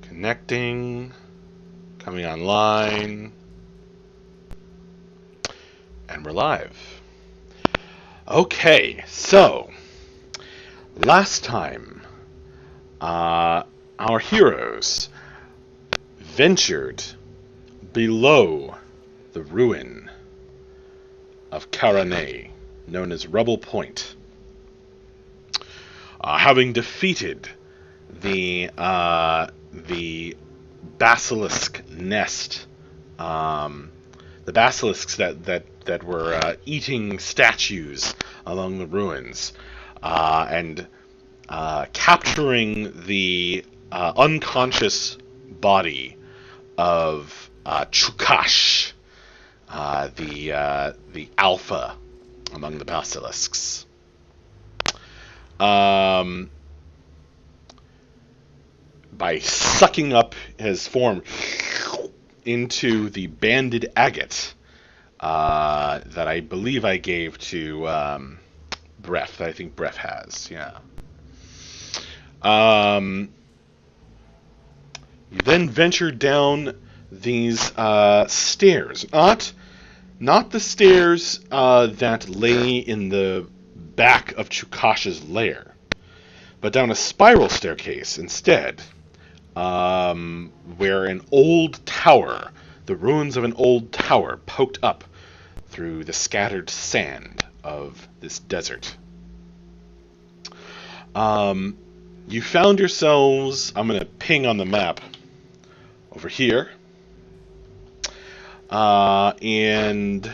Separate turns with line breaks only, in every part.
Connecting, coming online, and we're live. Okay, so last time our heroes ventured below the ruin of Karanay, known as Rebel Point, having defeated the basilisk nest, the basilisks that were eating statues along the ruins, and capturing the unconscious body of Chukash, the alpha among the basilisks. By sucking up his form into the banded agate that I believe I gave to Bref, that I think Bref has, yeah. You then venture down these stairs, not the stairs that lay in the back of Chukash's lair, but down a spiral staircase instead, where an old tower, the ruins of an old tower, poked up through the scattered sand of this desert. You found yourselves, I'm going to ping on the map over here, and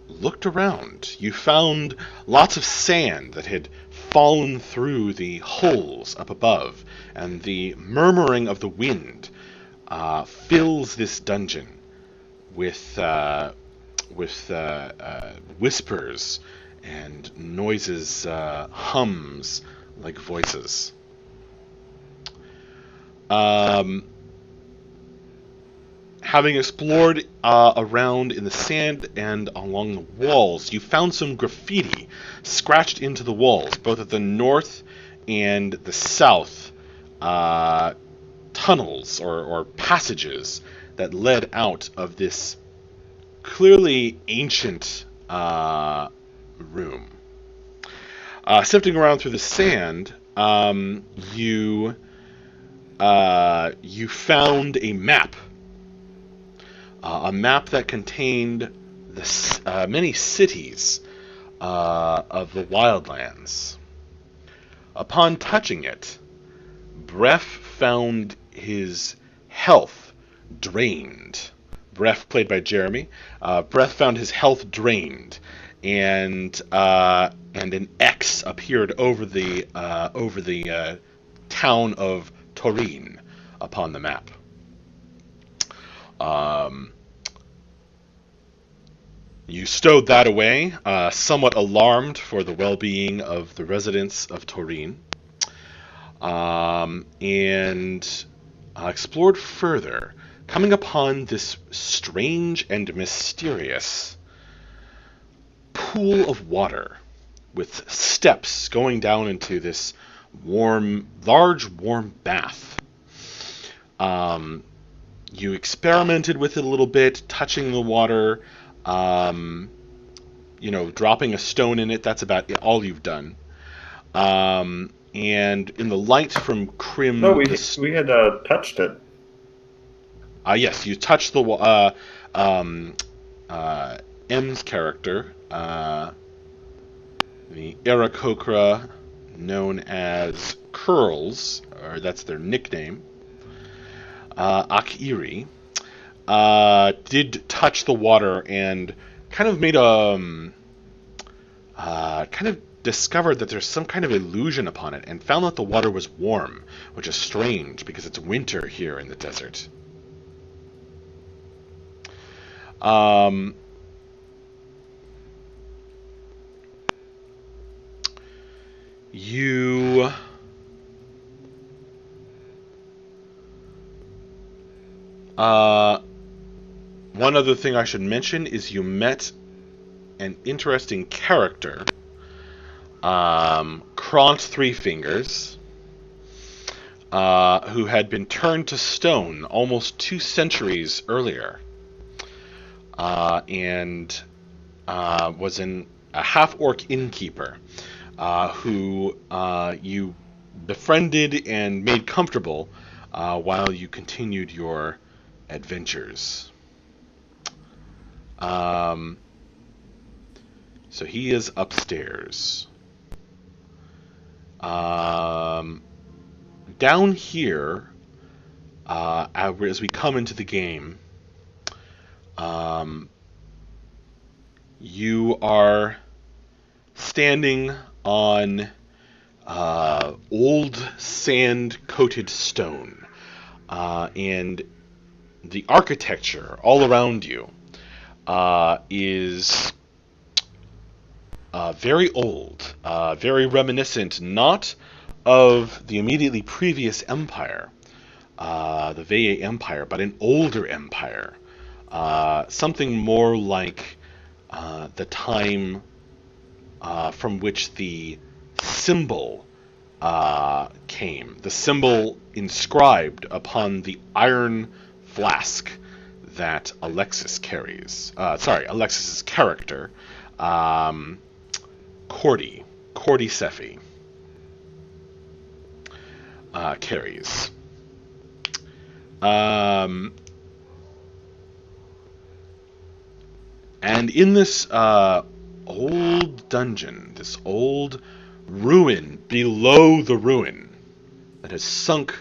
looked around. You found lots of sand that had fallen through the holes up above, and the murmuring of the wind fills this dungeon with whispers and noises, hums like voices. Having explored around in the sand and along the walls, you found some graffiti scratched into the walls, both at the north and the south tunnels or passages that led out of this clearly ancient room. Sifting around through the sand, you found a map. A map that contained the many cities of the Wildlands. Upon touching it, Bref found his health drained. Bref, played by Jeremy. Bref found his health drained, and an X appeared over the town of Torin upon the map. You stowed that away, somewhat alarmed for the well-being of the residents of Torin, and explored further, coming upon this strange and mysterious pool of water with steps going down into this large warm bath. You experimented with it a little bit, touching the water, dropping a stone in it. That's about all you've done. And in the light from Crim...
No, we had touched it.
Yes, you touched the... M's character, the Aarakocra, known as Curls, or that's their nickname, Akiri, did touch the water and kind of made discovered that there's some kind of illusion upon it, and found that the water was warm, which is strange because it's winter here in the desert. One other thing I should mention is you met an interesting character, Kront Three Fingers, who had been turned to stone almost 2 centuries earlier, and was a half-orc innkeeper who you befriended and made comfortable while you continued your adventures. So he is upstairs. Down here, as we come into the game, you are standing on old sand-coated stone, and the architecture all around you is very old, very reminiscent not of the immediately previous empire, the Veye Empire, but an older empire, something more like the time from which the symbol came, the symbol inscribed upon the iron flask that Alexis carries. Alexis's character, Cordy Sephi, carries. And in this old dungeon, this old ruin below the ruin that has sunk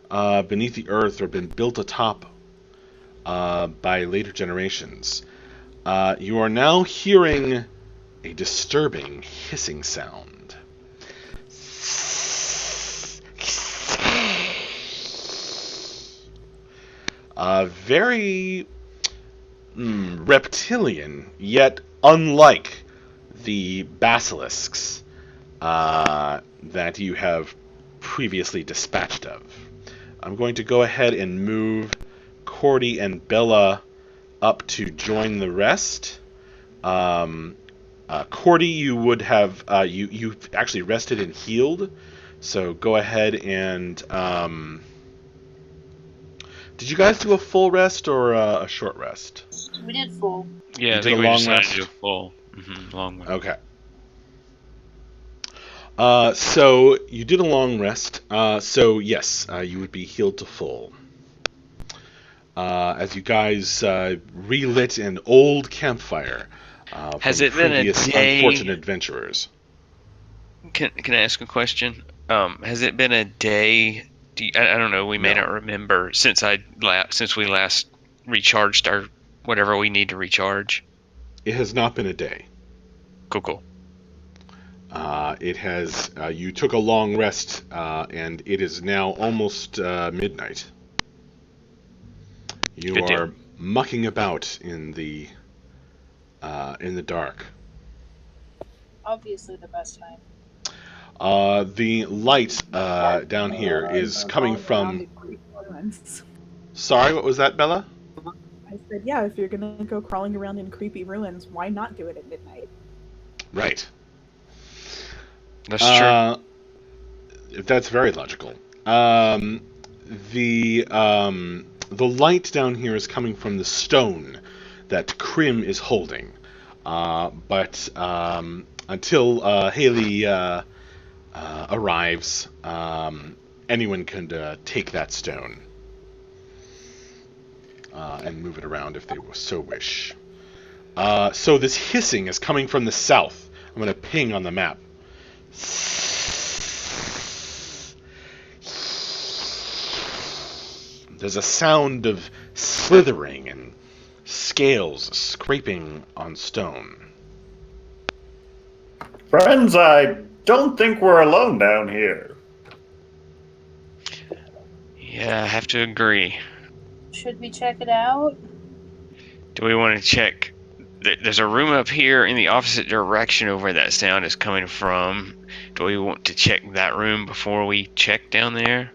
beneath the earth or been built atop by later generations, you are now hearing a disturbing hissing sound. Very reptilian, yet unlike the basilisks that you have previously dispatched of. I'm going to go ahead and move Cordy and Bella up to join the rest. Cordy, you would have you actually rested and healed, so go ahead and did you guys do a full rest or a short rest?
We did full.
Yeah,
You
I
did
think
a
we
long
decided
rest?
to do full. Long one.
Okay. So you did a long rest. So yes, you would be healed to full. As you guys relit an old campfire
Has
from
it been a
previous
day?
unfortunate adventurers.
Can I ask a question? Has it been a day? I don't know. We may
No.
not remember since we last recharged our whatever we need to recharge.
It has not been a day.
Cool.
It has. You took a long rest, and it is now almost midnight. You
Good deal.
are mucking about in the dark.
Obviously the best time.
The light down here is coming from. Sorry, what was that, Bella?
I said, yeah, if you're gonna go crawling around in creepy ruins, why not do it at midnight?
Right.
That's true.
That's very logical. The light down here is coming from the stone that Krim is holding. But until Haley arrives, anyone can take that stone and move it around if they so wish. So this hissing is coming from the south. I'm going to ping on the map. There's a sound of slithering and scales scraping on stone.
Friends, I don't think we're alone down here.
Yeah, I have to agree.
Should we check it out?
Do we want to check? There's a room up here in the opposite direction of where that sound is coming from. Do we want to check that room before we check down there?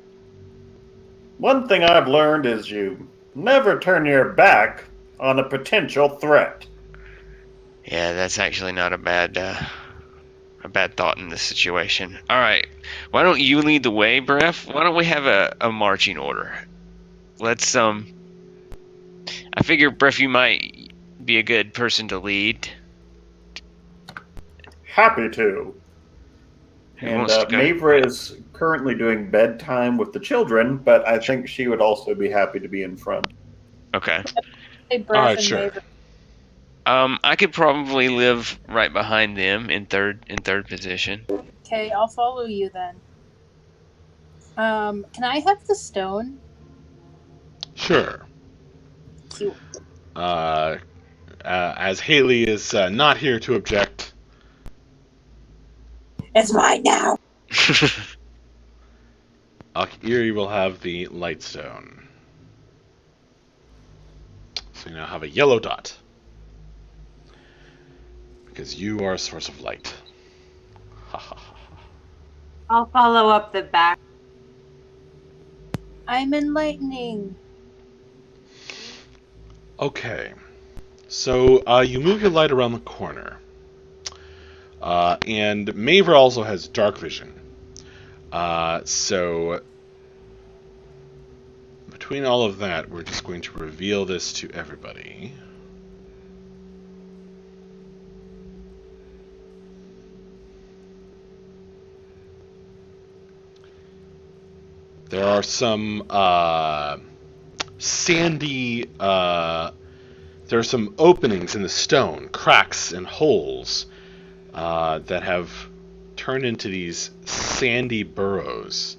One thing I've learned is you never turn your back on a potential threat.
Yeah, that's actually not a bad a bad thought in this situation. All right, why don't you lead the way, Bref? Why don't we have a marching order? Let's I figure Bref, you might be a good person to lead.
Happy to.
Who
And
wants to go?
Mavra is currently doing bedtime with the children, but I think she would also be happy to be in front.
Okay.
Hey, Breath
Alright,
and
sure.
Maver.
I could probably live right behind them in third position.
Okay, I'll follow you then. Can I have the stone?
Sure.
Cute.
As Haley is not here to object,
It's mine now.
Akiri will have the light stone. So you now have a yellow dot. Because you are a source of light. Ha ha ha.
I'll follow up the back.
I'm enlightening.
Okay. So you move your light around the corner. And Maver also has dark vision. So between all of that, we're just going to reveal this to everybody. There are some sandy, there are some openings in the stone, cracks and holes that have turned into these sandy burrows.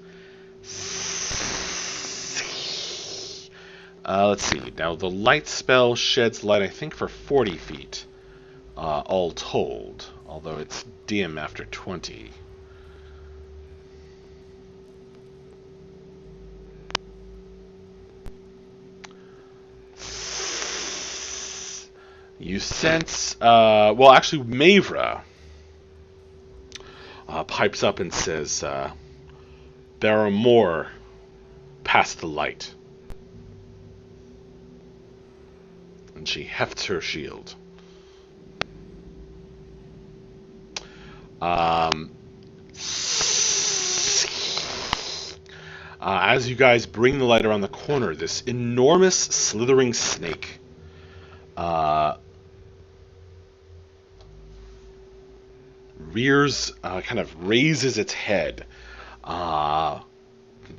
Let's see. Now the light spell sheds light, I think, for 40 feet, all told. Although it's dim after 20. You sense, well, actually, Mavra pipes up and says, there are more past the light. And she hefts her shield. As you guys bring the light around the corner, this enormous slithering snake rears, kind of raises its head,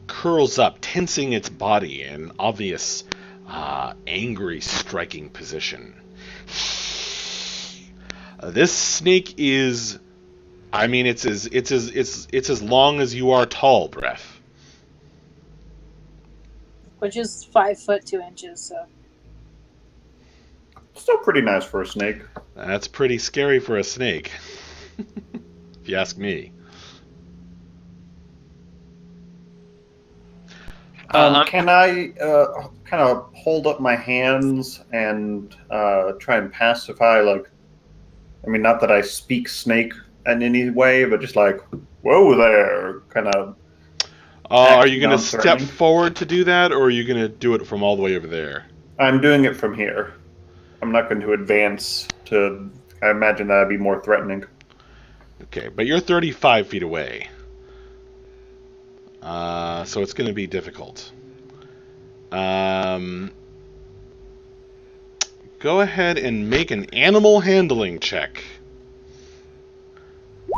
curls up, tensing its body in obvious angry striking position. This snake is, I mean, it's as long as you are tall, Bref.
Which is 5 foot 2 inches, so.
Still pretty nice for a snake.
That's pretty scary for a snake, if you ask me.
Can I kind of hold up my hands and try and pacify, like, I mean, not that I speak snake in any way, but just like, whoa there, kind of.
Are you going to step
non-threatening.
forward to do that, or are you going to do it from all the way over there?
I'm doing it from here. I'm not going to advance to, I imagine that would be more threatening.
Okay, but you're 35 feet away. So it's going to be difficult. Go ahead and make an animal handling check.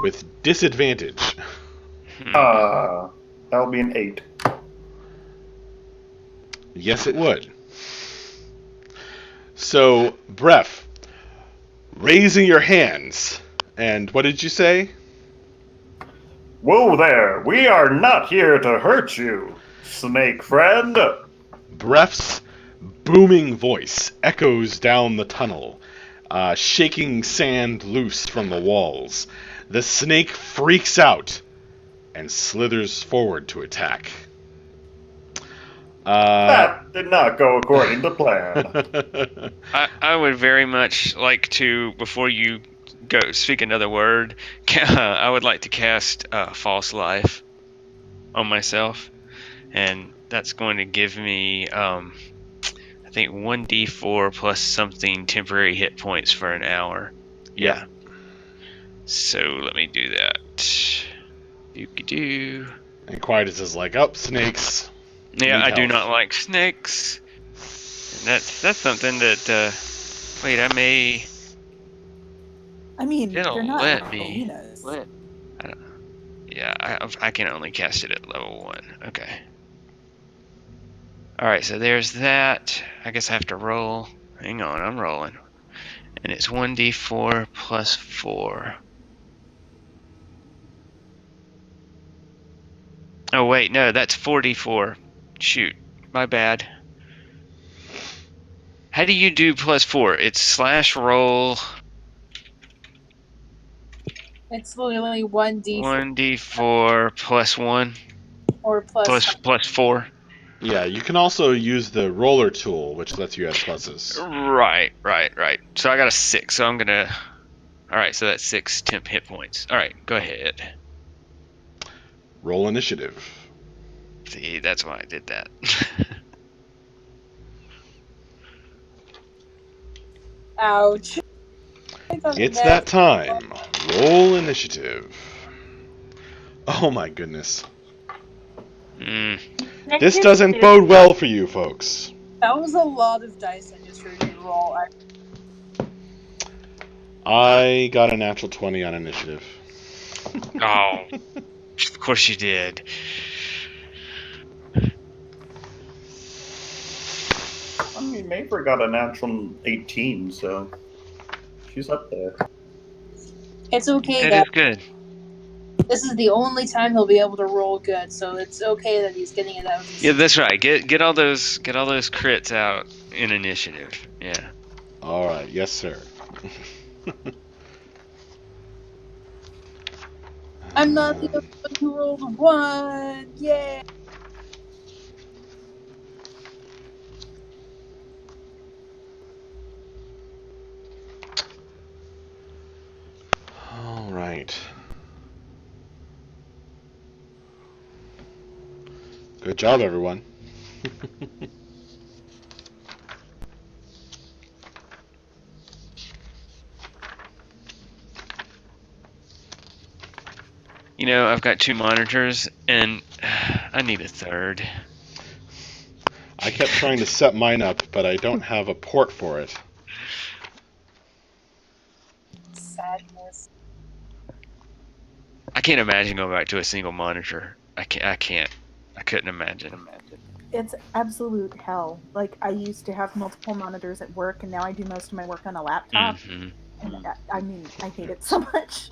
With disadvantage.
That'll be an 8.
Yes, it would. So, Bref, raising your hands, and what did you say?
Whoa there, we are not here to hurt you, snake friend.
Bref's booming voice echoes down the tunnel, shaking sand loose from the walls. The snake freaks out and slithers forward to attack.
That did not go according to plan.
I would very much like to, before you go speak another word, I would like to cast False Life on myself, and that's going to give me, I think 1d4 plus something temporary hit points for an hour. Yeah. So let me do that. Doo-doo.
And Quietus is like, oh, snakes.
Yeah,
Need
I do
help.
not like snakes. And that's something that. Wait, I may.
I mean,
It'll
they're not
let me.
hyenas.
Yeah, I can only cast it at level 1. Okay. Alright, so there's that. I guess I have to roll. Hang on, I'm rolling. And it's 1d4 plus 4. Oh, wait, no, that's 4d4. Shoot, my bad. How do you do plus 4? It's slash roll
It's literally 1d4
1d4 plus 1
or
plus 4.
Yeah, you can also use the roller tool, which lets you add pluses.
Right. So I got a 6, so I'm gonna. Alright, so that's 6 temp hit points. Alright, go ahead.
Roll initiative.
See, that's why I did that.
Ouch.
It's that time. Roll initiative. Oh my goodness. This doesn't bode well for you folks.
That was a lot of dice I just heard you roll.
I got a natural 20 on initiative.
Oh, of course you did.
I mean, Maverick got a natural 18, so she's up there.
It's okay,
That
guys.
is good.
This is the only time he'll be able to roll good, so it's okay that he's getting it out.
Yeah, that's right. Get all those crits out in initiative. Yeah.
All right, yes sir.
I'm not the only one who rolled a 1. Yay!
All right. Good job, everyone.
You know, I've got 2 monitors, and I need a third.
I kept trying to set mine up, but I don't have a port for it.
Sadness.
I can't imagine going back to a single monitor. I can't. I couldn't imagine.
It's absolute hell. Like, I used to have multiple monitors at work, and now I do most of my work on a laptop.
Mm-hmm.
And I mean, I hate it so much.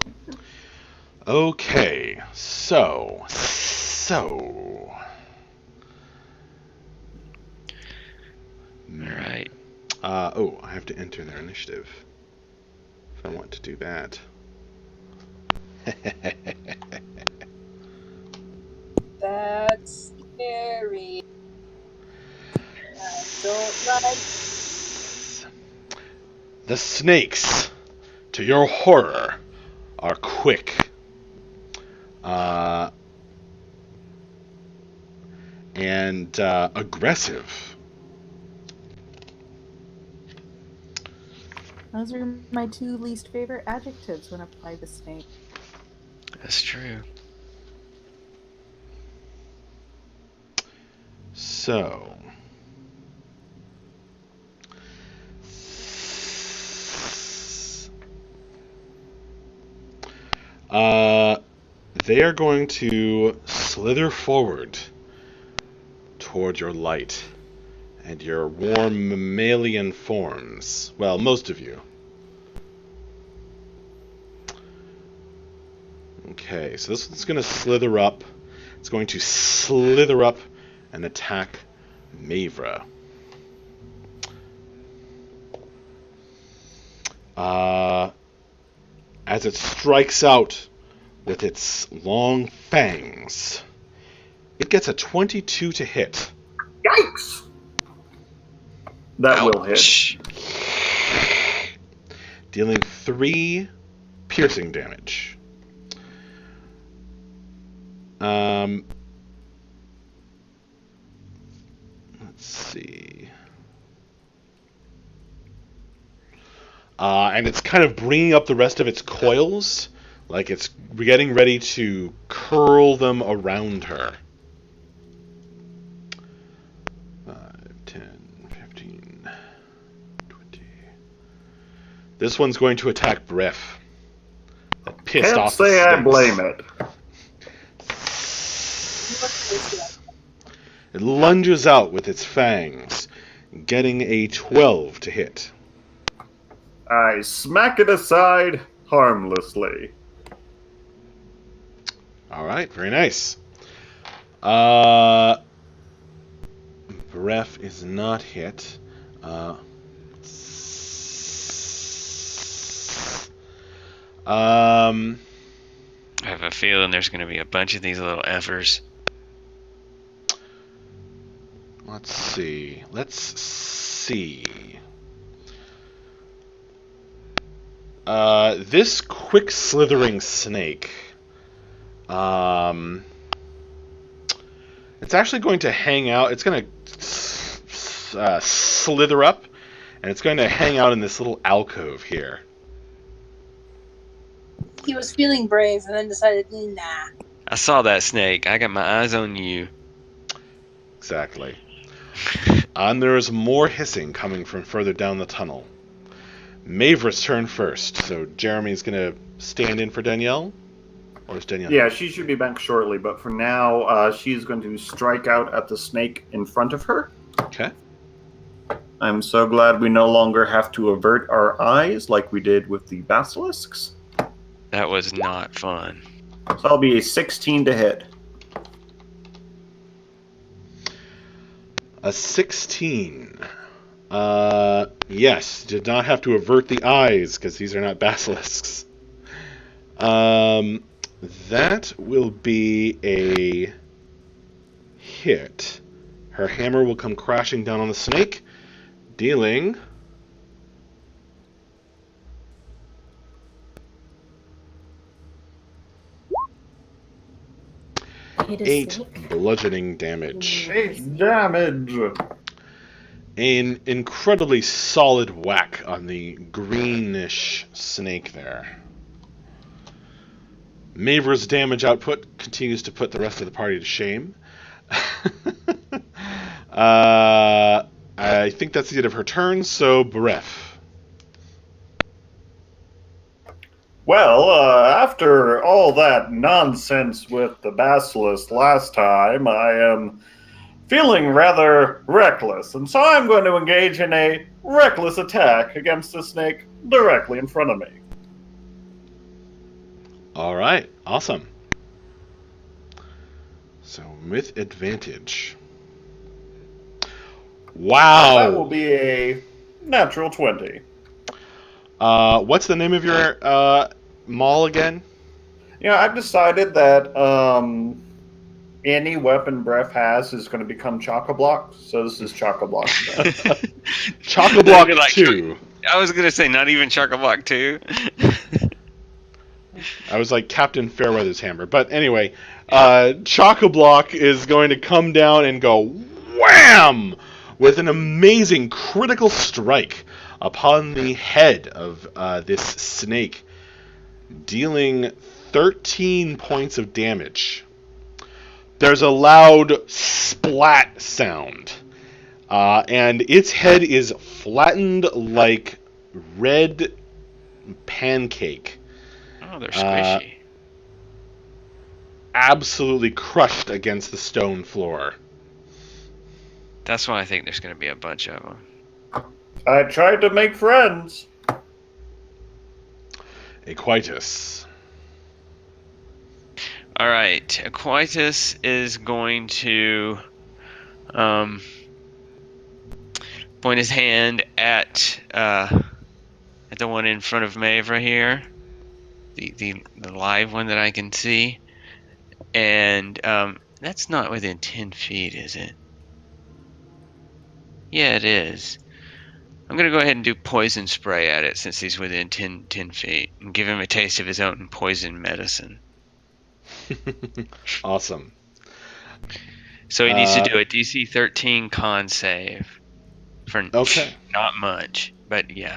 Okay, so.
Alright.
Oh, I have to enter their initiative if I want to do that.
That's scary. I don't like.
The snakes, to your horror, are quick. And aggressive.
Those are my 2 least favorite adjectives when applied to snake.
That's true.
So. They are going to slither forward toward your light and your warm mammalian forms. Well, most of you. Okay, so this one's going to slither up. It's going to slither up and attack Mavra. As it strikes out with its long fangs, it gets a 22 to hit.
Yikes! That will hit.
Ouch.
Dealing 3 piercing damage. Let's see. And it's kind of bringing up the rest of its coils like it's getting ready to curl them around her. 5, 10, 15, 20. This one's going to attack Breff. That pissed
Can't
off the
say I
snakes.
blame it.
It lunges out with its fangs, getting a 12 to hit.
I smack it aside harmlessly.
All right, very nice. Breff is not hit.
I have a feeling there's going to be a bunch of these little effers.
Let's see. This quick slithering snake. It's actually going to hang out. It's going to slither up, and it's going to hang out in this little alcove here.
He was feeling brave and then decided, nah.
I saw that snake. I got my eyes on you.
Exactly. And there is more hissing coming from further down the tunnel. Mavra's turn first, so Jeremy's going to stand in for Danielle? Or is Danielle?
Yeah, she should be back shortly, but for now, she's going to strike out at the snake in front of her.
Okay.
I'm so glad we no longer have to avert our eyes like we did with the basilisks.
That was not fun.
So that'll be a 16 to hit.
A 16. Yes, did not have to avert the eyes, because these are not basilisks. That will be a hit. Her hammer will come crashing down on the snake, dealing...
Hit a
8
snake.
bludgeoning damage.
8 damage!
An incredibly solid whack on the greenish snake there. Mavra's damage output continues to put the rest of the party to shame. I think that's the end of her turn, so Breff.
Well, after all that nonsense with the basilisk last time, I am feeling rather reckless, and so I'm going to engage in a reckless attack against the snake directly in front of me.
All right, awesome. So with advantage. Wow.
That will be a natural 20.
What's the name of your mall again?
You know, I've decided that any weapon Breff has is going to become Choco-Block, so this is Choco-Block.
Choco-Block
Like,
2.
I was going to say not even Choco-Block 2.
I was like Captain Fairweather's hammer. But anyway, Choco-Block is going to come down and go wham! With an amazing critical strike upon the head of this snake, dealing 13 points of damage. There's a loud splat sound, and its head is flattened like red pancake.
Oh, they're squishy.
Absolutely crushed against the stone floor.
That's why I think there's going to be a bunch of them.
I tried to make friends.
Aquitus.
All right, Aquitus is going to point his hand at the one in front of Mavra here, the live one that I can see, and that's not within 10 feet, is it? Yeah, it is. I'm going to go ahead and do poison spray at it since he's within 10 feet and give him a taste of his own poison medicine.
Awesome.
So he needs to do a DC 13 con save for not much, but yeah.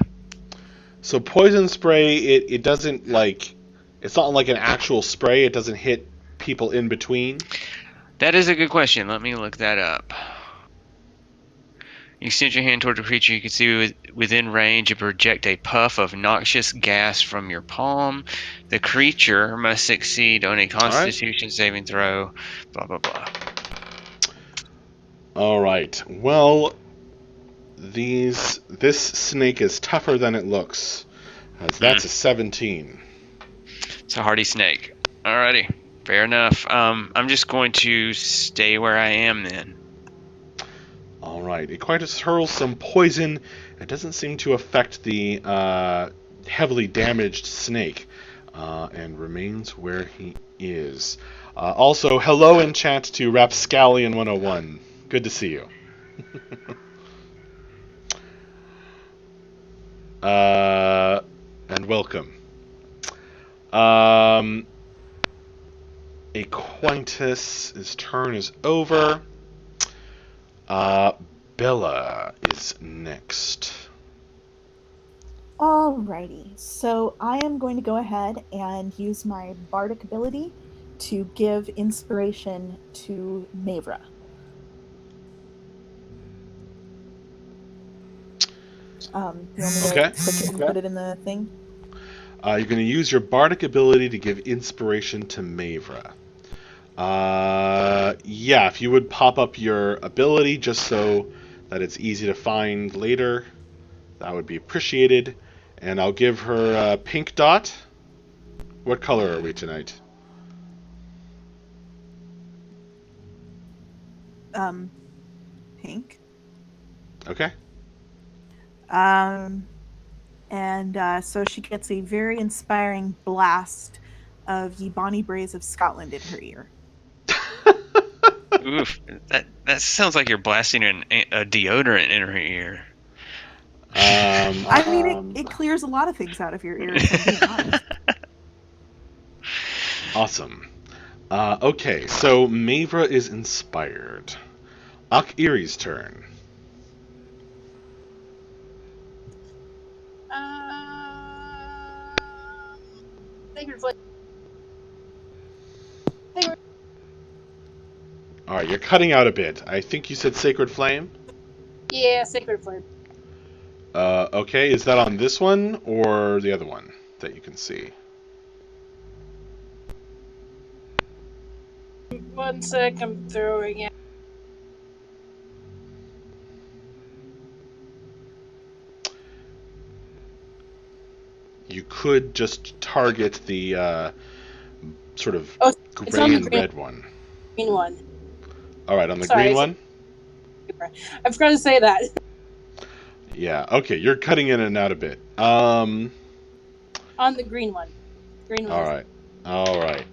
So poison spray, it doesn't like It's not like an actual spray. It doesn't hit people in between.
That is a good question. Let me look that up. You extend your hand toward a creature you can see within range and project a puff of noxious gas from your palm. The creature must succeed on a Constitution saving throw. Blah, blah, blah.
All right. Well, this snake is tougher than it looks. That's a 17.
It's a hardy snake. Alrighty. Fair enough. I'm just going to stay where I am then.
All right. Equitus hurls some poison. It doesn't seem to affect the heavily damaged snake, and remains where he is. Also, hello in chat to Rapscallion 101. Good to see you. And welcome. Equitus, his turn is over. Bella is next.
Alrighty, so I am going to go ahead and use my bardic ability to give inspiration to Mavra. You want me to
Okay.
click it and put it in the thing?
You're going to use your bardic ability to give inspiration to Mavra. Yeah, if you would pop up your ability just so that it's easy to find later, that would be appreciated. And I'll give her a pink dot. What color are we tonight?
Pink.
Okay.
And so she gets a very inspiring blast of Ye Bonny Braes of Scotland in her ear.
Oof. That sounds like you're blasting a deodorant in her ear.
I mean, it clears a lot of things out of your ears, if I'm being honest.
Awesome. Okay, so Mavra is inspired. Ak-Iri's turn.
Sacred Flame.
Alright, you're cutting out a bit. I think you said Sacred Flame?
Yeah, Sacred Flame.
Okay, is that on this one or the other one that you can see?
One sec, I'm throwing it.
You could just target the sort of
it's on
gray
the
and
green-
red one.
Green one.
Alright, on the
Sorry,
green one?
I forgot to say that.
Yeah, okay, you're cutting in and out a bit.
On the green one. Green one.
Alright.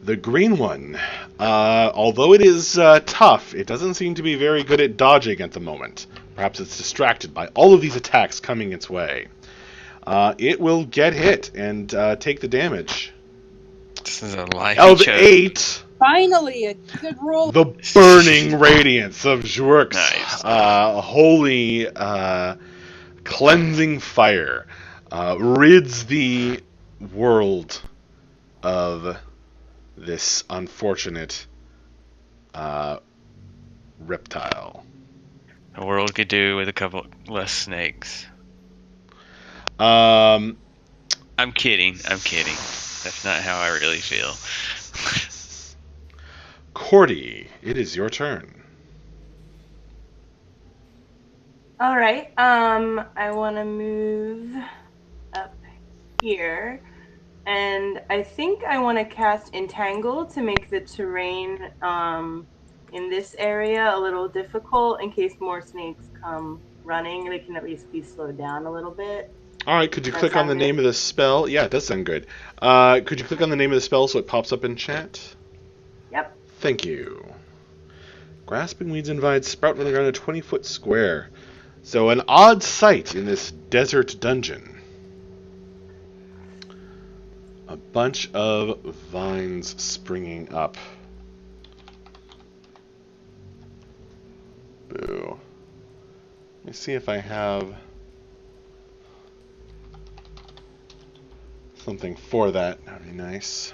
The green one, although it is tough, it doesn't seem to be very good at dodging at the moment. Perhaps it's distracted by all of these attacks coming its way. It will get hit and take the damage.
This is a life
Of 8!
Finally, a good roll.
The burning radiance of Zhurk's
Nice.
holy cleansing fire rids the world of this unfortunate reptile.
The world could do with a couple less snakes.
Um,
I'm kidding. That's not how I really feel.
Cordy, it is your turn.
All right. I want to move up here, and I think I want to cast Entangle to make the terrain in this area a little difficult in case more snakes come running. They can at least be slowed down a little bit.
All right, could you click on the name of the spell? Yeah, it does sound good. Could you click on the name of the spell so it pops up in chat?
Yep.
Thank you. Grasping weeds and vines sprout from the ground a 20-foot square. So an odd sight in this desert dungeon. A bunch of vines springing up. Boo. Let me see if I have something for that. That'd be nice.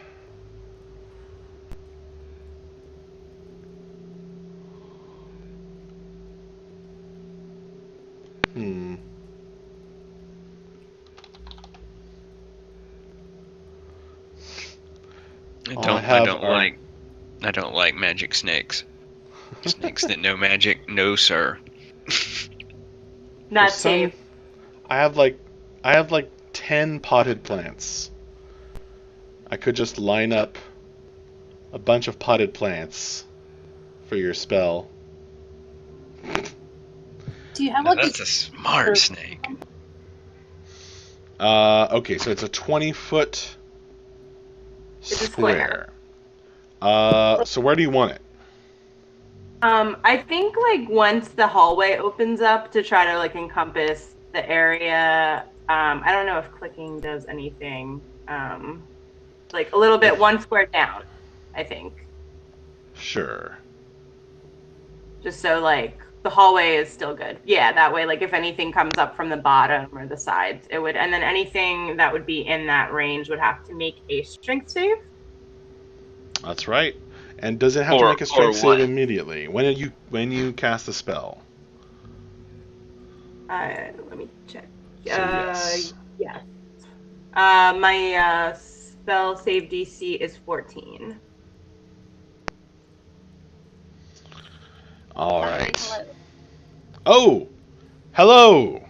I don't like magic snakes. Snakes that know magic, no sir.
Not safe.
I have like 10 potted plants. I could just line up a bunch of potted plants for your spell.
Do you have
Now
like
that's a smart snake.
Okay, so it's a 20-foot
It's a square.
So where do you want it?
I think like once the hallway opens up to try to like encompass the area. I don't know if clicking does anything. Like a little bit, one square down, I think.
Sure.
Just so like the hallway is still good. Yeah, that way like if anything comes up from the bottom or the sides, it would, and then anything that would be in that range would have to make a strength save.
That's right. And does it have to make a strength save immediately? When you cast the spell?
Let me check.
So yes.
Yeah. My spell save DC is 14.
All right. Oh, hello,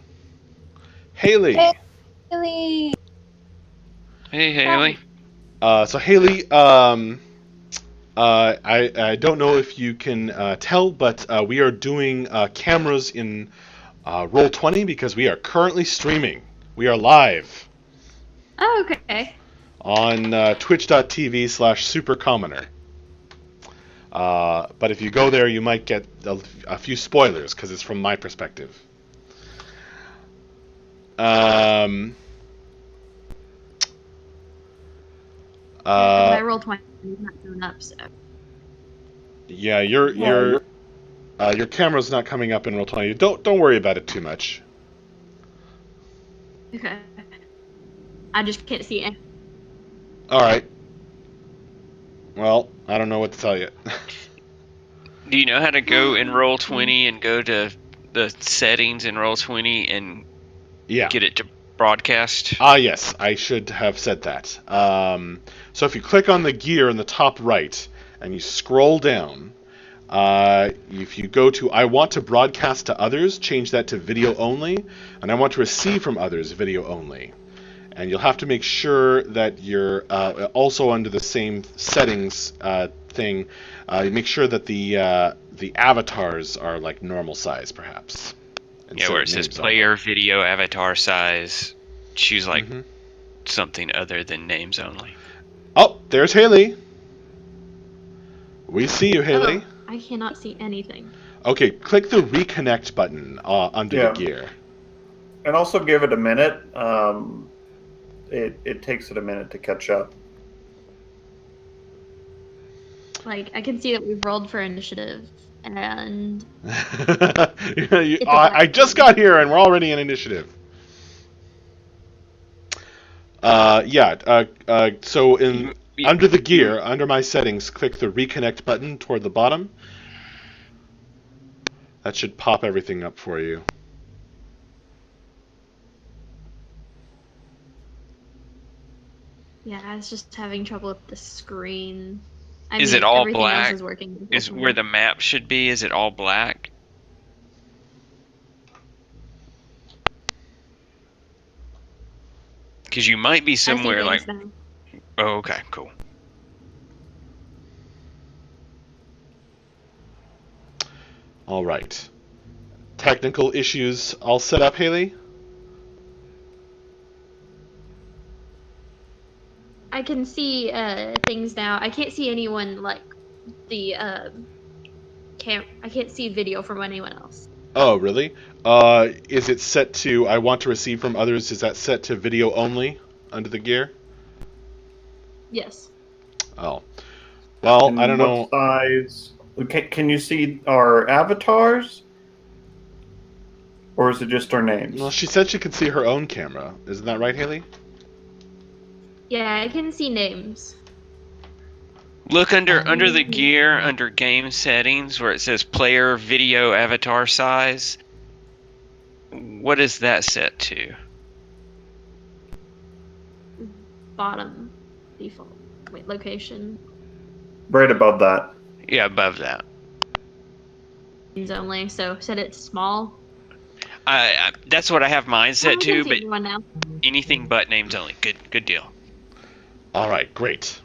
Haley.
Hey, Haley.
Hey, Haley.
So Haley, I don't know if you can tell, but we are doing cameras in Roll20 because we are currently streaming. We are live.
Oh, okay.
On twitch.tv/supercommoner. But if you go there, you might get a few spoilers because it's from my perspective.
But I rolled 20, not going up, so.
Yeah, your camera's not coming up in Roll20. Don't worry about it too much.
Okay. I just can't see it.
All right. Well, I don't know what to tell you.
Do you know how to go in Roll20 and go to the settings in Roll20 and get it to broadcast?
Yes, I should have said that. So if you click on the gear in the top right and you scroll down, if you go to I want to broadcast to others, change that to video only, and I want to receive from others, video only. And you'll have to make sure that you're also under the same settings thing. Make sure that the avatars are like normal size, perhaps.
Yeah, where it says player video avatar size, choose like something other than names only.
Oh, there's Haley. We see you, Haley.
Oh, I cannot see anything.
Okay, click the reconnect button under the gear.
And also give it a minute. It takes it a minute to catch up.
Like, I can see that we've rolled for initiative, and...
I just got here, and we're already in initiative. So under the gear, under my settings, click the reconnect button toward the bottom. That should pop everything up for you.
Yeah, I was just having trouble with the screen.
Is it all
everything
black?
Else is working.
Is where the map should be? Is it all black? Because you might be somewhere like.
Now.
Oh, okay, cool.
All right. Technical issues all set up, Haley?
I can see things now. I can't see anyone like the I can't see video from anyone else.
Oh, really? Is it set to I want to receive from others? Is that set to video only under the gear?
Yes.
Oh. Well,
And
I don't know.
what size? Can you see our avatars? Or is it just our names?
Well, she said she could see her own camera. Isn't that right, Haley?
Yeah, I can see names.
Look under the gear, under game settings, where it says player video avatar size. What is that set to?
Bottom default. Wait, location.
Right above that.
Yeah, above that.
Only, so set it to small.
That's what I have mine set
I
to,
can see
but
everyone now.
anything but names only. Good deal.
All right, great.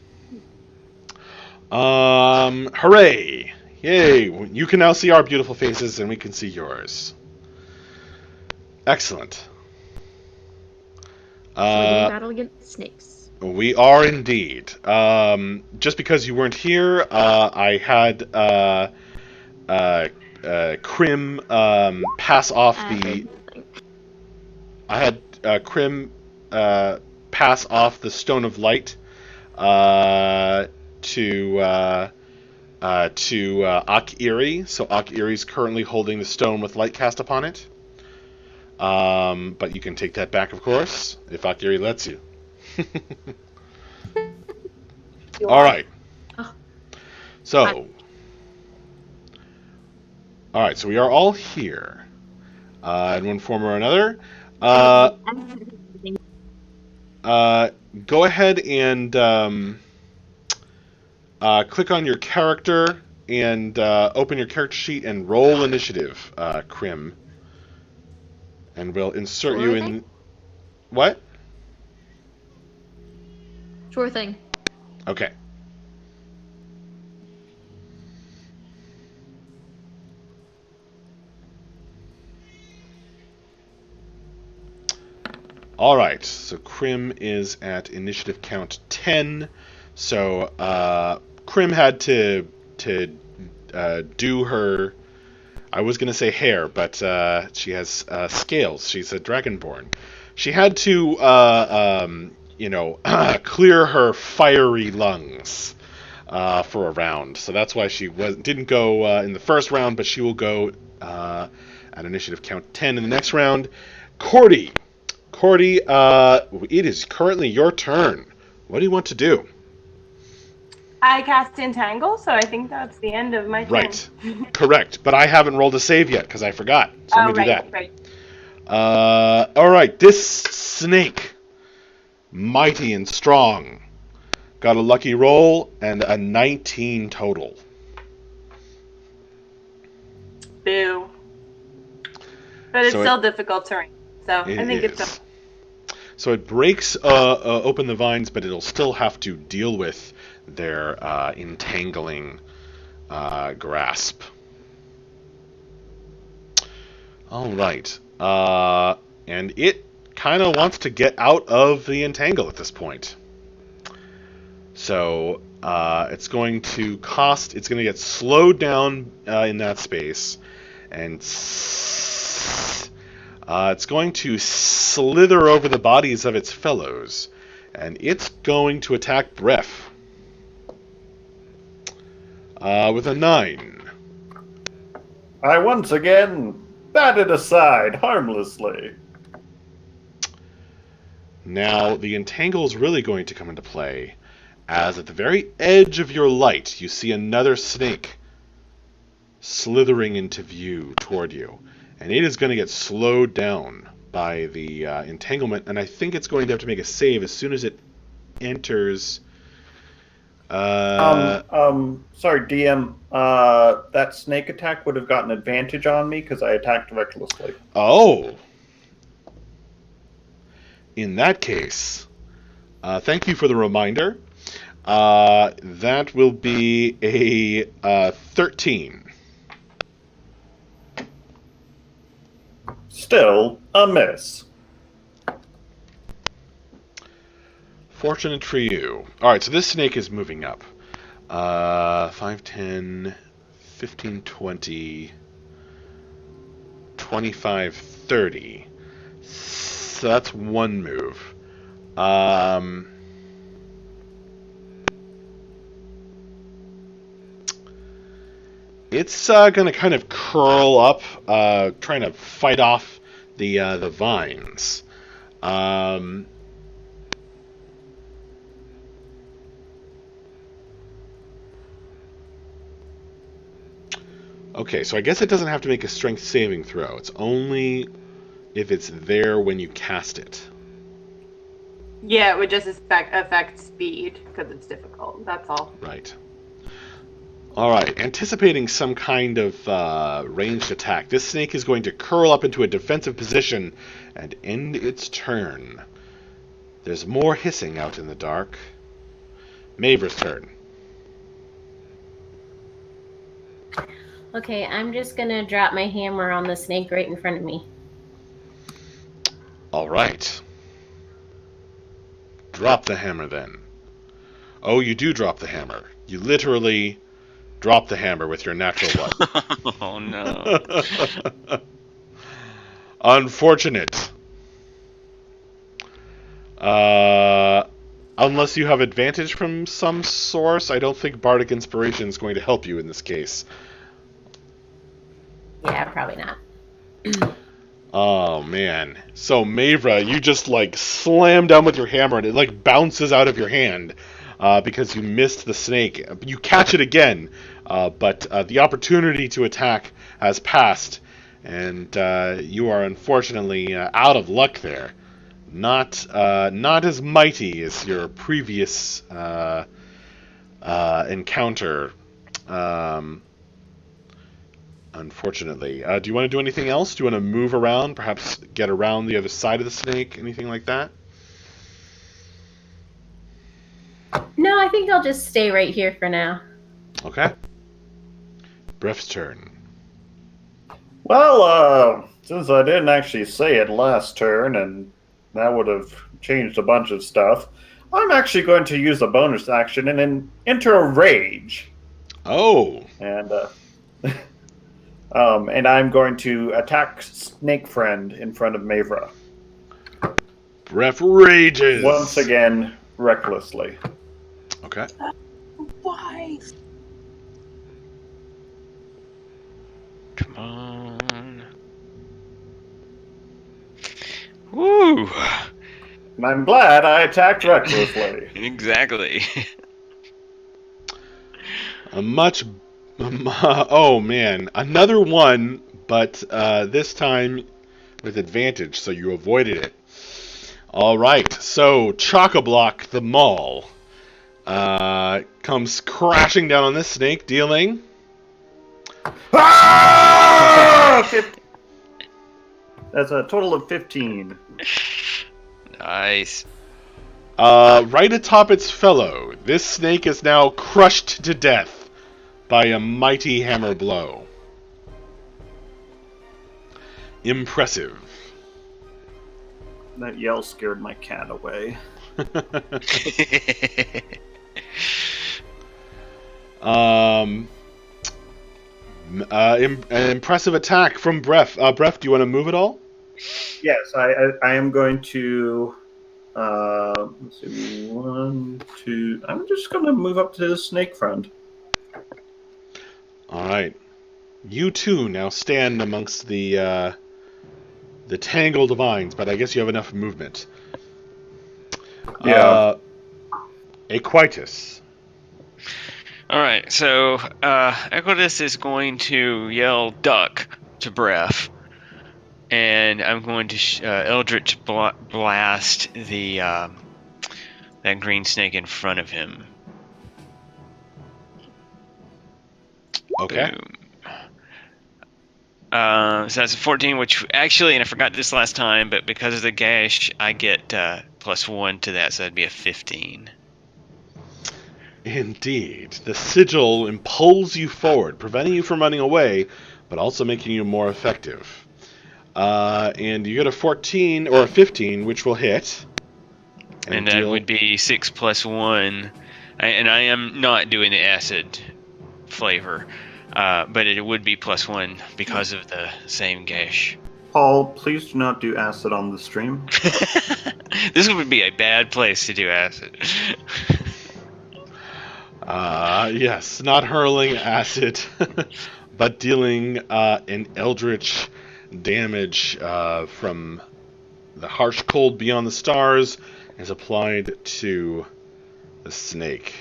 Hooray! Yay! You can now see our beautiful faces, and we can see yours. Excellent.
So we're doing battle against snakes.
We are indeed. Just because you weren't here, I had Krim pass off the. I had Krim pass off the Stone of Light to Ak-Iri. So Ak-Iri's currently holding the stone with light cast upon it. But you can take that back, of course, if Ak-Iri lets you. All right. So, all right. So we are all here, in one form or another. Go ahead and click on your character and open your character sheet and roll initiative, Krim. And we'll insert you in. What?
Sure thing.
Okay. All right. So Krim is at initiative count 10. So Krim had to do her. I was going to say hair, but she has scales. She's a dragonborn. She had to, clear her fiery lungs for a round. So that's why she didn't go in the first round, but she will go at initiative count 10 in the next round. Cordy, it is currently your turn. What do you want to do?
I cast Entangle, so I think that's the end of my turn.
Right. Correct. But I haven't rolled a save yet because I forgot. So let me do that.
Right.
All right. This snake, mighty and strong, got a lucky roll and a 19 total.
Boo. But it's still difficult terrain, so I think it's.
So it breaks open the vines, but it'll still have to deal with their entangling grasp. All right. And it kind of wants to get out of the entangle at this point. So it's going to get slowed down in that space. And it's going to slither over the bodies of its fellows. And it's going to attack Bref. With a 9.
I once again batted aside harmlessly.
Now, the entangle is really going to come into play, as at the very edge of your light, you see another snake slithering into view toward you. And it is going to get slowed down by the entanglement, and I think it's going to have to make a save as soon as it enters...
Sorry, DM. That snake attack would have gotten advantage on me because I attacked recklessly.
Oh. In that case, thank you for the reminder. That will be a 13.
Still a miss.
Fortunate for you. Alright, so this snake is moving up. 5, 10, 15, 20, 25, 30. So that's one move. It's going to kind of curl up, trying to fight off the vines. Okay, so I guess it doesn't have to make a strength saving throw. It's only if it's there when you cast it.
Yeah, it would just affect speed because it's difficult. That's all.
Right. Alright, anticipating some kind of ranged attack, this snake is going to curl up into a defensive position and end its turn. There's more hissing out in the dark. Mavra's turn.
Okay, I'm just gonna drop my hammer on the snake right in front of me.
Alright. Drop the hammer then. Oh, you do drop the hammer. You literally drop the hammer with your natural one.
Oh no.
Unfortunate. Unless you have advantage from some source, I don't think Bardic Inspiration is going to help you in this case.
Yeah, probably not.
Oh, man. So, Mavra, you just, like, slam down with your hammer, and it, like, bounces out of your hand because you missed the snake. You catch it again, but the opportunity to attack has passed, and you are unfortunately out of luck there. Not as mighty as your previous encounter. Unfortunately. Do you want to do anything else? Do you want to move around? Perhaps get around the other side of the snake? Anything like that?
No, I think I'll just stay right here for now.
Okay. Bref's turn.
Well, since I didn't actually say it last turn, and that would have changed a bunch of stuff, I'm actually going to use a bonus action and then enter a rage.
Oh.
And I'm going to attack Snake Friend in front of Mavra.
Bref rages.
Once again, recklessly.
Okay.
Why?
Come on. Woo!
And I'm glad I attacked recklessly.
Exactly.
Oh man, another one, but this time with advantage, so you avoided it. All right, so Chock-a-Block the Maul comes crashing down on this snake, dealing.
That's a total of 15.
Nice.
Right atop its fellow, this snake is now crushed to death by a mighty hammer blow. Impressive.
That yell scared my cat away.
An impressive attack from Bref. Bref, do you want to move at all?
Yes, I am going to. Let's see, 1, 2. I'm just going to move up to the snake friend.
All right. You two now stand amongst the tangled vines, but I guess you have enough movement.
Yeah.
Aquitus.
Alright, so Equitus is going to yell duck to Bref. And I'm going to Eldritch Blast the that green snake in front of him.
Okay.
Boom. So that's a 14, which actually, and I forgot this last time, but because of the gash, I get +1 to that, so that'd be a 15.
Indeed. The sigil impels you forward, preventing you from running away, but also making you more effective. And you get a 14 or a 15, which will hit.
And that would be 6 + 1. And I am not doing the acid flavor, but it would be +1 because of the same gash.
Paul, please do not do acid on the stream.
This would be a bad place to do acid.
Yes, not hurling acid, but dealing an eldritch damage from the harsh cold beyond the stars is applied to the snake.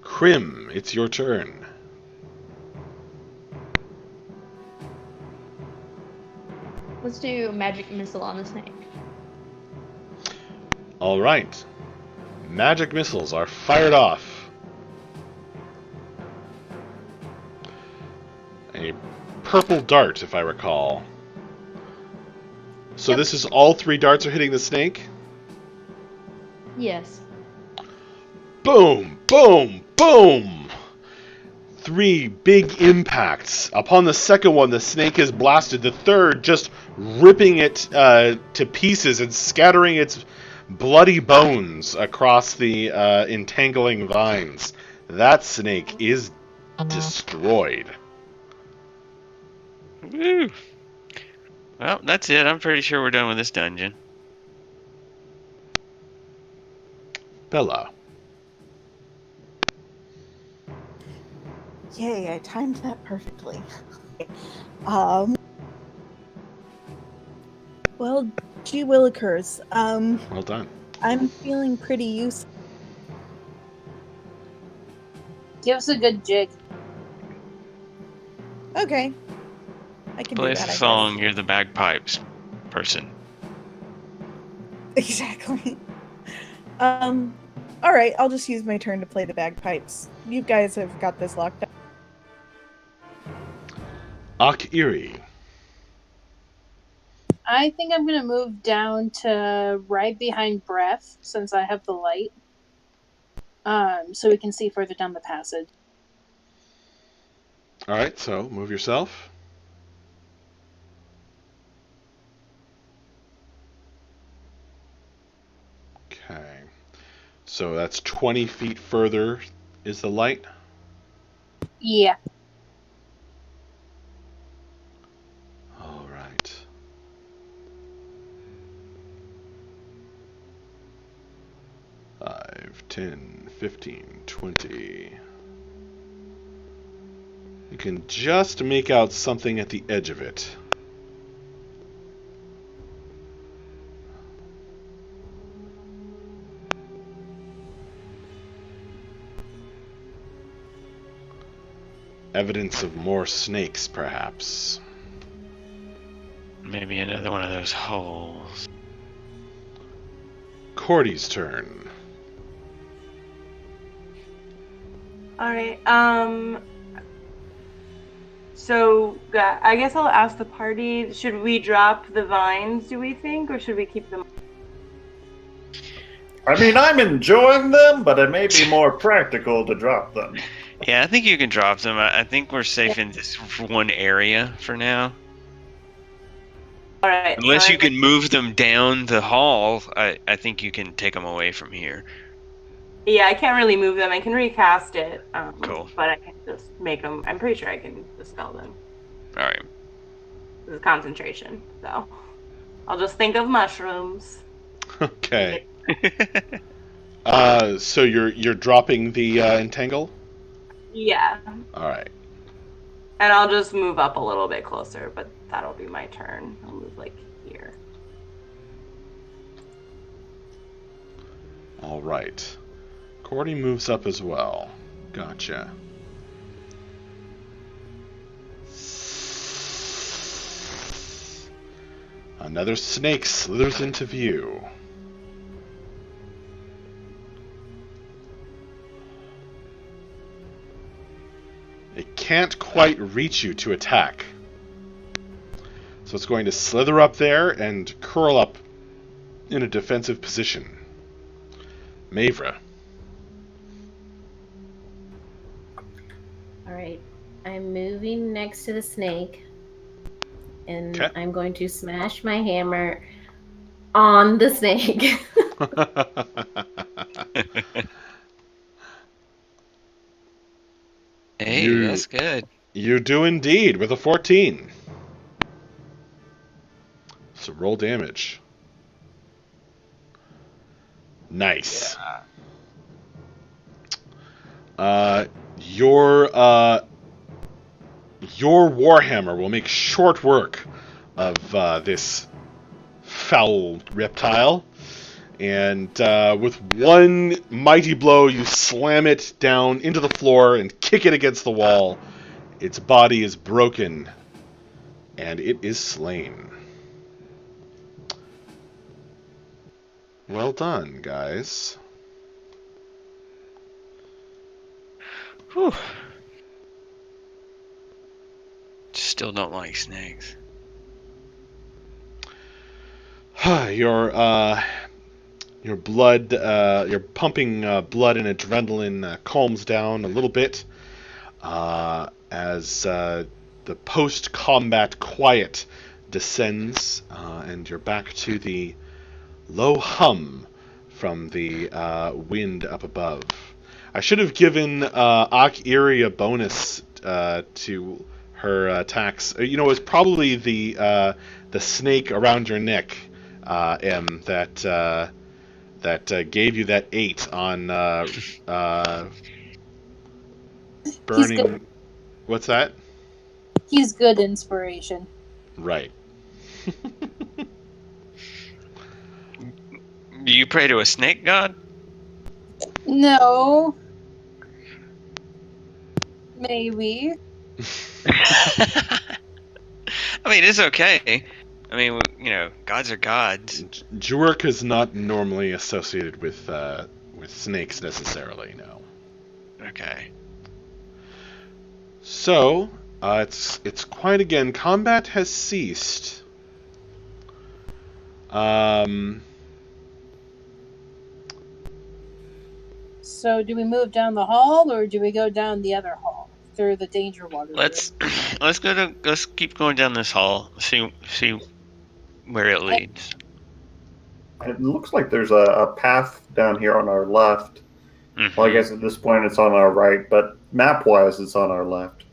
Krim, it's your turn.
Let's do magic missile on the snake.
All right. Magic missiles are fired off. A purple dart, if I recall. So this is all 3 darts are hitting the snake?
Yes.
Boom! Boom! Boom! 3 big impacts. Upon the second one, the snake is blasted. The third just ripping it to pieces and scattering its bloody bones across the entangling vines. That snake is destroyed.
Woo! Well, that's it. I'm pretty sure we're done with this dungeon.
Bella.
Yay, I timed that perfectly. Well, gee willikers.
Well done.
I'm feeling pretty useful.
Give us a good jig.
Okay. I can
Play
do
us
that,
a
I
song. You're the bagpipes person.
guess. Exactly. Alright, I'll just use my turn to play the bagpipes. You guys have got this locked up.
Ak-Iri.
I think I'm gonna move down to right behind Breath, since I have the light. So we can see further down the passage.
Alright, so move yourself. Okay. So that's 20 feet further is the light?
Yeah.
Alright. Five, 10, 15, 20. You can just make out something at the edge of it. Evidence of more snakes, perhaps.
Maybe another one of those holes.
Cordy's turn.
All right. So I guess I'll ask the party. Should we drop the vines? Do we think, or should we keep them?
I mean, I'm enjoying them, but it may be more practical to drop them.
Yeah, I think you can drop them. I think we're safe in this one area for now.
All right.
Unless you can move them down the hall, I think you can take them away from here.
Yeah, I can't really move them. I can recast it.
Cool.
But I can just make them. I'm pretty sure I can dispel them.
All right.
This is concentration, so I'll just think of mushrooms.
Okay. So you're dropping the entangle?
Yeah.
Alright.
And I'll just move up a little bit closer, but that'll be my turn. I'll move like here.
Alright. Cordy moves up as well. Gotcha. Another snake slithers into view. It can't quite reach you to attack. So it's going to slither up there and curl up in a defensive position. Mavra.
Alright. I'm moving next to the snake. And
Okay.
I'm going to smash my hammer on the snake.
Hey, that's good.
You do indeed, with a 14. So roll damage. Nice. Your warhammer will make short work of this foul reptile. And with one mighty blow, you slam it down into the floor and kick it against the wall. Its body is broken, and it is slain. Well done, guys.
Whew. Still don't like snakes.
Your blood, your pumping blood and adrenaline calms down a little bit as the post-combat quiet descends, and you're back to the low hum from the wind up above. I should have given Ak-Iri a bonus to her attacks. You know, it was probably the snake around your neck, M, that gave you that 8 on burning. What's that?
He's good inspiration.
Right.
Do you pray to a snake god?
No. Maybe.
I mean, it's okay. I mean, you know, gods are gods.
Jurk is not normally associated with snakes necessarily, no.
Okay.
So, it's quiet again. Combat has ceased.
So do we move down the hall or do we go down the other hall through the danger water?
Let's keep going down this hall. See where it leads.
It looks like there's a path down here on our left.
Mm-hmm.
Well, I guess at this point it's on our right, but map-wise it's on our left.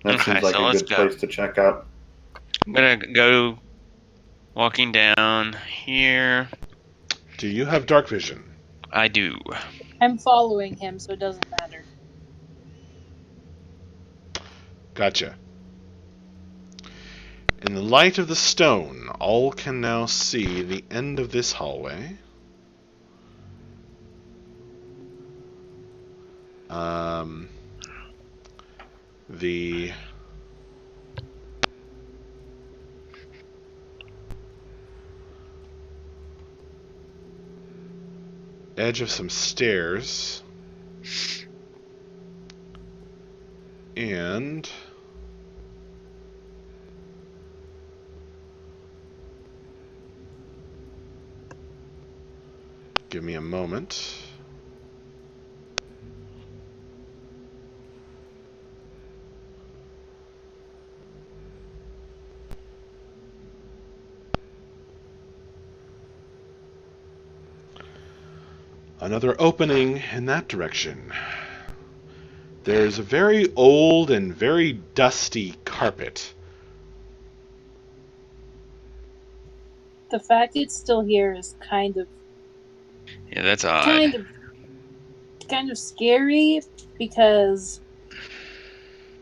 That
Okay,
seems like
so
a
let's
good
go.
place to check out.
I'm gonna go walking down here.
Do you have dark vision?
I do.
I'm following him, so it doesn't matter.
Gotcha. In the light of the stone, all can now see the end of this hallway. The edge of some stairs, and give me a moment. Another opening in that direction. There's a very old and very dusty carpet.
The fact it's still here is kind of
Yeah, that's odd.
kind of scary because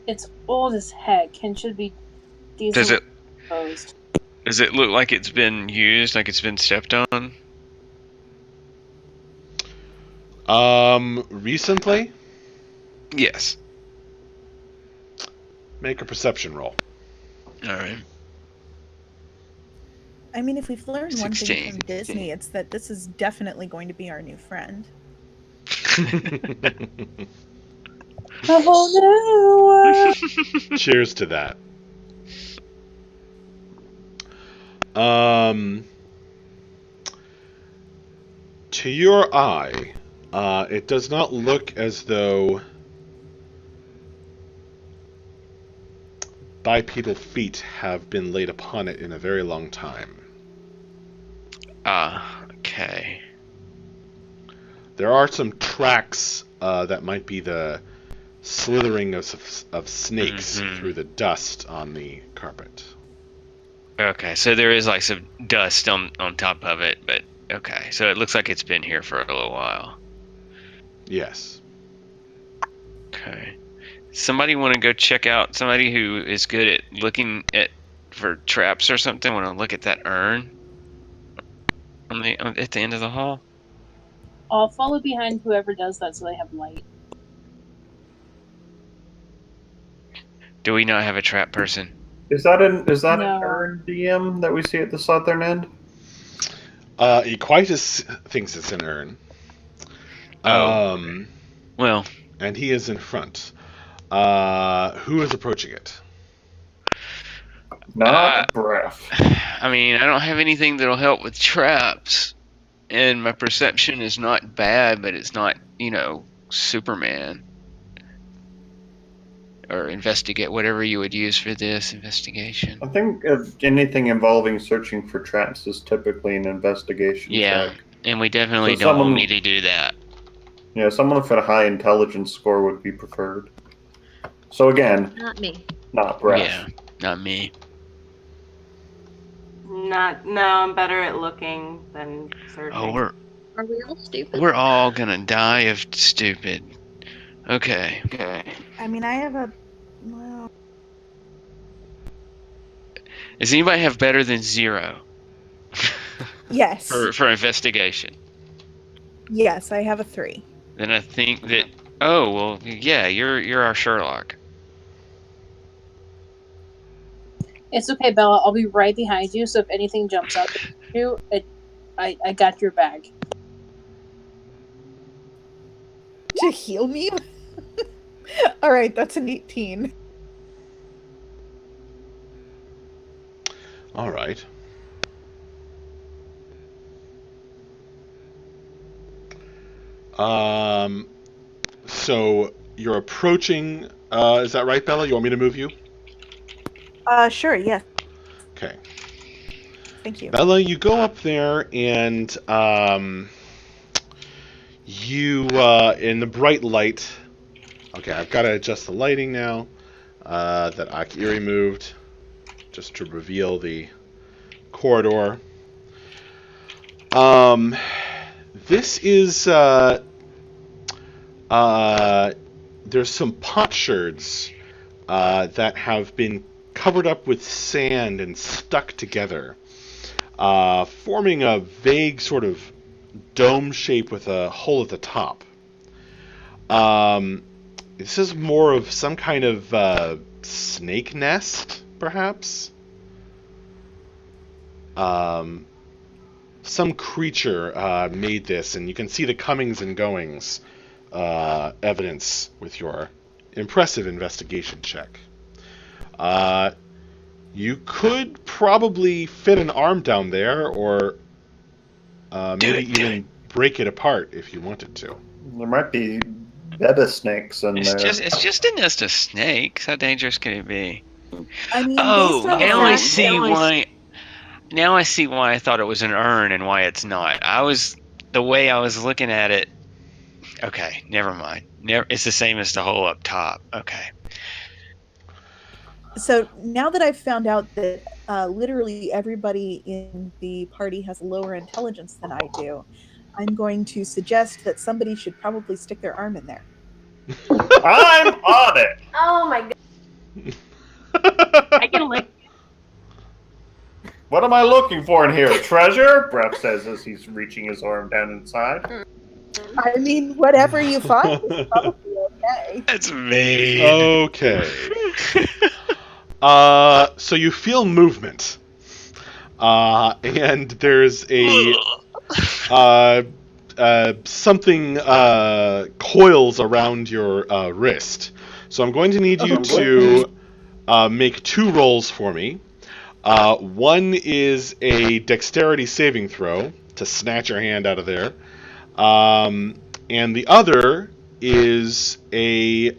it's old as heck and should be decently exposed.
Does it look like it's been used, like it's been stepped on?
Recently?
Yes.
Make a perception roll.
Alright.
I mean, if we've learned one thing
16.
from Disney, it's that this is definitely going to be our new friend.
A whole new
Cheers to that. To your eye, it does not look as though bipedal feet have been laid upon it in a very long time.
Okay. There
are some tracks that might be the slithering of snakes through the dust on the carpet.
Okay, so there is like some dust on top of it, but okay. So it looks like it's been here for a little while.
Yes.
Okay. Somebody want to go check out, somebody who is good at looking for traps or something, want to look at that urn at the end of the hall?
I'll follow behind whoever does that so they have light.
Do we not have a trap person?
Is that an
No.
urn DM that we see at the southern end?
Equitus thinks it's an urn.
Well,
And he is in front. Who is approaching it?
Not breath.
I mean, I don't have anything that'll help with traps, and my perception is not bad, but it's not, Superman. Or investigate, whatever you would use for this investigation.
I think if anything involving searching for traps is typically an investigation
Yeah,
check.
and we definitely
So
don't
someone-
need to do that.
Yeah, someone with a high intelligence score would be preferred. So again,
Not me.
not breath.
Yeah, not me.
No, I'm better at looking than searching.
Oh,
Are we all stupid?
we're all gonna die of stupid. Okay.
I mean, I have a. Well,
Does anybody have better than 0
yes.
for investigation?
Yes, I have a 3.
Then I think that. Oh well, yeah, you're our Sherlock.
It's okay, Bella. I'll be right behind you, so if anything jumps out at you, I got your bag.
To heal me? Alright, that's an 18.
All right. So you're approaching. Is that right, Bella? You want me to move you?
Sure, yes.
Okay.
Thank you.
Bella, you go up there and you in the bright light. Okay, I've got to adjust the lighting now that Akiri moved just to reveal the corridor. This is there's some potsherds that have been covered up with sand and stuck together, forming a vague sort of dome shape with a hole at the top. This is more of some kind of snake nest, perhaps. Some creature made this, and you can see the comings and goings evidence with your impressive investigation check. You could probably fit an arm down there, or maybe even break it apart if you wanted to.
There might be betta snakes in there.
It's just a nest of snakes. How dangerous can it be?
I mean,
Oh,
based on
now
the
I
fact
see
that-
why. Now I see why I thought it was an urn and why it's not. The way I was looking at it. Okay, never mind. It's the same as the hole up top. Okay.
So now that I've found out that literally everybody in the party has lower intelligence than I do, I'm going to suggest that somebody should probably stick their arm in there.
I'm on it!
Oh my god.
I can lick.
What am I looking for in here? Treasure? Breath says as he's reaching his arm down inside.
I mean, whatever you find is probably okay.
That's me.
Okay. So you feel movement, and there's a something coils around your wrist. So I'm going to need you to make 2 rolls for me. One is a dexterity saving throw to snatch your hand out of there, and the other is a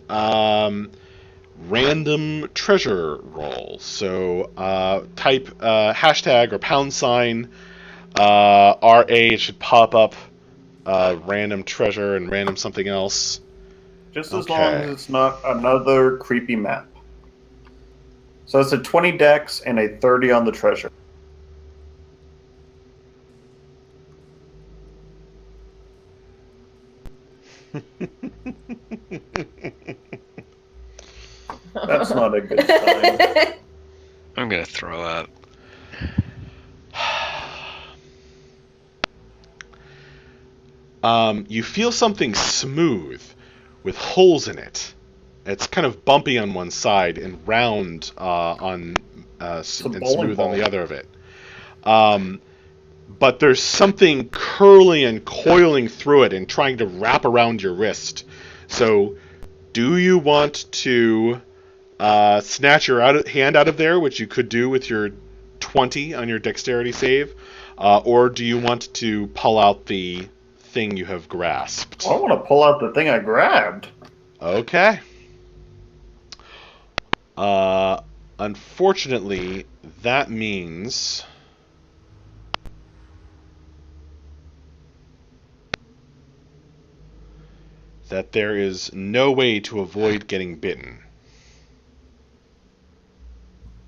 random treasure roll. So type hashtag or # RA. It should pop up random treasure and random something else.
Just as
Okay.
long as it's not another creepy map. So it's a 20 dex and a 30 on the treasure. That's not a good sign.
I'm gonna throw up.
You feel something smooth with holes in it. It's kind of bumpy on one side and round and
bowling
smooth on
ball.
the other of it. but there's something curling and coiling through it and trying to wrap around your wrist. So, do you want to snatch your hand out of there, which you could do with your 20 on your dexterity save, or do you want to pull out the thing you have grasped?
I want to pull out the thing I grabbed.
Okay. Unfortunately, that means that there is no way to avoid getting bitten.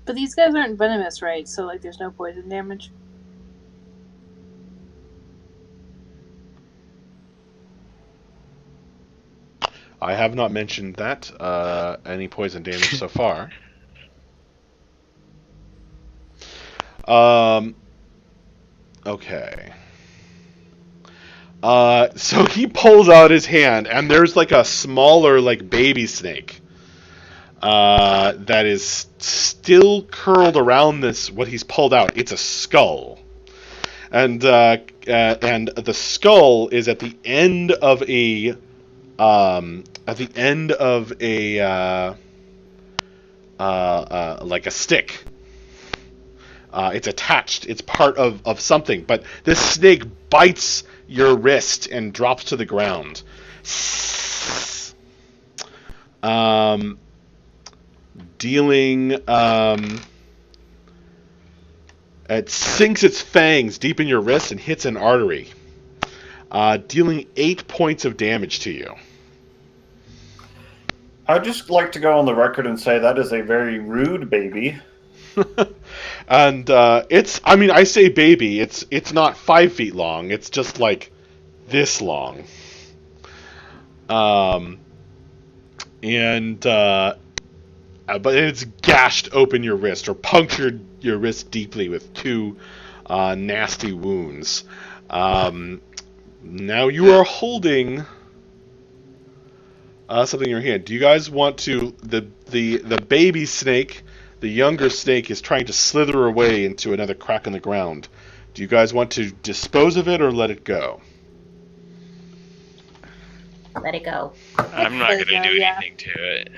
But these guys aren't venomous, right? So, like, there's no poison damage.
I have not mentioned that, any poison damage so far. Okay. So he pulls out his hand, and there's like a smaller, like, baby snake that is still curled around this, what he's pulled out. It's a skull. And the skull is at the end of a like a stick. It's attached. It's part of something. But this snake bites your wrist and drops to the ground. Dealing. It sinks its fangs deep in your wrist and hits an artery, dealing 8 points of damage to you.
I'd just like to go on the record and say that is a very rude baby.
And it's, I mean, I say baby, it's not 5 feet long, it's just like this long. But it's gashed open your wrist, or punctured your wrist deeply with 2 nasty wounds. Now you are holding something in your hand. Do you guys want to... The baby snake, the younger snake, is trying to slither away into another crack in the ground. Do you guys want to dispose of it or let it go?
Let it go.
I'm not going to do
Yeah.
anything to it.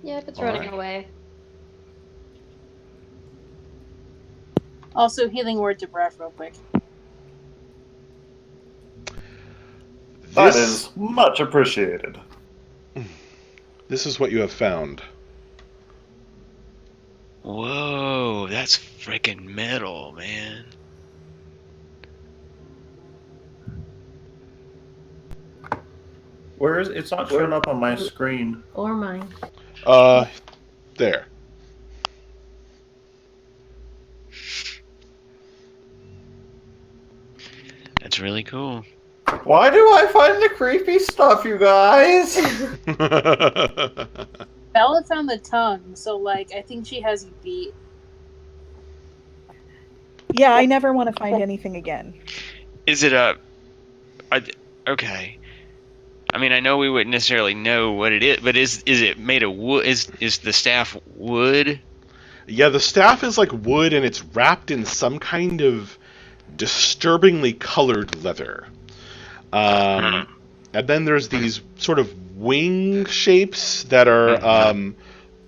Yeah, if it's
All
running
right.
away.
Also, healing word to Breath real quick.
That is much appreciated.
This is what you have found.
Whoa, that's freaking metal, man.
Where is it's not showing up on my screen.
Or mine.
There.
That's really cool.
Why do I find the creepy stuff, you guys?
Bella found the tongue, so, like, I think she has you beat.
Yeah, I never want to find anything again.
Is it okay. I mean, I know we wouldn't necessarily know what it is, but is it made of wood? Is the staff wood?
Yeah, the staff is like wood, and it's wrapped in some kind of disturbingly colored leather. And then there's these sort of wing shapes that are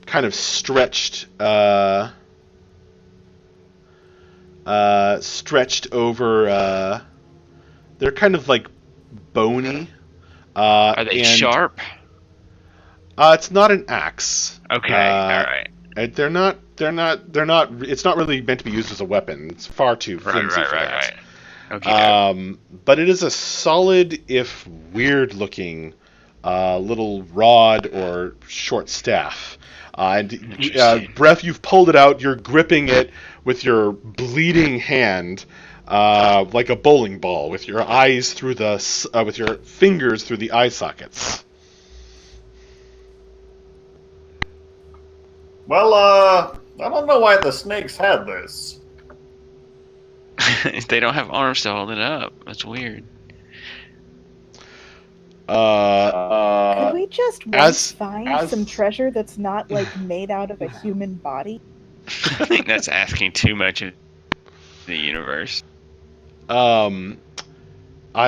kind of stretched over. They're kind of like bony.
Are they sharp?
It's not an axe.
Okay, all right.
They're not. It's not really meant to be used as a weapon. It's far too flimsy for that.
Right. Okay.
But it is a solid, if weird-looking, little rod or short staff. Breath, you've pulled it out. You're gripping it with your bleeding hand, like a bowling ball, with your eyes through with your fingers through the eye sockets.
Well, I don't know why the snakes had this.
They don't have arms to hold it up. That's weird.
Could we just
as-
find some treasure that's not like made out of a human body?
I think that's asking too much of the universe.
I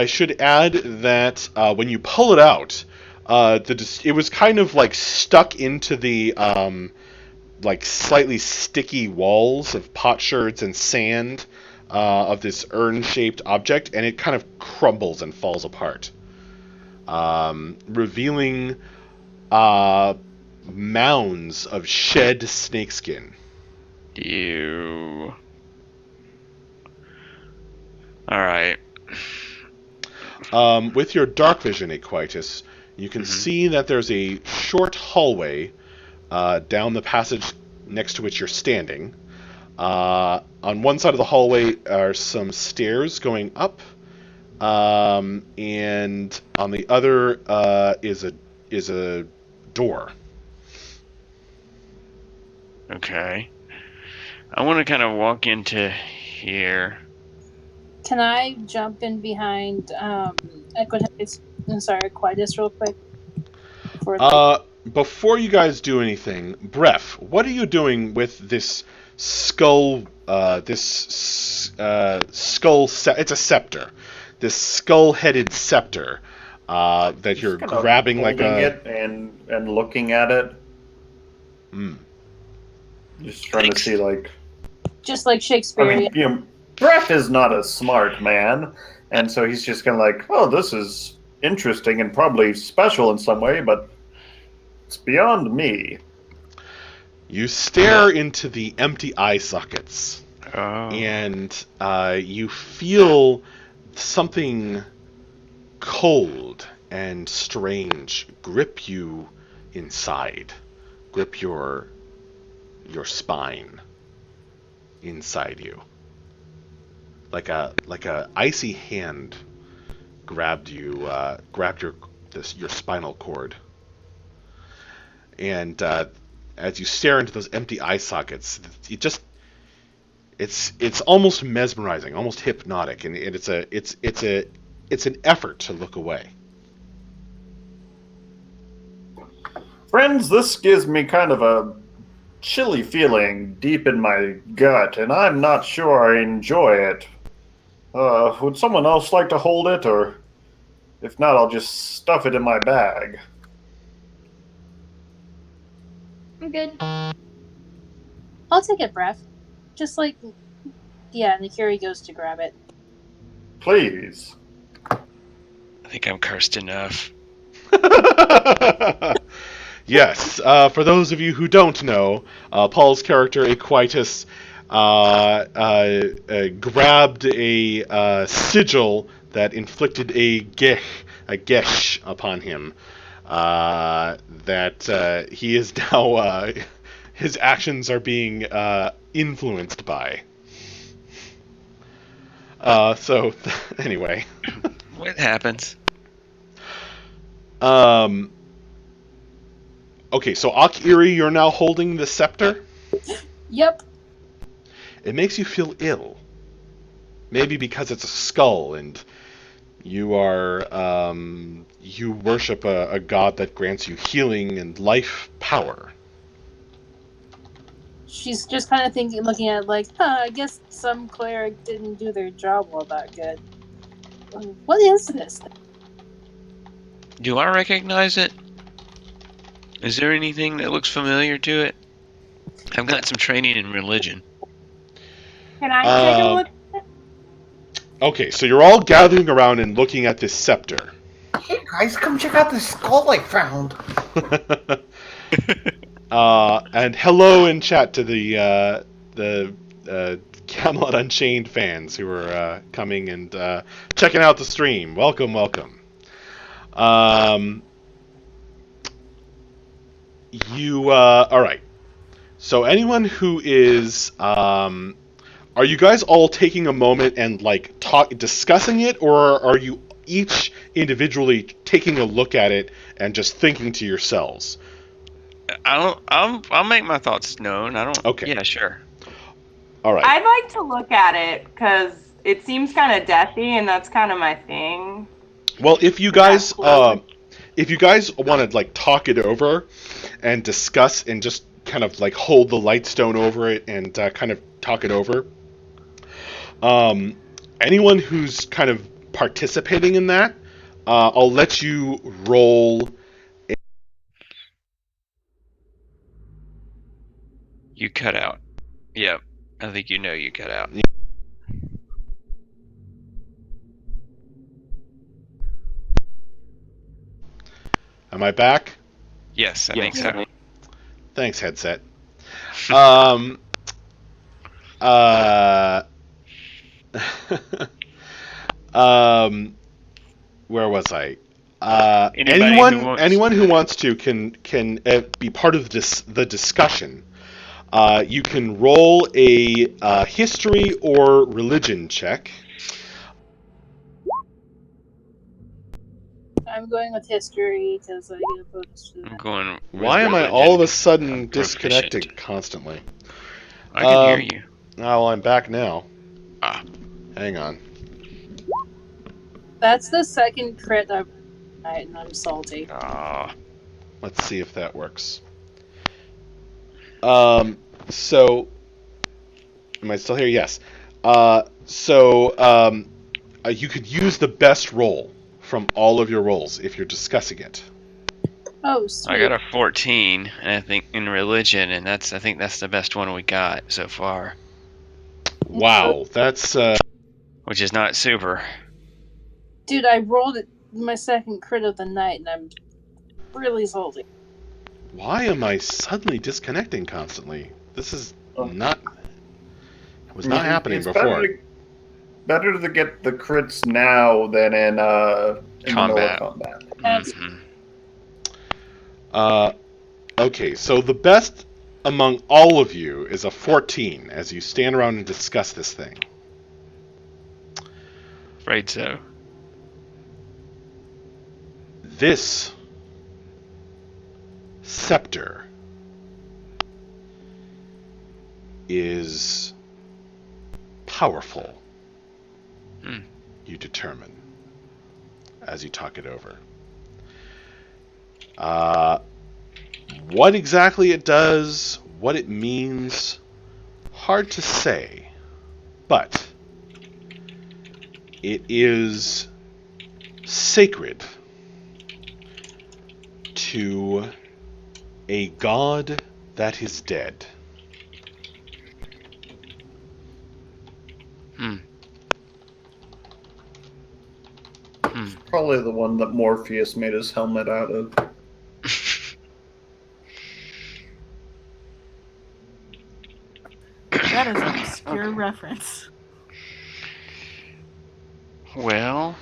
should add that when you pull it out, it was kind of like stuck into the like slightly sticky walls of potsherds and sand of this urn-shaped object, and it kind of crumbles and falls apart, revealing mounds of shed snakeskin.
Ew. Alright.
With your dark vision, Aquitus, you can see that there's a short hallway down the passage next to which you're standing. On one side of the hallway are some stairs going up, and on the other is a door.
Okay. I want to kind of walk into here.
Can I jump in behind Aquitus real quick?
Before you guys do anything, Bref, what are you doing with this skull? It's a scepter. This skull-headed scepter that you're grabbing like
it and looking at it. Just trying to see like.
Just like Shakespeare.
Bref is not a smart man, and so he's just kind of like, oh, this is interesting and probably special in some way, but it's beyond me.
You stare into the empty eye sockets, and you feel something cold and strange grip you inside, grip your spine inside you. Like a icy hand grabbed your spinal cord, and as you stare into those empty eye sockets, it's almost mesmerizing, almost hypnotic, and it's an effort to look away.
Friends, this gives me kind of a chilly feeling deep in my gut, and I'm not sure I enjoy it. Would someone else like to hold it, or if not, I'll just stuff it in my bag.
I'm good.
I'll take it, Bref. Just like, yeah, and the Curie goes to grab it.
Please.
I think I'm cursed enough.
Yes, for those of you who don't know, Paul's character, Aquitus, grabbed a sigil that inflicted a gesh upon him, that he is now, his actions are being influenced by. So, anyway.
What happens?
Okay, so Akiri, you're now holding the scepter?
Yep.
It makes you feel ill. Maybe because it's a skull and you are, you worship a god that grants you healing and life power.
She's just kind of looking at it like, I guess some cleric didn't do their job all that good. What is this?
Do I recognize it? Is there anything that looks familiar to it? I've got some training in religion.
Can I take a look at it?
Okay, so you're all gathering around and looking at this scepter.
Hey guys, come check out this skull I found.
And hello in chat to the Camelot Unchained fans who are coming and checking out the stream. Welcome, welcome. All right. So anyone who is, are you guys all taking a moment and like discussing it, or are you each individually taking a look at it and just thinking to yourselves?
I'll make my thoughts known. I don't.
Okay.
Yeah, sure.
All right.
I'd like to look at it because it seems kind of deathy, and that's kind of my thing.
Well, if you guys want to like talk it over and discuss and just kind of like hold the Lightstone over it and kind of talk it over. Anyone who's kind of participating in that, I'll let you roll.
You cut out. Yep. I think you cut out.
Am I back?
Yes, I think so.
Thanks, headset. Where was I? Anyone who wants to can be part of the discussion. You can roll a history or religion check.
I'm going with history because I get a bonus to that.
I'm going.
Why am I all of a sudden disconnected constantly?
I can hear you.
Oh, well, I'm back now.
Ah.
Hang on.
That's the second crit I've tonight, and I'm salty.
Ah.
Let's see if that works. So, am I still here? Yes. You could use the best roll from all of your rolls if you're discussing it.
Oh, sweet.
I got a 14, and I think in religion, and I think that's the best one we got so far.
Wow, that's
which is not super.
Dude, I rolled my second crit of the night, and I'm really salty.
Why am I suddenly disconnecting constantly? This is not. It was not happening before.
Better to get the crits now than in
combat.
The combat.
Mm-hmm.
Okay, so the best among all of you is a 14 as you stand around and discuss this thing.
Afraid so.
This scepter is powerful. You determine as you talk it over. What exactly it does, what it means, hard to say, but it is sacred to a god that is dead.
Probably the one that Morpheus made his helmet out of.
That is an obscure reference.
Well,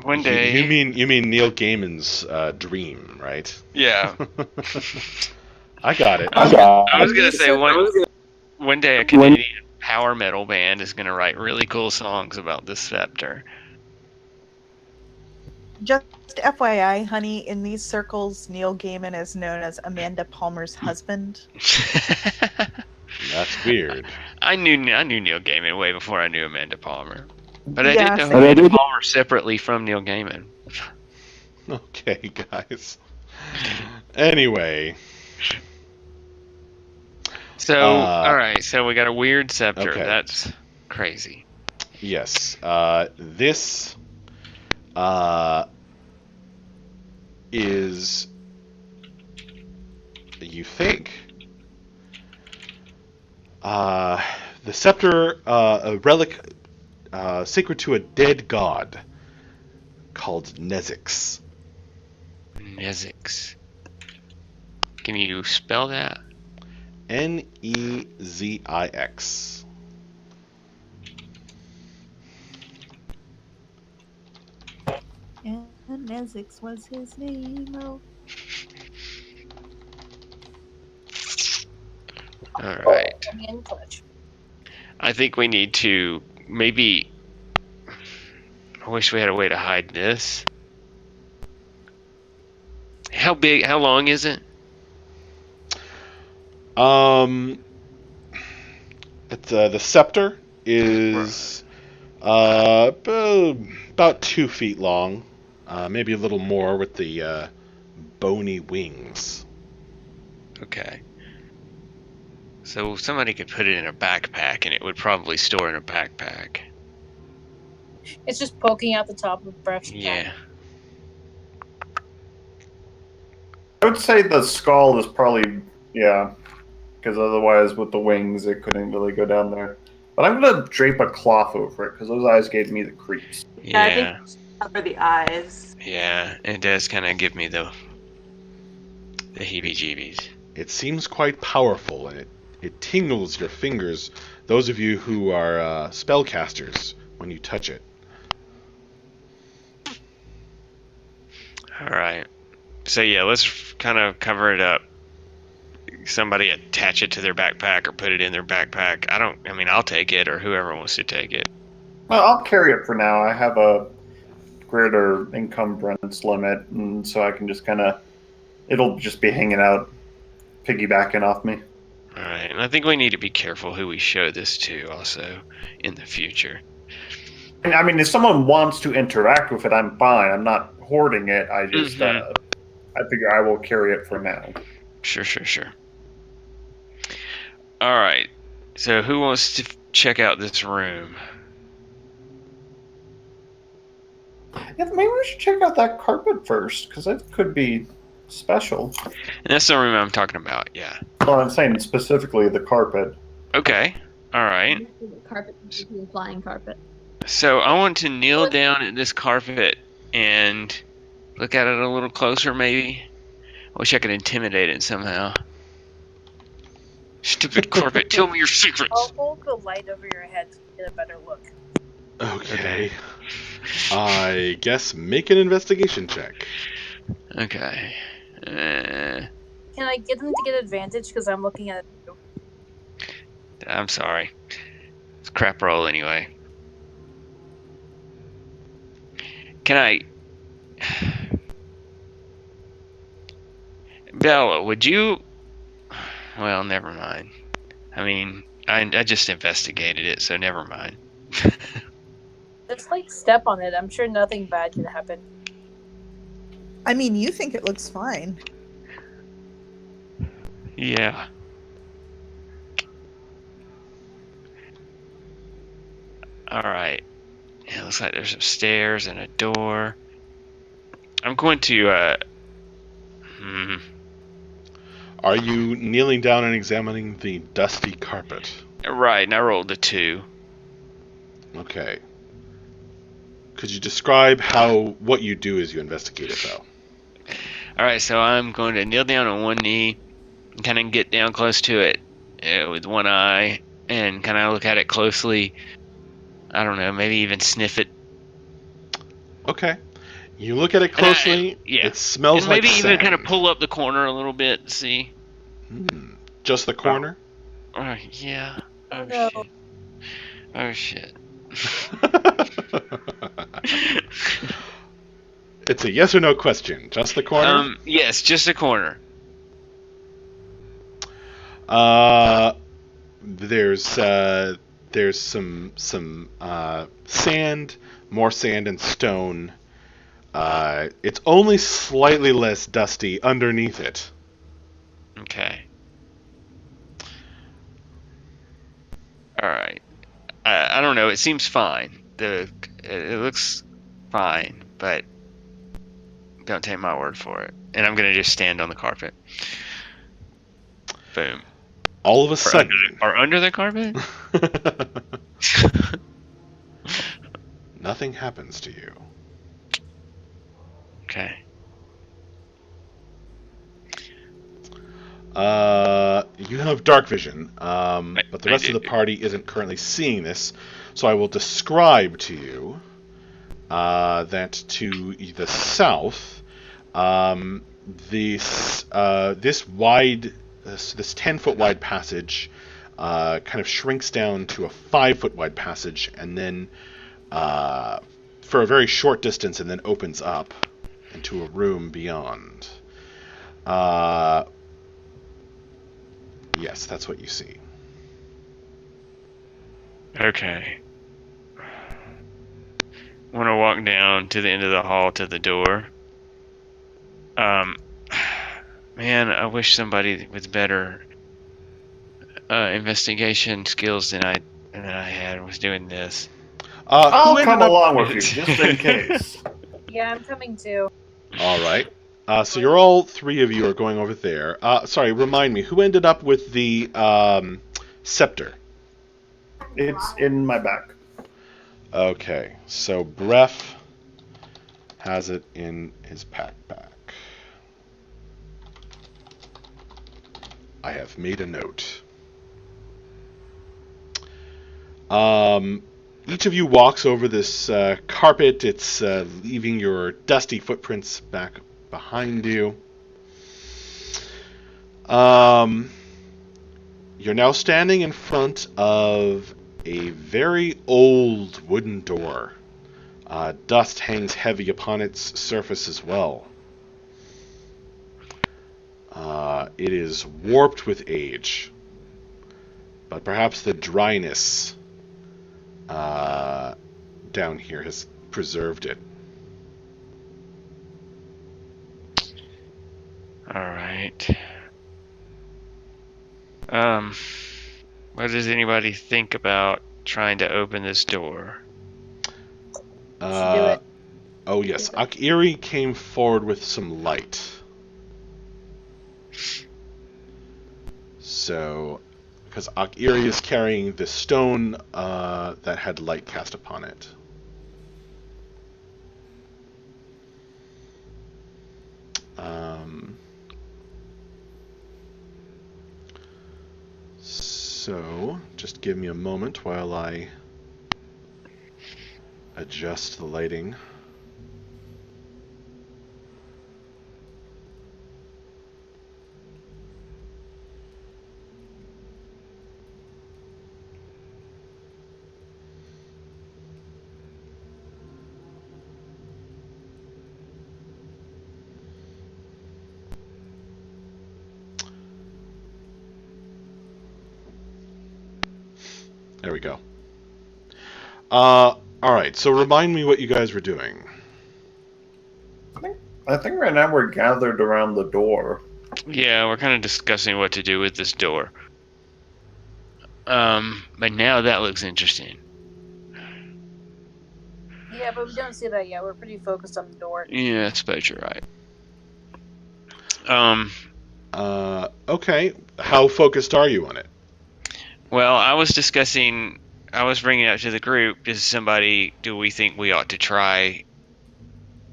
one day.
You mean Neil Gaiman's dream, right?
Yeah.
I got it.
I was gonna say one day a Canadian power metal band is gonna write really cool songs about this scepter.
Just FYI, honey, in these circles, Neil Gaiman is known as Amanda Palmer's husband.
That's weird.
I knew Neil Gaiman way before I knew Amanda Palmer, but I
Yeah,
didn't know Amanda Palmer separately from Neil Gaiman.
Okay, guys. Anyway.
So, alright, so we got a weird scepter.
Okay.
That's crazy.
Yes. This is, you think, the scepter, a relic sacred to a dead god called Nezix.
Nezix. Can you spell that?
Nezix.
And Nezix was his name. Oh.
Alright.
In clutch.
I think we need to maybe. I wish we had a way to hide this. How long is it?
The scepter is about 2 feet long, maybe a little more with the bony wings.
Okay. So somebody could put it in a backpack, and it would probably store in a backpack.
It's just poking out the top of Breath's pack.
Yeah.
I would say the skull is probably, yeah, because otherwise with the wings it couldn't really go down there. But I'm gonna drape a cloth over it because those eyes gave me the creeps.
Yeah, I
Yeah.
think cover the eyes.
Yeah. It does kind of give me the heebie-jeebies.
It seems quite powerful, and it tingles your fingers, those of you who are spellcasters, when you touch it.
All right. So yeah, let's kind of cover it up. Somebody attach it to their backpack or put it in their backpack. I mean, I'll take it, or whoever wants to take it.
Well, I'll carry it for now. I have a greater encumbrance limit, and so I can just kind of, it'll just be hanging out, piggybacking off me.
All right. And I think we need to be careful who we show this to also in the future.
And, I mean, if someone wants to interact with it, I'm fine. I'm not hoarding it. I just, I figure I will carry it for now.
Sure. All right. So who wants to check out this room?
Yeah, maybe we should check out that carpet first, because it could be special.
And that's the room I'm talking about. Yeah.
Well, I'm saying specifically the carpet.
Okay. All right.
Carpet, flying carpet.
So I want to kneel down at this carpet and look at it a little closer, maybe. I wish I could intimidate it somehow. Stupid carpet, tell me your secrets.
I'll hold the light over your head to get a better look.
Okay. I guess make an investigation check.
Okay.
Can I get them to get advantage because I'm looking at it too?
I'm sorry. It's a crap roll anyway. Can I... Bella, would you... Well, never mind. I mean, I just investigated it, so never mind.
Just like step on it. I'm sure nothing bad could happen.
I mean, you think it looks fine.
Yeah. Alright. It looks like there's some stairs and a door. I'm going to,
Are you kneeling down and examining the dusty carpet?
Right, and I rolled a 2.
Okay. Could you describe what you do as you investigate it, though?
Alright, so I'm going to kneel down on one knee and kind of get down close to it with one eye and kind of look at it closely. I don't know, maybe even sniff it.
Okay. You look at it closely.
Yeah.
It smells
and
like
maybe even
sand.
kind of pull up the corner a little bit, see?
Just the corner?
Yeah. Oh,
No.
shit. Oh, shit.
It's a yes or no question. Just the corner?
Yes, just the corner.
There's some sand, more sand and stone. It's only slightly less dusty underneath it.
Okay. Alright. I don't know, it seems fine. It looks fine, but don't take my word for it. And I'm gonna just stand on the carpet. Boom.
All of a sudden...
Under the carpet?
Nothing happens to you.
Okay.
You have dark vision, but the rest of the party isn't currently seeing this, so I will describe to you that to the south, this 10-foot wide passage kind of shrinks down to a 5-foot wide passage, and then for a very short distance, and then opens up into a room beyond. Yes, that's what you see.
Okay. I want to walk down to the end of the hall to the door. Man, I wish somebody with better investigation skills than I had was doing this.
I'll
Who
come
ended up?
along with you, just in case.
Yeah, I'm coming too.
All right. So you're all three of you are going over there. Sorry, remind me, who ended up with the scepter?
It's in my back.
Okay, so Bref has it in his backpack. I have made a note. Each of you walks over this carpet. It's leaving your dusty footprints back behind you. You're now standing in front of a very old wooden door. Dust hangs heavy upon its surface as well. It is warped with age, but perhaps the dryness down here has preserved it.
All right. What does anybody think about trying to open this door?
Do it.
Oh yes, Akiri came forward with some light. So, because Akiri is carrying the stone that had light cast upon it. So, just give me a moment while I adjust the lighting. There we go. Alright, so remind me what you guys were doing.
I think right now we're gathered around the door.
Yeah, we're kind of discussing what to do with this door. But now that looks interesting.
Yeah, but we don't see that yet. We're pretty focused on the door.
Yeah, I suppose you're right.
Okay. How focused are you on it?
Well, I was bringing it up to the group. Do we think we ought to try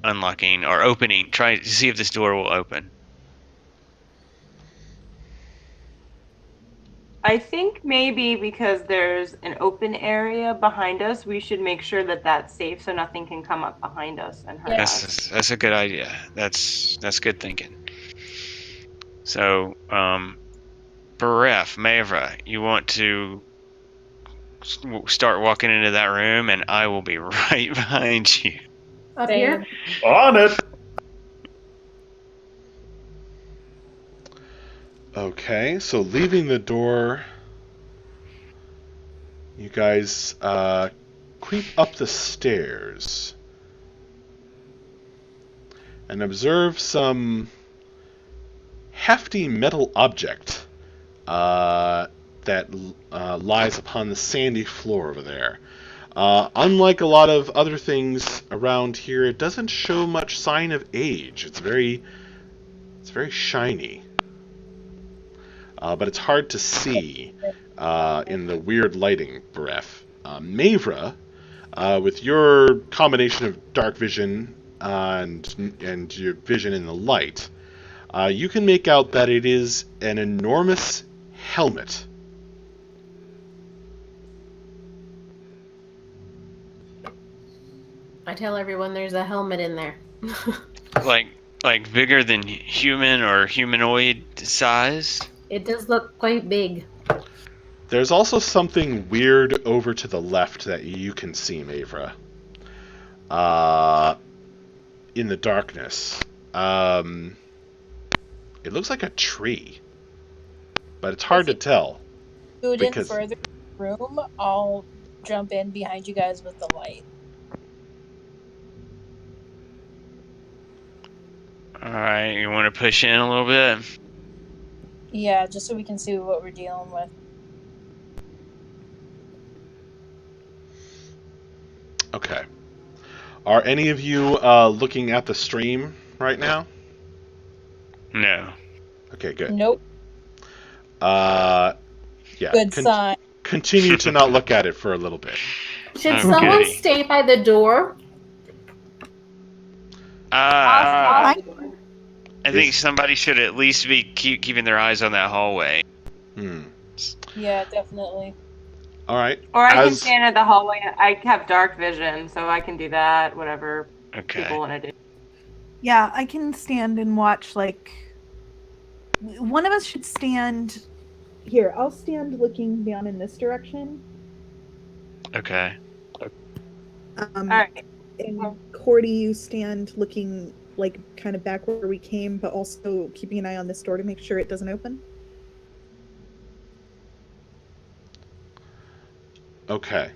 unlocking or try to see if this door will open?
I think maybe because there's an open area behind us, we should make sure that that's safe so nothing can come up behind us and hurt us.
That's a good idea. That's good thinking. So, Beref, Mavra, you want to start walking into that room, and I will be right behind you.
Up here?
On it!
Okay, so leaving the door, you guys creep up the stairs and observe some hefty metal object that lies upon the sandy floor over there. Unlike a lot of other things around here, it doesn't show much sign of age. It's very shiny. But it's hard to see in the weird lighting, Bref. Mavra, with your combination of dark vision and your vision in the light, you can make out that it is an enormous helmet.
I tell everyone there's a helmet in there.
like bigger than human or humanoid size?
It does look quite big.
There's also something weird over to the left that you can see, Mavra. In the darkness. It looks like a tree. But it's hard to tell.
Scoot in further in the room, I'll jump in behind you guys with the light.
Alright, you want to push in a little bit?
Yeah, just so we can see what we're dealing with.
Okay. Are any of you looking at the stream right now?
No.
Okay, good.
Nope.
Yeah.
Good sign.
Continue to not look at it for a little bit.
Should
Okay.
someone stay by the door?
I
Awesome.
think somebody should at least be keeping their eyes on that hallway.
Yeah, definitely.
All right.
Or I can stand at the hallway. I have dark vision, so I can do that. Whatever
Okay.
people want to do.
Yeah, I can stand and watch. Like, one of us should stand here. I'll stand looking down in this direction.
Okay.
All right.
And Cordy, you stand looking like kind of back where we came, but also keeping an eye on this door to make sure it doesn't open.
Okay.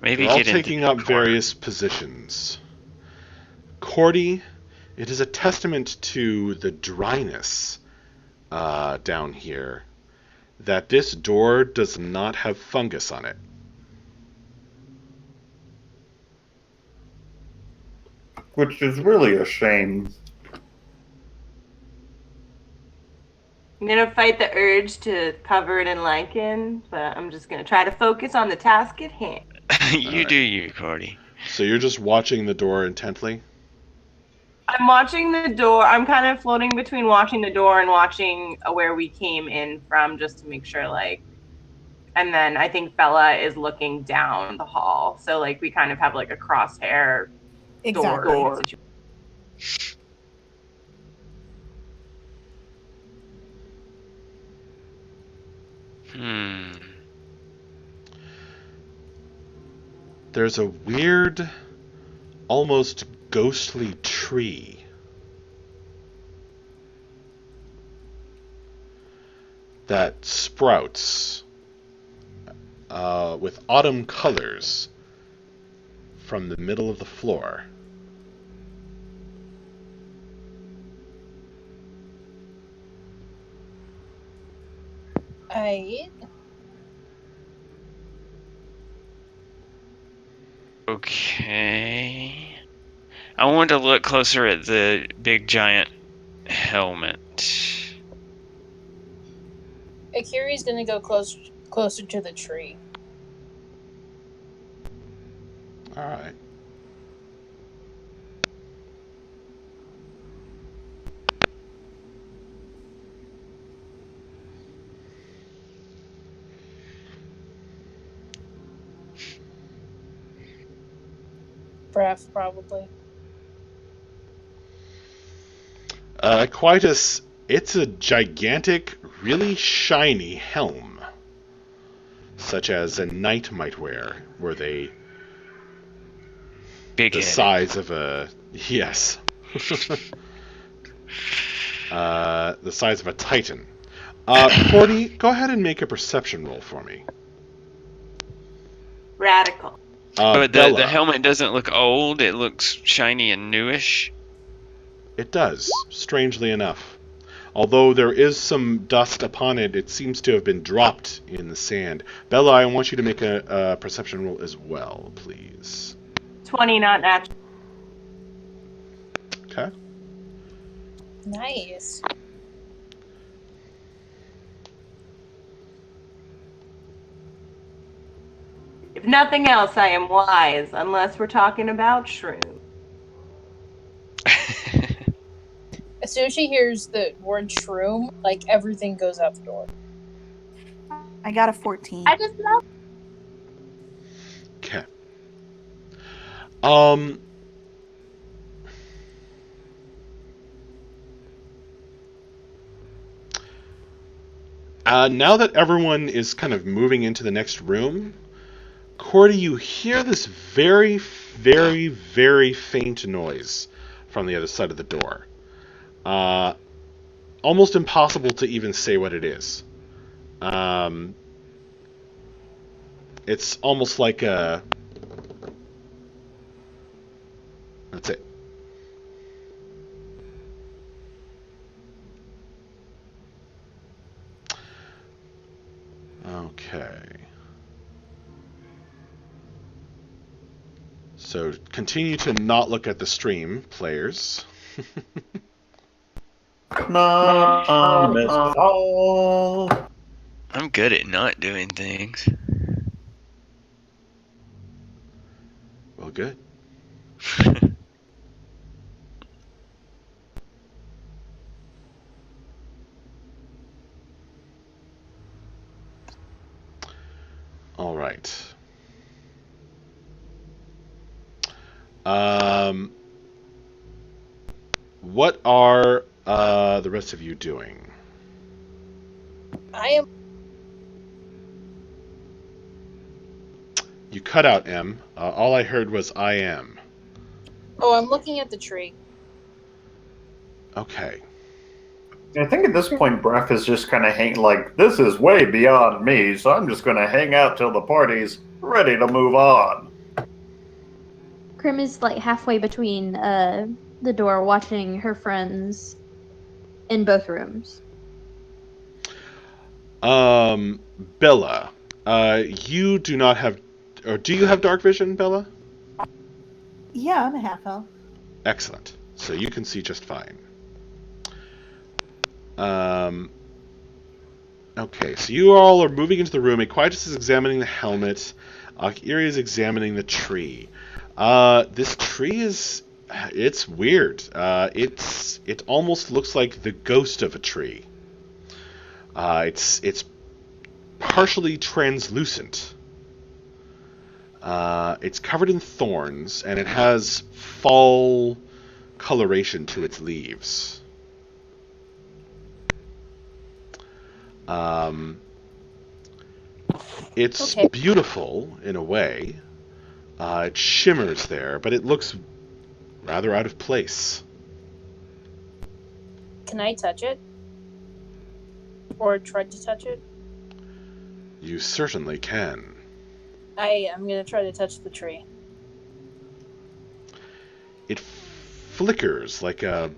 Maybe
We're all
get into
taking
the
up
corner.
various positions. Cordy, it is a testament to the dryness down here that this door does not have fungus on it.
Which is really a shame.
I'm gonna fight the urge to cover it in lichen, but I'm just gonna try to focus on the task at hand.
You do you, Cordy.
So you're just watching the door intently?
I'm watching the door. I'm kind of floating between watching the door and watching where we came in from, just to make sure, like. And then I think Bella is looking down the hall, so like we kind of have like a crosshair
Exactly.
door.
There's a weird, almost ghostly tree that sprouts with autumn colors from the middle of the floor.
Okay. I want to look closer at the big giant helmet.
Akiri's gonna go closer to the tree.
Alright.
Breath, probably.
Quietus, it's a gigantic, really shiny helm, such as a knight might wear, were they
Big
the
head.
size of a... Yes. The size of a titan. Cordy, go ahead and make a perception roll for me.
Radical.
But
Bella,
the helmet doesn't look old. It looks shiny and newish.
It does, strangely enough. Although there is some dust upon it, it seems to have been dropped in the sand. Bella, I want you to make a perception roll as well, please.
20, not natural.
Okay.
Nice.
If nothing else, I am wise, unless we're talking about shroom.
As soon as she hears the word shroom, like everything goes out the door.
I got a 14.
I just love.
Okay. Now that everyone is kind of moving into the next room, Cordy, you hear this very, very, very faint noise from the other side of the door. Almost impossible to even say what it is. It's almost like a... That's it. Okay. So continue to not look at the stream, players.
Not a missed call.
I'm good at not doing things.
Well, good. All right. What are the rest of you doing?
I am.
You cut out M. All I heard was I am.
Oh, I'm looking at the tree.
Okay.
I think at this point, Breath is just kind of like, this is way beyond me, so I'm just going to hang out till the party's ready to move on.
Krim is like halfway between the door, watching her friends in both rooms.
Bella, you do not have, or do you have dark vision, Bella?
Yeah, I'm a half elf.
Excellent. So you can see just fine. Okay, so you all are moving into the room. Aquitus is examining the helmet. Akiri is examining the tree. This tree it's weird. It almost looks like the ghost of a tree. It's partially translucent. It's covered in thorns, and it has fall coloration to its leaves. It's
Okay.
beautiful in a way. It shimmers there, but it looks rather out of place.
Can I touch it? Or try to touch it?
You certainly can.
I am going to try to touch the tree.
It flickers like a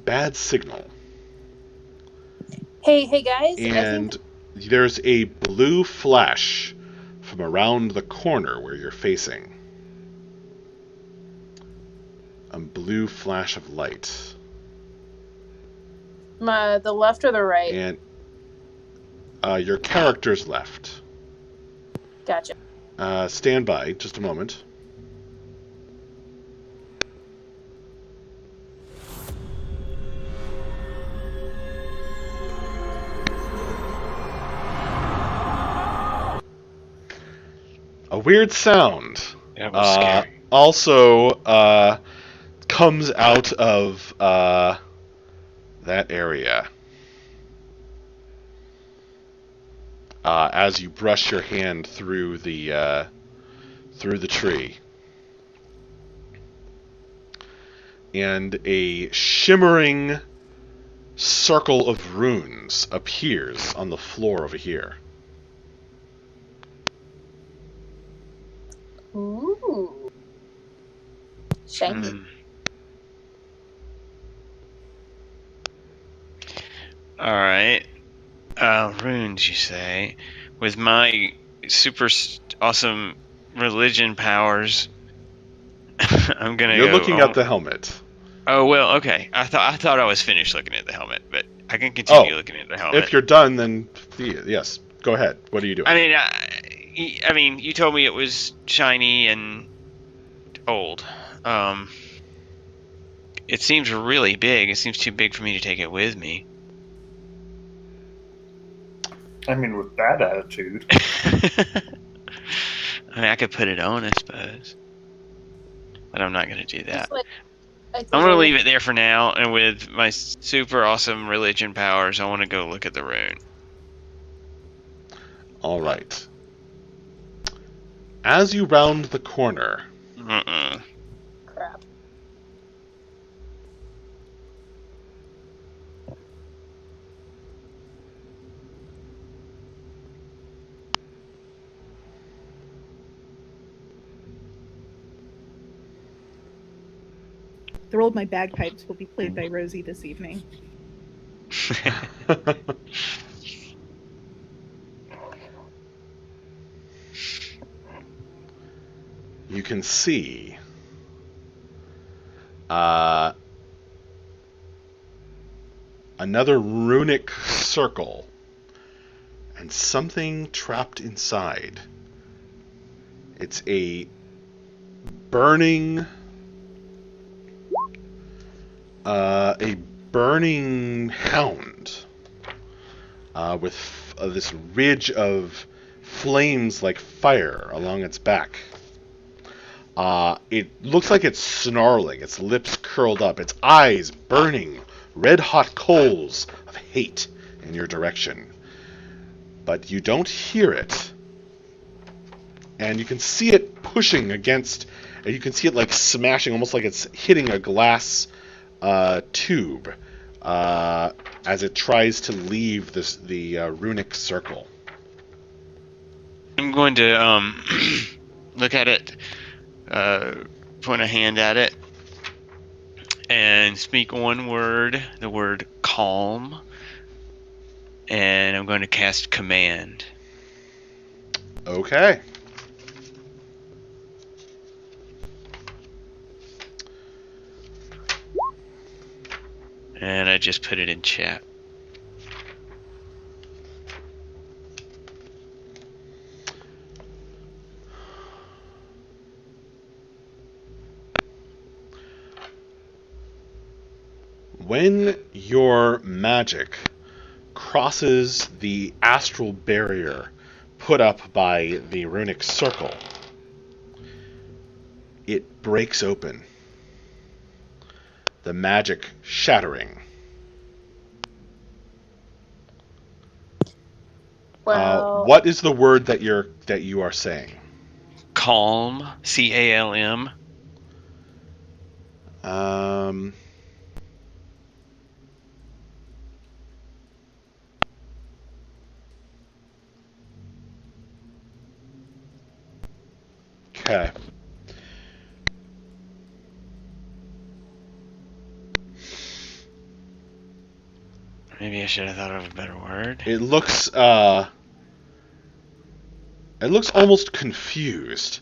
bad signal.
Hey guys.
And there's a blue flash from around the corner where you're facing. A blue flash of light.
The left or the right?
And your character's left.
Gotcha.
Stand by just a moment. A weird sound
That was scary.
also comes out of that area as you brush your hand through the tree, and a shimmering circle of runes appears on the floor over here.
Ooh. Shiny.
Alright. Runes, you say. With my super awesome religion powers, I'm gonna
You're
go...
looking at the helmet.
Oh, well, okay. I thought I was finished looking at the helmet, but I can continue looking at the helmet.
If you're done, then yes, go ahead. What are you doing?
I mean, you told me it was shiny and old. It seems really big. It seems too big for me to take it with me.
I mean, with that attitude.
I mean, I could put it on, I suppose. But I'm not going to do that. I'm going to leave it there for now, and with my super awesome religion powers, I want to go look at the rune.
All right. As you round the corner,
Crap.
The role of my bagpipes will be played by Rosie this evening.
you can see another runic circle and something trapped inside. It's a burning hound with this ridge of flames like fire along its back. It looks like it's snarling, its lips curled up, its eyes burning red-hot coals of hate in your direction. But you don't hear it. And you can see it pushing against, you can see it like smashing, almost like it's hitting a glass tube as it tries to leave the runic circle.
I'm going to look at it, point a hand at it, and speak one word, the word calm, and I'm going to cast command.
Okay.
And I just put it in chat.
When your magic crosses the astral barrier put up by the runic circle, it breaks open, the magic shattering.
Well,
What is the word that you are saying?
Calm, C-A-L-M.
Okay.
Maybe I should have thought of a better word.
It looks almost confused.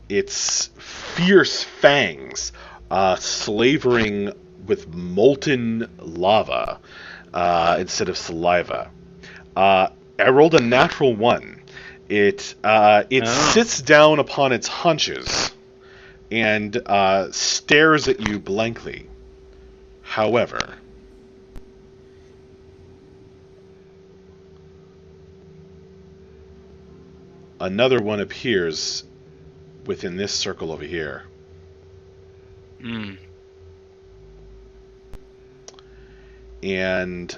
Its fierce fangs slavering with molten lava instead of saliva. I rolled a natural 1. It sits down upon its haunches and stares at you blankly. However, another one appears within this circle over here. And,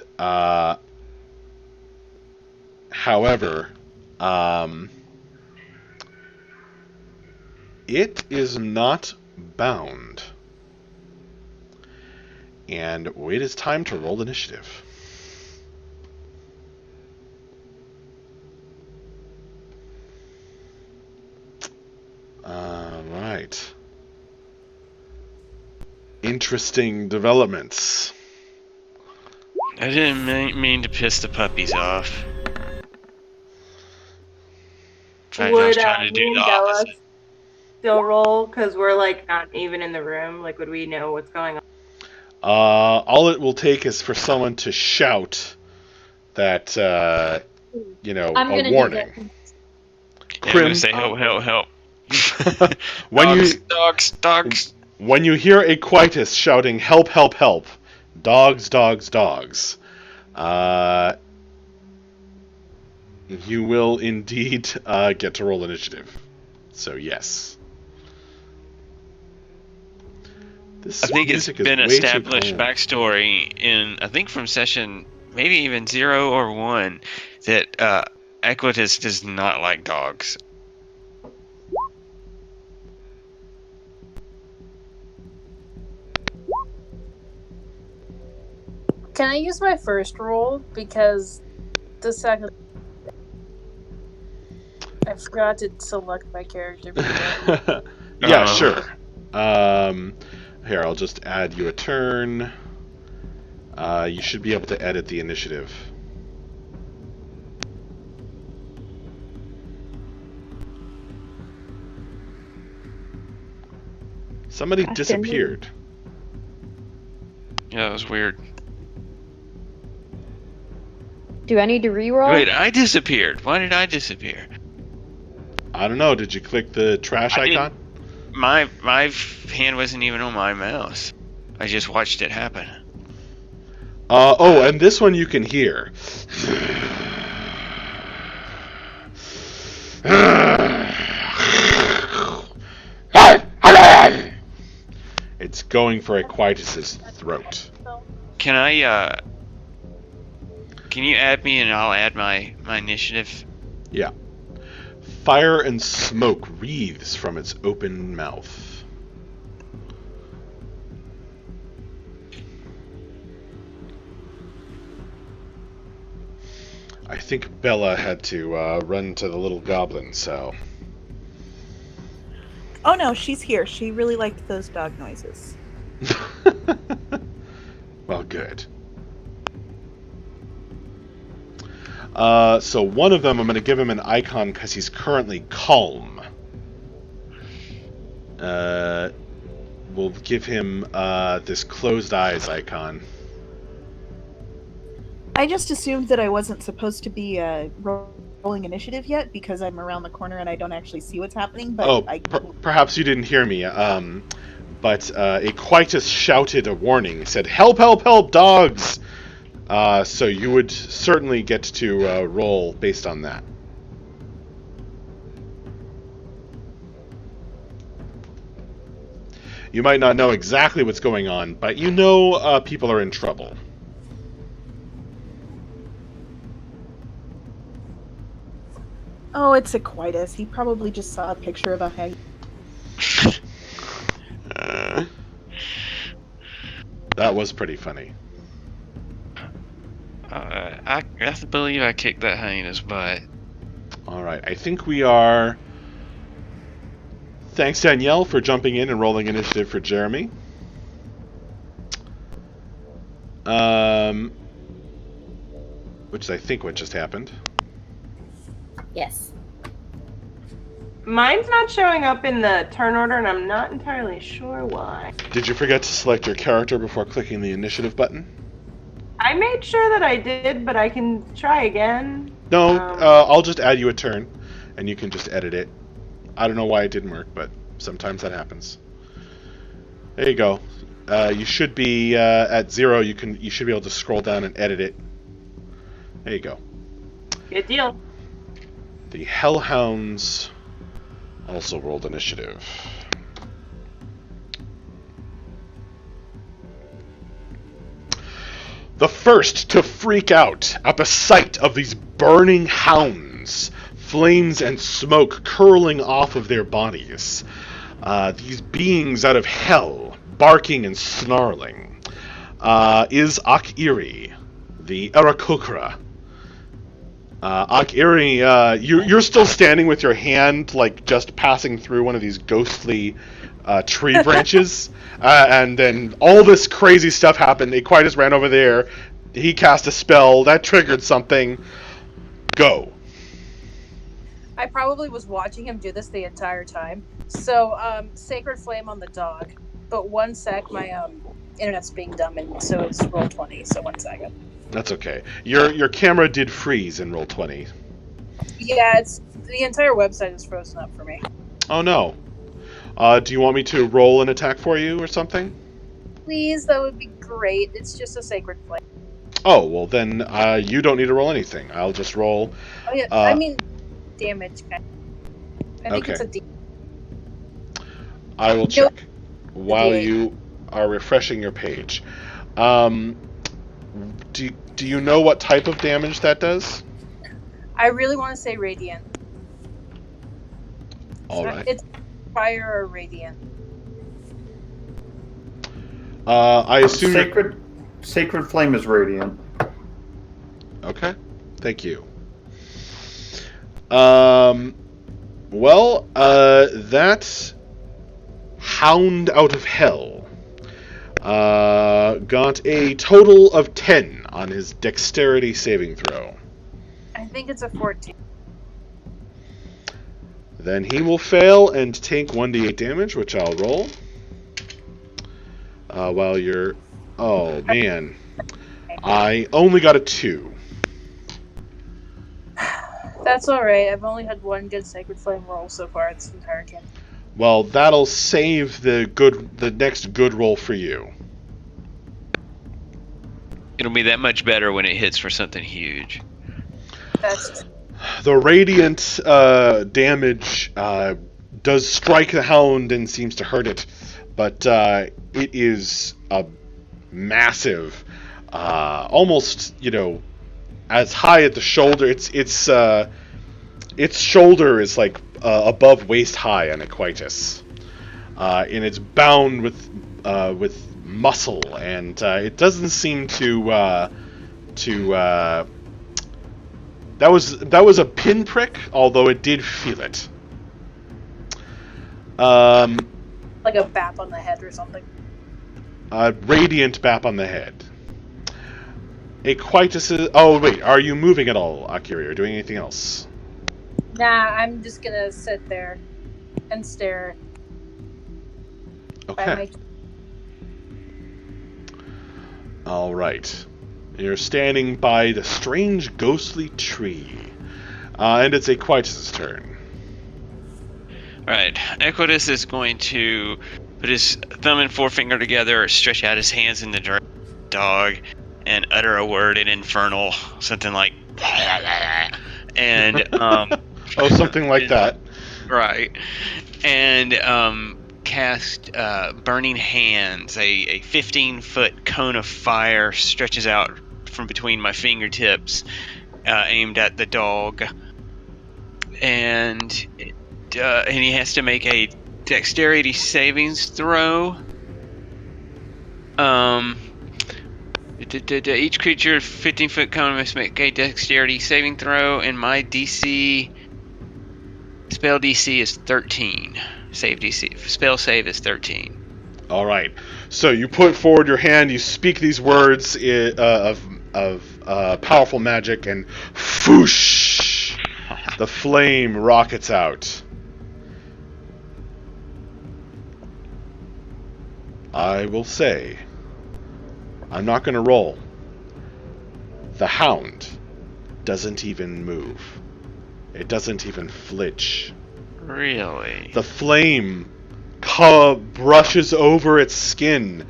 however, it is not bound. And it is time to roll initiative. Right. Interesting developments.
I didn't mean to piss the puppies off. In fact, I was trying to do the opposite.
Still roll because we're like not even in the room. Like, would we know what's going on?
All it will take is for someone to shout that, a warning.
I'm gonna say help, help, help. Dogs.
When you hear a quietus shouting help, help, help, dogs, you will indeed get to roll initiative. So yes.
I think it's been established backstory in, I think from session maybe even 0 or 1, that Equitus does not like dogs.
can I use my first roll? Because the second... I forgot to select my character.
Yeah, sure. Here, I'll just add you a turn. You should be able to edit the initiative. Somebody
Afternoon.
disappeared.
Yeah, that was weird.
Do I need to reroll?
Wait, I disappeared. Why did I disappear?
I don't know. Did you click the trash
I
icon?
My hand wasn't even on my mouse. I just watched it happen.
Oh, and this one you can hear. It's going for Aquitus's throat.
Can I, can you add me and I'll add my initiative?
Yeah. Fire and smoke wreathes from its open mouth. I think Bella had to run to the little goblin, so...
Oh no, she's here. She really liked those dog noises.
Well, good. So one of them, I'm going to give him an icon because he's currently calm. We'll give him this closed eyes icon.
I just assumed that I wasn't supposed to be rolling initiative yet because I'm around the corner and I don't actually see what's happening. But
Perhaps you didn't hear me. But Aquitus shouted a warning. Said, "Help! Help! Help! Dogs!" So you would certainly get to roll based on that. You might not know exactly what's going on, but you know people are in trouble.
Oh, it's Aquitus. He probably just saw a picture of a hag.
That was pretty funny.
I have to believe I kicked that hyena's butt.
Alright, I think we are... Thanks, Danielle, for jumping in and rolling initiative for Jeremy. Which is, I think, what just happened.
Yes.
Mine's not showing up in the turn order, and I'm not entirely sure why.
Did you forget to select your character before clicking the initiative button?
I made sure that I did, but I can try again.
No, I'll just add you a turn, and you can just edit it. I don't know why it didn't work, but sometimes that happens. There you go. You should be at 0. You should be able to scroll down and edit it. There you go.
Good deal.
The Hellhounds also rolled initiative. The first to freak out at the sight of these burning hounds, flames and smoke curling off of their bodies. These beings out of hell, barking and snarling, is Akiri, the Arakokra. Akiri, you're still standing with your hand, like, just passing through one of these ghostly tree branches, and then all this crazy stuff happened. Aquitus ran over there, he cast a spell, that triggered something. Go.
I probably was watching him do this the entire time. So, Sacred Flame on the dog. But 1 sec, my internet's being dumb, and so it's roll 20, so 1 second.
That's okay. Your camera did freeze in roll 20.
Yeah, it's the entire website is frozen up for me.
Oh no. Do you want me to roll an attack for you or something?
Please, that would be great. It's just a Sacred Flame.
Oh, well then you don't need to roll anything. I'll just roll.
Oh yeah, I mean damage. I think
Okay.
it's a D.
I will check while you are refreshing your page. Do you know what type of damage that does?
I really want to say Radiant.
All right.
It's Fire or Radiant.
I assume
Sacred Flame is radiant.
Okay. Thank you. Well, that hound out of hell got a total of 10 on his dexterity saving throw.
I think it's a 14.
Then he will fail and take 1d8 damage, which I'll roll. While you're... Oh, man. I only got a 2.
That's alright. I've only had one good Sacred Flame roll so far this entire campaign.
Well, that'll save the next good roll for you.
It'll be that much better when it hits for something huge.
That's
The radiant damage does strike the hound and seems to hurt it, but it is a massive, almost as high at the shoulder. Its shoulder is like above waist high on Equitus, and it's bound with muscle, and it doesn't seem to. That was a pinprick, although it did feel it.
like a bap on the head or something.
A radiant bap on the head. Equitus. Oh wait, are you moving at all, Akiri, or doing anything else?
Nah, I'm just gonna sit there and stare.
Okay. All right. You're standing by the strange ghostly tree, and it's Equitus' turn.
Alright, Equitus is going to put his thumb and forefinger together, stretch out his hands in the direction of the dog, and utter a word in Infernal, something like and
oh, something like that.
Right. And cast Burning Hands. A 15-foot cone of fire stretches out from between my fingertips, aimed at the dog. And he has to make a dexterity savings throw. Each creature 15-foot cone must make a dexterity saving throw, and my spell DC is 13. Spell save is 13.
All right. So you put forward your hand, you speak these words of powerful magic, and whoosh, the flame rockets out. I will say, I'm not going to roll. The hound doesn't even move. It doesn't even flinch.
Really?
The flame brushes over its skin,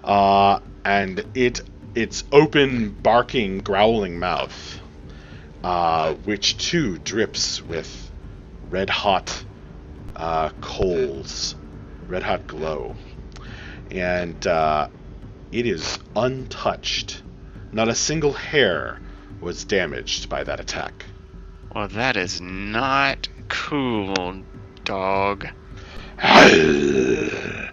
and its open, barking, growling mouth, which too drips with red-hot coals, red-hot glow. And it is untouched. Not a single hair was damaged by that attack.
Well, that is not cool, dog. And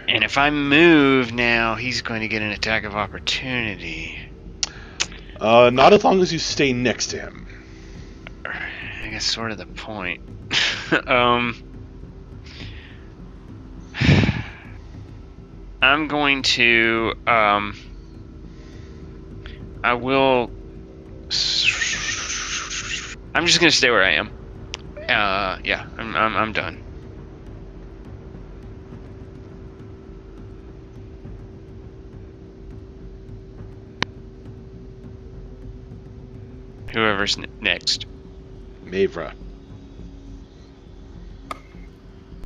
if I move now, he's going to get an attack of opportunity.
Not as long as you stay next to him.
I guess sort of the point. I'm going to, I'm just gonna stay where I am. Yeah, I'm done. Whoever's next.
Mavra.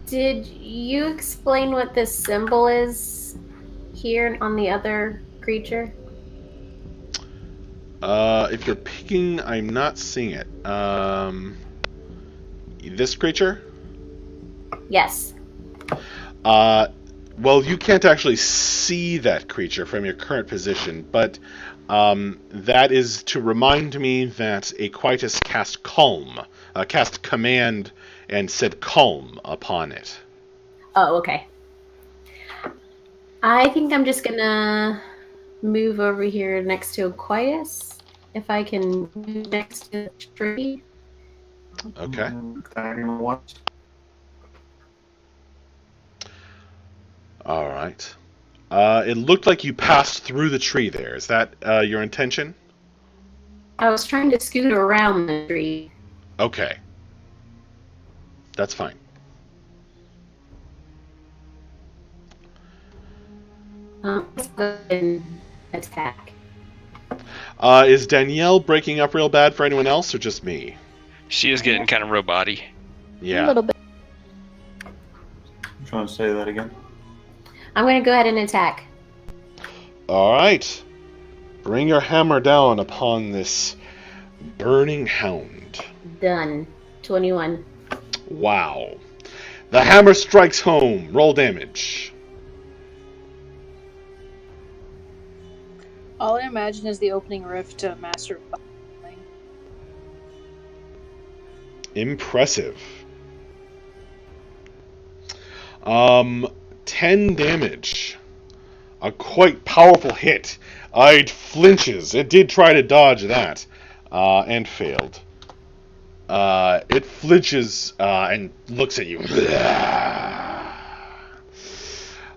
Did you explain what this symbol is here on the other creature?
If you're picking, I'm not seeing it. This creature?
Yes.
Well, you can't actually see that creature from your current position, but that is to remind me that Equitus cast command and said calm upon it.
Oh, okay. I think I'm just gonna move over here next to Aquitus, if I can move next to the tree.
Okay. All right. It looked like you passed through the tree there. Is that your intention?
I was trying to scoot around the tree.
Okay. That's fine.
Let's go ahead and attack.
Is Danielle breaking up real bad for anyone else, or just me?
She is getting kind of robot-y.
A
Yeah.
little bit.
I'm trying to say that again.
I'm going to go ahead and attack.
All right. Bring your hammer down upon this burning hound.
Done. 21.
Wow. The hammer strikes home. Roll damage.
All I imagine is the opening riff to Master of Thing.
Impressive. 10 damage. A quite powerful hit. It flinches. It did try to dodge that, and failed. It flinches and looks at you.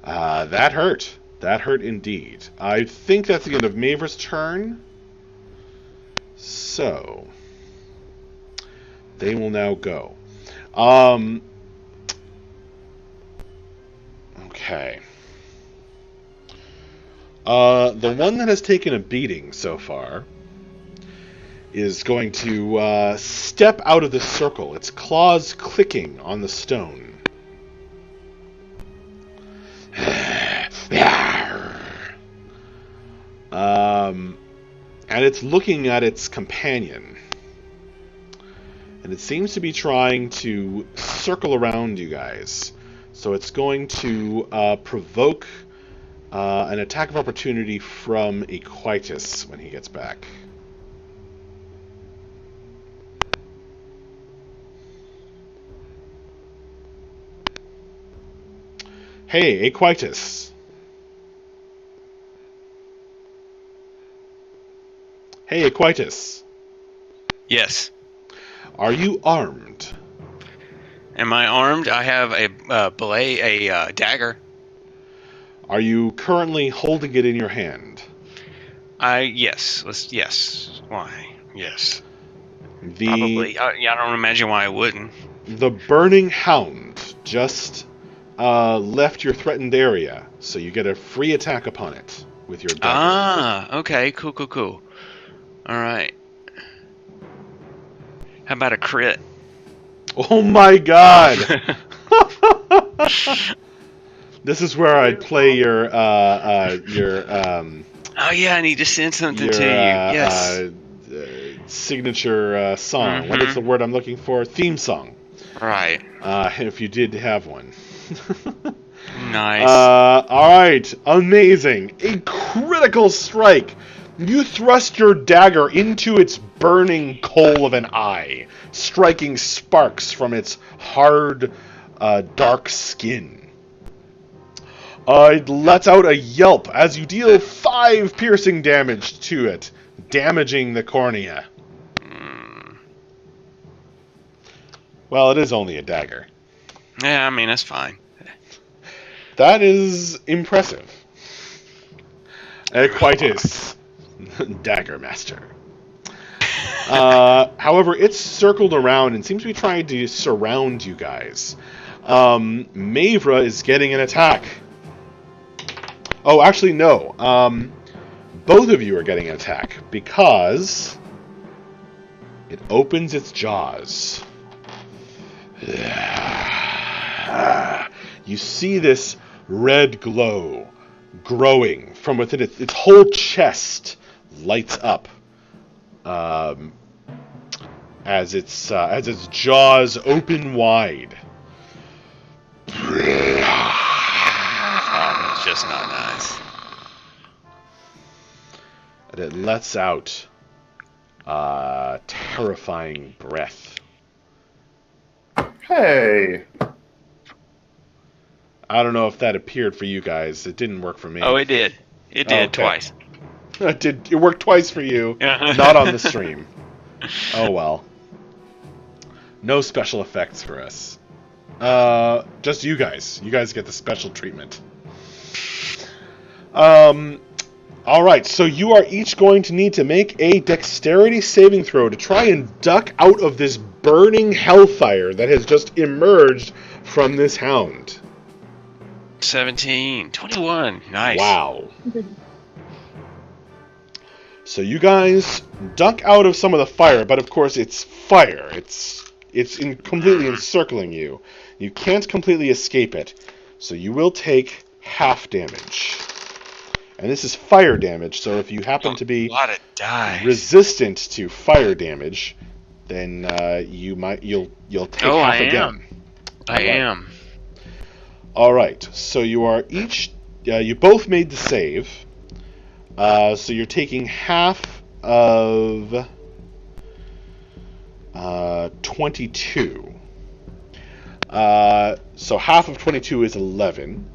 That hurt. That hurt indeed. I think that's the end of Mavra's turn. So, they will now go. Okay. The one that has taken a beating so far is going to step out of the circle, its claws clicking on the stone. And it's looking at its companion. And it seems to be trying to circle around you guys. So it's going to provoke an attack of opportunity from Equitus when he gets back. Hey, Equitus. Hey, Equitus.
Yes.
Are you armed?
Am I armed? I have a dagger.
Are you currently holding it in your hand?
Yes. Yes. Why? Yes. Probably. I don't imagine why I wouldn't.
The burning hound just left your threatened area, so you get a free attack upon it with your dagger.
Ah, okay. Cool. All right. How about a crit?
Oh my god! This is where I'd play your
Oh yeah, I need to send something to you. Yes.
Signature song. What is the word I'm looking for? Theme song.
Right.
If you did have one.
Nice.
Alright. Amazing. A critical strike. You thrust your dagger into its burning coal of an eye, striking sparks from its hard, dark skin. It lets out a yelp as you deal 5 piercing damage to it, damaging the cornea. Well, it is only a dagger.
Yeah, I mean, that's fine.
That is impressive. It quite is. Dagger Master. However, it's circled around and seems to be trying to surround you guys. Mavra is getting an attack. Oh, actually, no. Both of you are getting an attack because it opens its jaws. You see this red glow growing from within it. Its whole chest lights up as its jaws open wide.
It's just not nice.
And it lets out terrifying breath.
Hey.
I don't know if that appeared for you guys. It didn't work for me.
Oh, it did. It did
Okay.
twice.
It worked twice for you, not on the stream. Oh well. No special effects for us. Just you guys. You guys get the special treatment. Alright, so you are each going to need to make a dexterity saving throw to try and duck out of this burning hellfire that has just emerged from this hound.
17, 21. Nice.
Wow. So you guys duck out of some of the fire, but of course it's fire. It's completely encircling you. You can't completely escape it. So you will take half damage. And this is fire damage, so if you happen to be
A lot of dice.
resistant to fire damage, then you'll take half again.
I am.
All right. So you are each. You both made the save. So you're taking half of 22. So half of 22 is 11.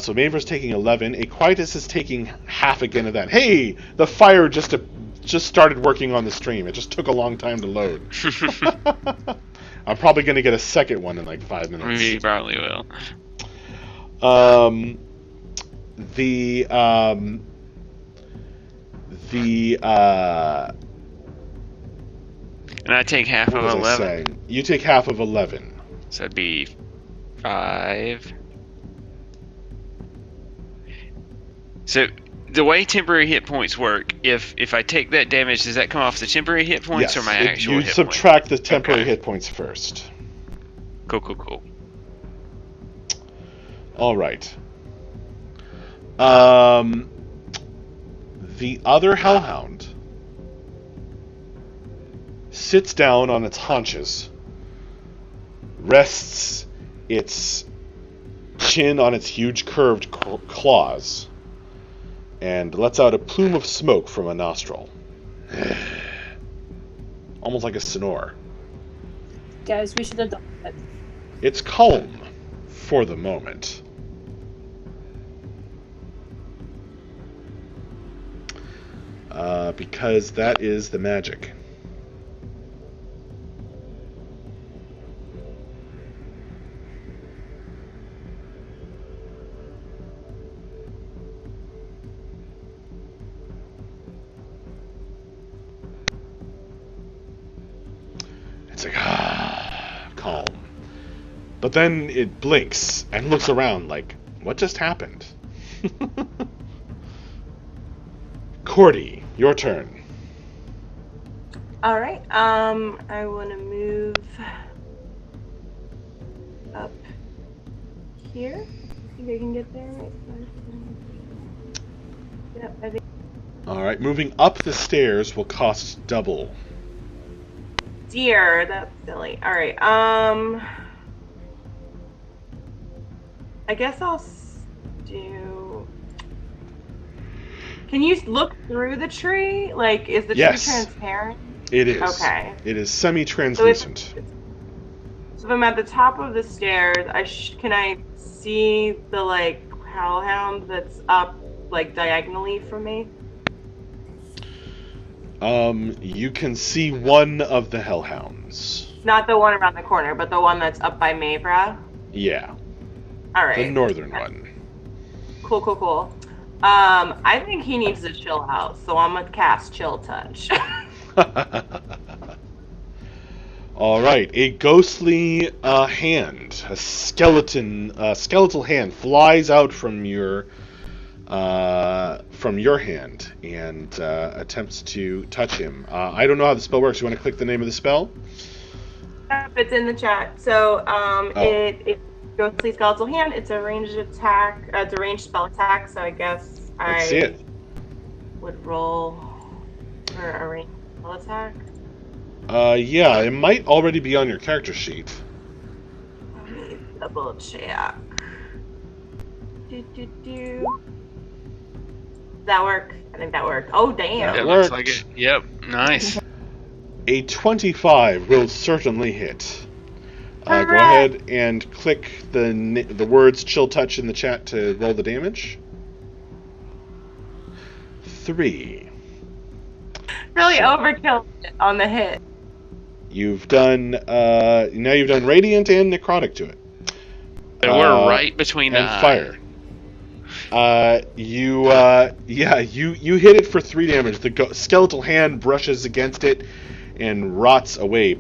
So Maver's taking 11. Aquitus is taking half again of that. Hey, the fire just started working on the stream. It just took a long time to load. I'm probably going to get a second one in like 5 minutes.
You probably will.
And
I take half of
what was I
11.
saying? You take half of 11.
So it'd be 5. So the way temporary hit points work, if I take that damage, does that come off the temporary hit points or my actual
you
hit
subtract
points?
the temporary
Okay.
hit points first.
Cool.
All right. The other hellhound sits down on its haunches, rests its chin on its huge curved claws, and lets out a plume of smoke from a nostril. Almost like a snore.
Guys, we should have done that.
It's calm for the moment. Because that is the magic. It's like, calm. But then it blinks and looks around like, what just happened? Cordy, your turn.
All right. I want to move up here. I think I can get there, right? Yep, I think.
Alright, moving up the stairs will cost double.
Dear, that's silly. All right. I guess I'll do. Can you look through the tree? Like, is the tree transparent?
It is.
Okay.
It is semi-translucent.
So if I'm at the top of the stairs, can I see the hellhound that's up diagonally from me?
You can see one of the hellhounds.
Not the one around the corner, but the one that's up by Mavra.
Yeah.
All right.
The northern one.
Cool. I think he needs to chill out, so I'm gonna cast Chill Touch.
Alright, a ghostly hand, a skeletal hand flies out from your hand and attempts to touch him. I don't know how the spell works. You want to click the name of the spell?
It's in the chat. So it ghostly skeletal hand. It's a ranged attack. It's a ranged spell attack. So I guess
Let's see it.
would roll for a ranged spell attack.
Yeah, it might already be on your character sheet.
Let me double check. That work? I think that worked. Oh damn!
It looks like it. Yep, nice.
A 25 will certainly hit. Go ahead and click the words "Chill Touch" in the chat to roll the damage. 3.
Really overkill on the hit.
You've done now. You've done radiant and necrotic to it.
And we're right between
and
the
fire. You hit it for 3 damage. The skeletal hand brushes against it and rots away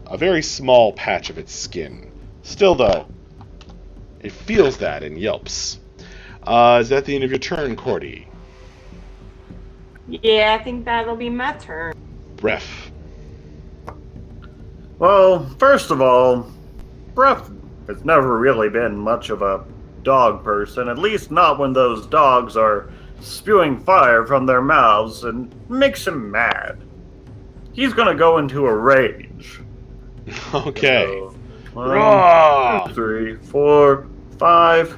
a very small patch of its skin. Still, though, It feels that and yelps. Is that the end of your turn, Cordy?
Yeah, I think that'll be my turn.
Bref.
Well, first of all, Bref has never really been much of a dog person, at least not when those dogs are spewing fire from their mouths and makes him mad. He's gonna go into a rage.
Okay.
So,
Roar!
1, 2, 3, 4, 5,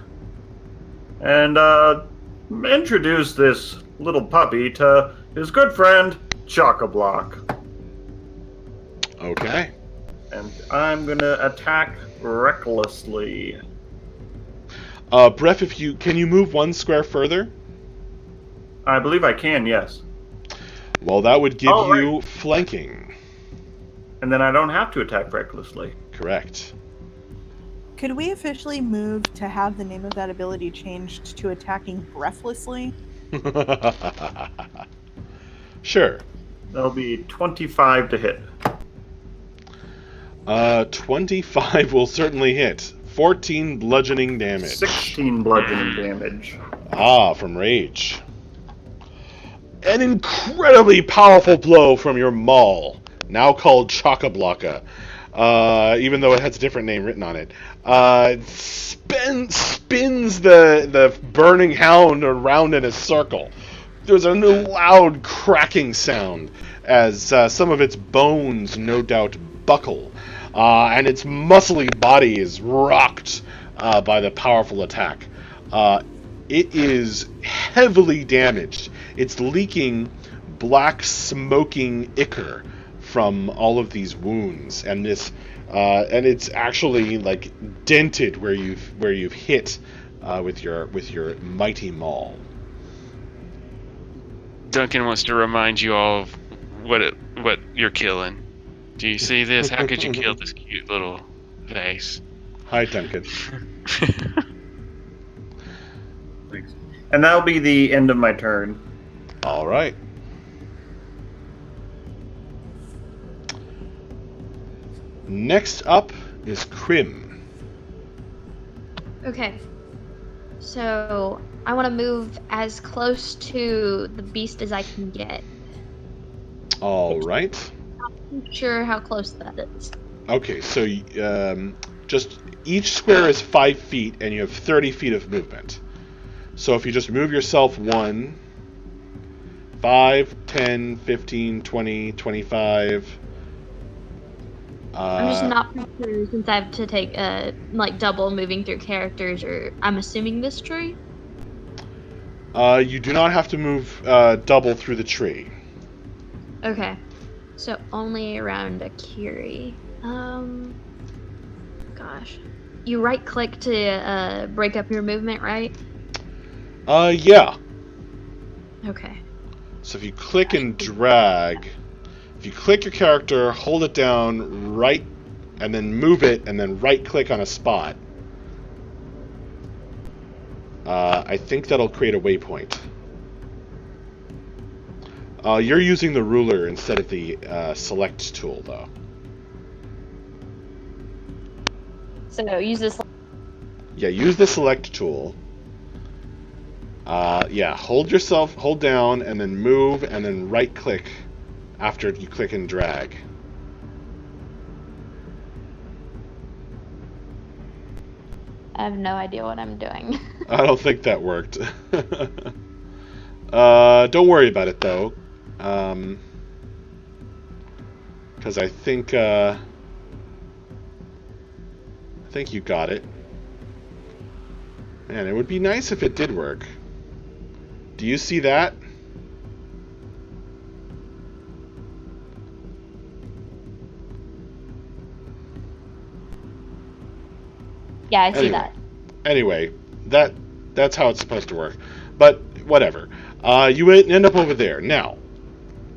and introduce this little puppy to his good friend Chock-a-Block.
Okay.
And I'm gonna attack recklessly.
Bref, can you move 1 square further?
I believe I can, yes.
Well, that would give
Oh,
you flanking.
And then I don't have to attack recklessly.
Correct.
Could we officially move to have the name of that ability changed to attacking breathlessly?
Sure.
That'll be 25 to hit.
25 will certainly hit. 14 bludgeoning damage.
16 bludgeoning damage.
Ah, from rage. An incredibly powerful blow from your maul, now called Chock-a-Blocka, even though it has a different name written on it. Spins the burning hound around in a circle. There's a loud cracking sound as some of its bones, no doubt, buckle, and its muscly body is rocked by the powerful attack. It is heavily damaged. It's leaking black, smoking ichor from all of these wounds, and and it's actually like dented where you've hit with your mighty maul.
Duncan wants to remind you all of what you're killing. Do you see this? How could you kill this cute little face?
Hi, Duncan.
Thanks. And that'll be the end of my turn.
All right. Next up is Krim.
Okay. So I want to move as close to the beast as I can get.
All right.
Not sure how close that is.
Okay, so just each square is 5 feet, and you have 30 feet of movement. So if you just move yourself 1, 5, 10, 15, 20, 25.
I'm just not sure since I have to take like double moving through characters, or I'm assuming this tree.
You do not have to move double through the tree.
Okay, so only around Akiri. Gosh, you right click to break up your movement, right?
Yeah.
Okay.
So if you click and drag, if you click your character, hold it down, right, and then move it, and then right-click on a spot, I think that'll create a waypoint. You're using the ruler instead of the select tool, though.
So use this.
Yeah, use the select tool. Yeah, hold down, and then move, and then right-click after you click and drag.
I have no idea what I'm doing.
I don't think that worked. Don't worry about it, though. Because I think you got it. Man, it would be nice if it did work. Do you see that?
Yeah, I see that.
Anyway, that's how it's supposed to work. But whatever. You end up over there. Now,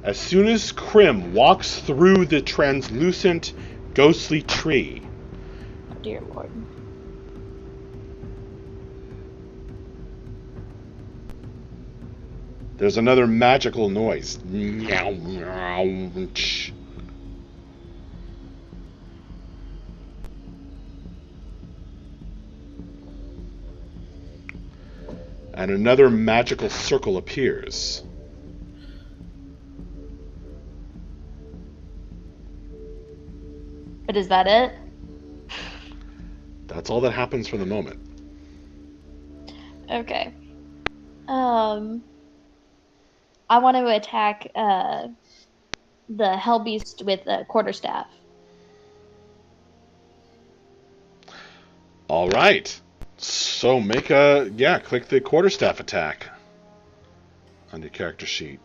as soon as Krim walks through the translucent, ghostly tree...
Oh, dear Lord.
There's another magical noise. Meow, meow, ch. and another magical circle appears.
But is that it?
That's all that happens for the moment.
Okay. I want to attack the Hellbeast with a quarterstaff.
All right. So click the quarterstaff attack on your character sheet.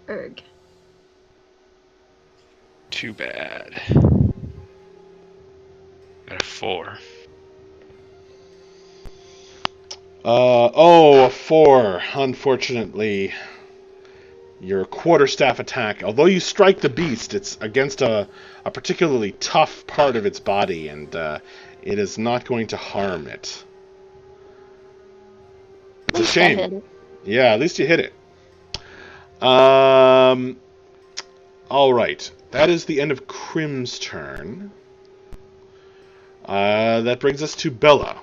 Erg.
Too bad. Got a 4.
A 4. Unfortunately, your quarterstaff attack, although you strike the beast, it's against a particularly tough part of its body, and it is not going to harm it. It's a shame. Yeah, at least you hit it. All right. That is the end of Crim's turn. That brings us to Bella.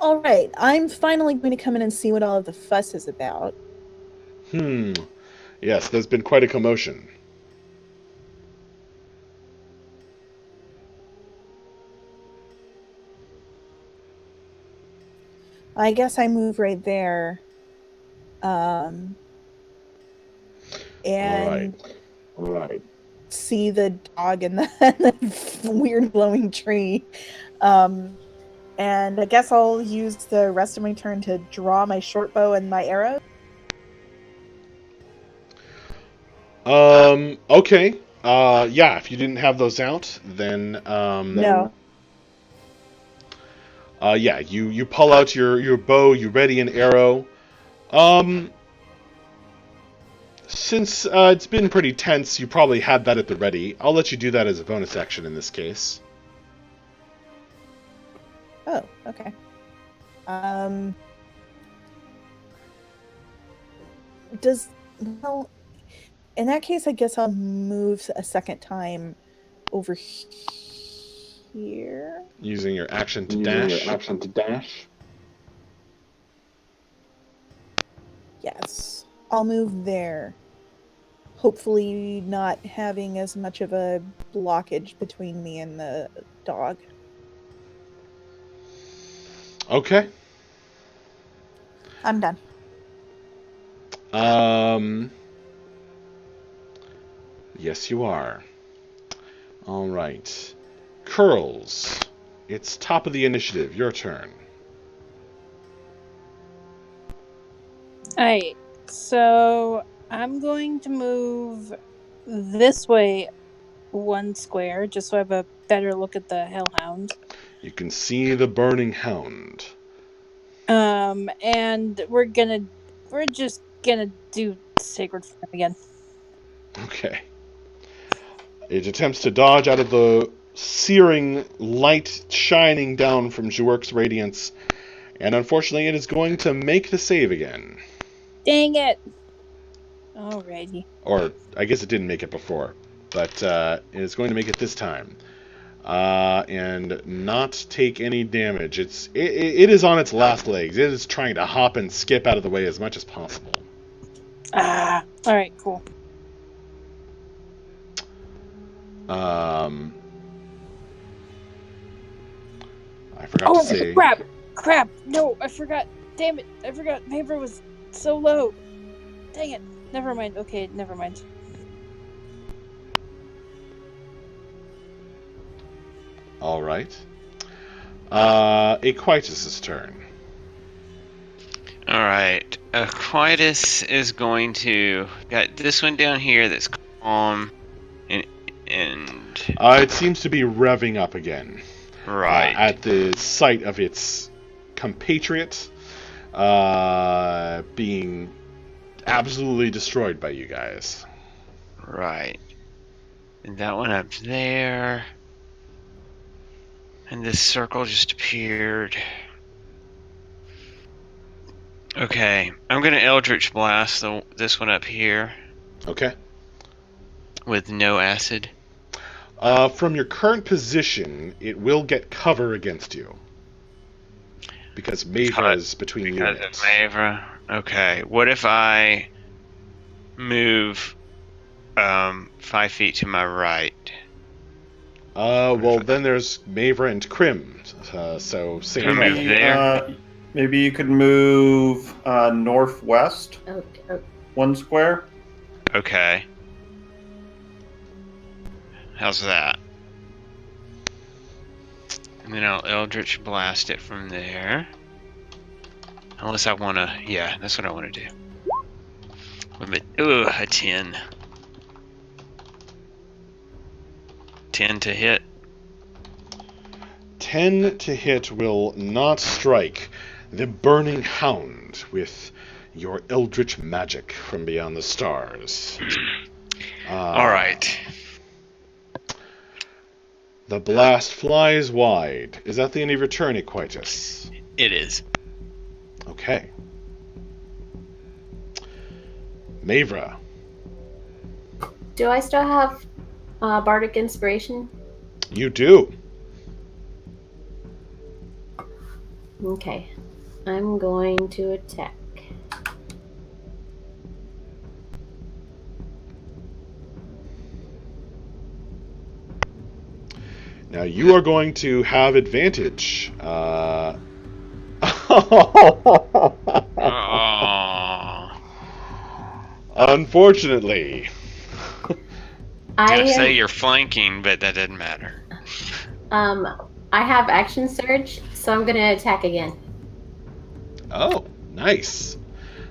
All right, I'm finally going to come in and see what all of the fuss is about.
Yes, there's been quite a commotion.
I guess I move right there. And
All right.
see the dog and the weird glowing tree. And I guess I'll use the rest of my turn to draw my short bow and my arrow.
Okay. Yeah, if you didn't have those out, then
No.
Yeah, you pull out your bow, you ready an arrow. Since it's been pretty tense, you probably had that at the ready. I'll let you do that as a bonus action in this case.
Oh, okay. Well, in that case, I guess I'll move a second time over here.
Using your action to dash.
Yes, I'll move there. Hopefully not having as much of a blockage between me and the dog.
Okay.
I'm done.
Yes, you are. All right. Curls. It's top of the initiative. Your turn.
Alright, so I'm going to move this way 1 square, just so I have a better look at the Hellhound.
You can see the burning hound.
And we're just gonna do Sacred Flame again.
Okay. It attempts to dodge out of the searing light shining down from Jwerk's radiance, and unfortunately it is going to make the save again.
Dang it! Alrighty.
Or, I guess it didn't make it before, but it is going to make it this time. And not take any damage. It is on its last legs. It is trying to hop and skip out of the way as much as possible.
Alright, cool.
I forgot to say...
Crap! No, I forgot. Damn it, I forgot. Paper was so low. Dang it. Never mind. Okay, never mind.
All right. Aquitus' turn.
All right. Aquitus is going to got this one down here that's calm, and
it seems to be revving up again.
Right.
At the sight of its compatriot being absolutely destroyed by you guys.
Right. And that one up there. And this circle just appeared. Okay, I'm gonna Eldritch Blast this one up here.
Okay.
With no acid.
From your current position, it will get cover against you. Because Mavra is between you and
Because
it.
of Mavra. Okay. What if I move 5 feet to my right?
Well, then there's Mavra and Krim. So same
Can I move
thing.
there?
Maybe you could move northwest
Okay.
1 square.
Okay. How's that? And then I'll Eldritch Blast it from there. Unless I want to... Yeah, that's what I want to do. Ooh, a 10. 10 to hit.
10 to hit will not strike the burning hound with your eldritch magic from beyond the stars.
Alright.
The blast flies wide. Is that the end of your turn, Equitus?
It is.
Okay. Mavra.
Do I still have Bardic Inspiration?
You do.
Okay. I'm going to attack.
Now you are going to have advantage. Unfortunately.
I was gonna say you're flanking, but that doesn't matter.
I have Action Surge, so I'm gonna attack again.
Oh, nice.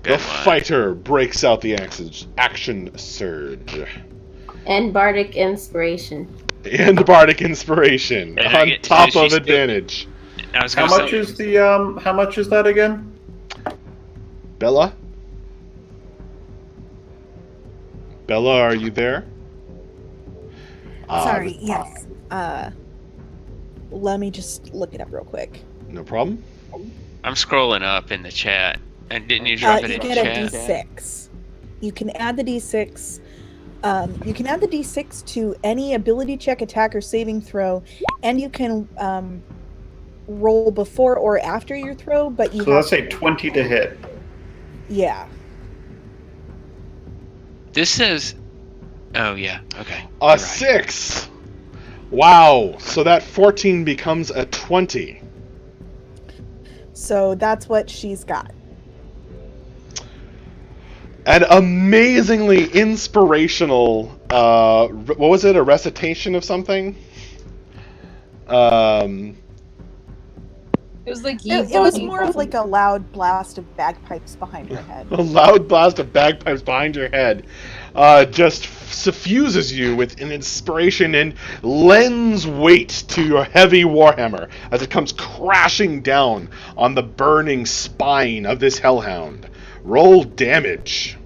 Good
The
one.
fighter breaks out the action surge.
And Bardic Inspiration.
And Bardic Inspiration
And
on
so
top
she's
of advantage.
I was
How
gonna
much
say,
is the how much is that again?
Bella? Bella, are you there?
Sorry, yes. Let me just look it up real quick.
No problem.
I'm scrolling up in the chat. And didn't you drop it
You
in
get
the
a
chat?
D6. You can add the D6. You can add the D6 to any ability check, attack, or saving throw, and you can roll before or after your throw. But you
So
have
let's say 20 to hit.
yeah.
This says... Oh, yeah. Okay.
A
You're right.
6! Wow, so that 14 becomes a 20.
So that's what she's got.
An amazingly inspirational, what was it, a recitation of something?
It was like
It was more of like a loud blast of bagpipes behind her head.
A loud blast of bagpipes behind your head just suffuses you with an inspiration and lends weight to your heavy warhammer as it comes crashing down on the burning spine of this hellhound. Roll damage.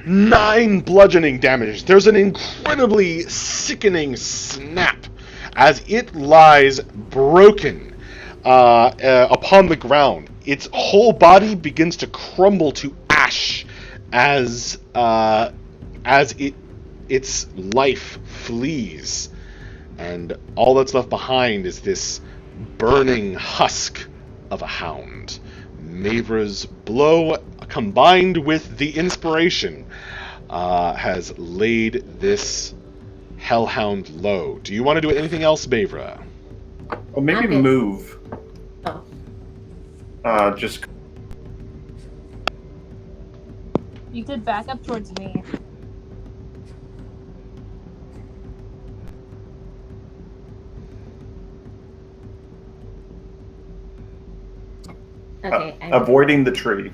9 bludgeoning damage. There's an incredibly sickening snap as it lies broken upon the ground. Its whole body begins to crumble to ash as its life flees, and all that's left behind is this burning husk of a hound. Mavra's blow, combined with the inspiration, has laid this hellhound low. Do you want to do anything else, Mavra?
Or maybe
Okay.
move.
Oh.
Just
You could back up towards me.
Okay.
avoiding the tree.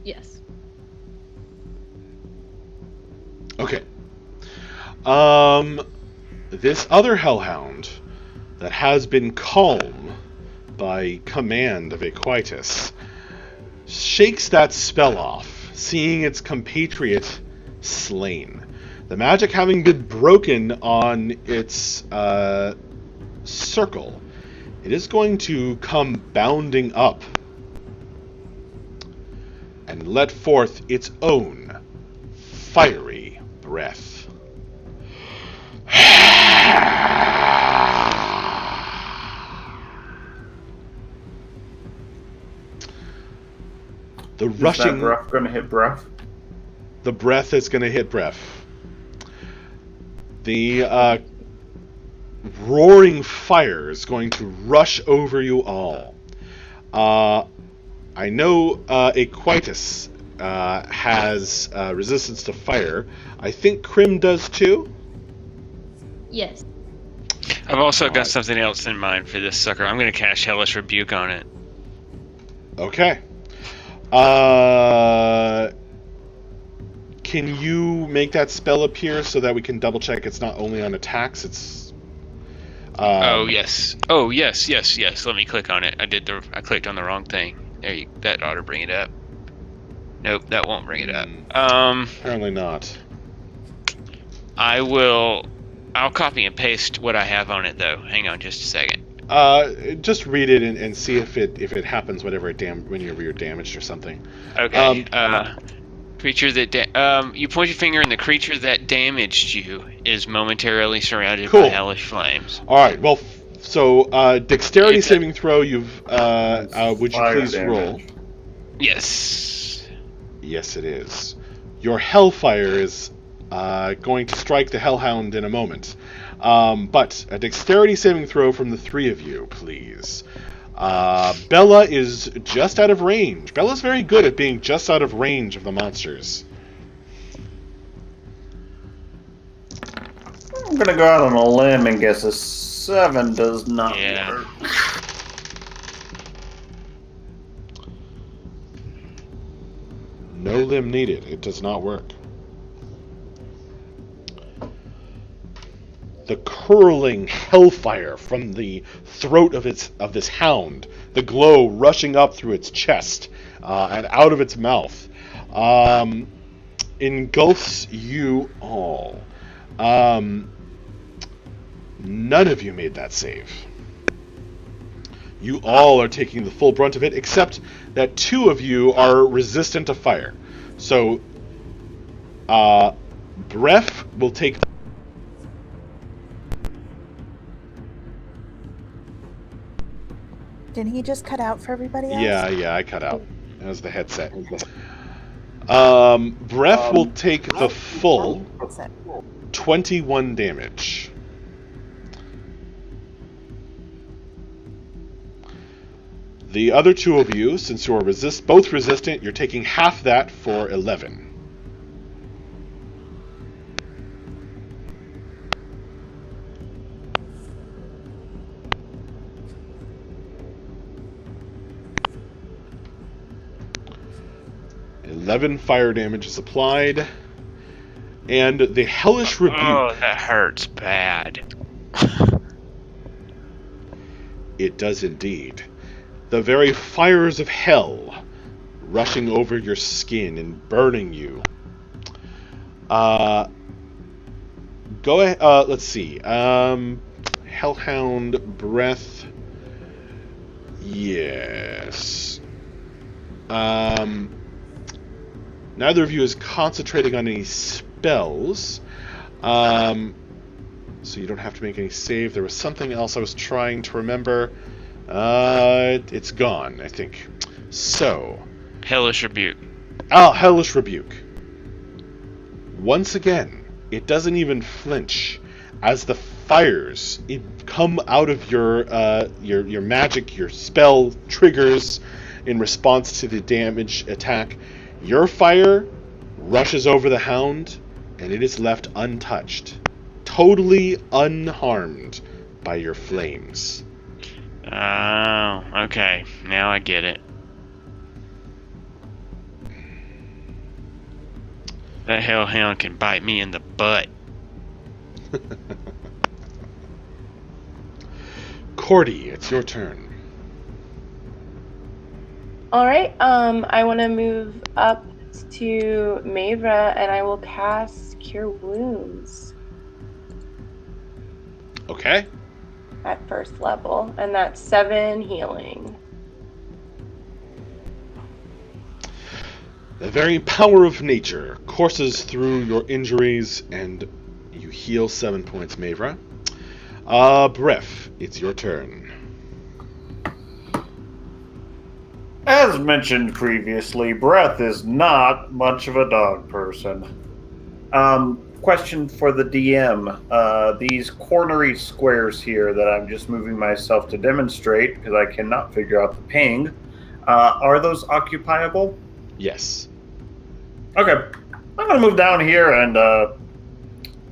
Yes.
Okay. This other hellhound that has been calm by command of Equitus shakes that spell off, seeing its compatriot slain. The magic having been broken on its circle, it is going to come bounding up and let forth its own fiery breath. The rushing.
Is that breath going to hit breath?
The breath is going to hit breath. The roaring fire is going to rush over you all. I know Aquitus has resistance to fire. I think Krim does too.
Yes.
I've also got something else in mind for this sucker. I'm going to cast Hellish Rebuke on it.
Okay. Can you make that spell appear so that we can double check it's not only on attacks, it's...
Oh, yes. Oh, yes. Let me click on it. I clicked on the wrong thing. That ought to bring it up. Nope, that won't bring it up.
Apparently not.
I'll copy and paste what I have on it, though. Hang on just a second.
Just read it and see if it happens whenever you're damaged or something.
Okay. Creature that you point your finger, and the creature that damaged you is momentarily surrounded by hellish flames.
All right. Well, so dexterity saving throw. Would you please roll?
Yes.
Yes, it is. Your hellfire is going to strike the hellhound in a moment. But a dexterity saving throw from the three of you, please. Bella is just out of range. Bella's very good at being just out of range of the monsters.
I'm gonna go out on a limb and guess a 7 does not work.
No limb needed. It does not work. The curling hellfire from the throat of this hound, the glow rushing up through its chest and out of its mouth, engulfs you all. None of you made that save. You all are taking the full brunt of it, except that 2 of you are resistant to fire. So, Bref will take...
Didn't he just cut out for everybody else?
Yeah, I cut out. That was the headset. Bref will take the full 21 damage. The other 2 of you, since you are both resistant, you're taking half that for 11. Fire damage is applied, and the hellish rebuke.
Oh, that hurts bad.
It does indeed. The very fires of hell rushing over your skin and burning you. Go ahead. Let's see. Hellhound breath. Yes. Neither of you is concentrating on any spells, so you don't have to make any save. There was something else I was trying to remember. It's gone, I think. So...
Hellish Rebuke.
Hellish Rebuke. Once again, it doesn't even flinch as the fires come out of your magic, your spell triggers in response to the damage attack. Your fire rushes over the hound, and it is left untouched, totally unharmed by your flames.
Oh, okay. Now I get it. That hellhound can bite me in the butt.
Cordy, it's your turn.
All right. I want to move up to Mavra, and I will cast Cure Wounds.
Okay.
At first level, and that's 7 healing.
The very power of nature courses through your injuries, and you heal 7 points, Mavra. Bref, it's your turn.
As mentioned previously, Breath is not much of a dog person. Question for the DM. These cornery squares here that I'm just moving myself to demonstrate, because I cannot figure out the ping, are those occupiable?
Yes.
Okay. I'm going to move down here and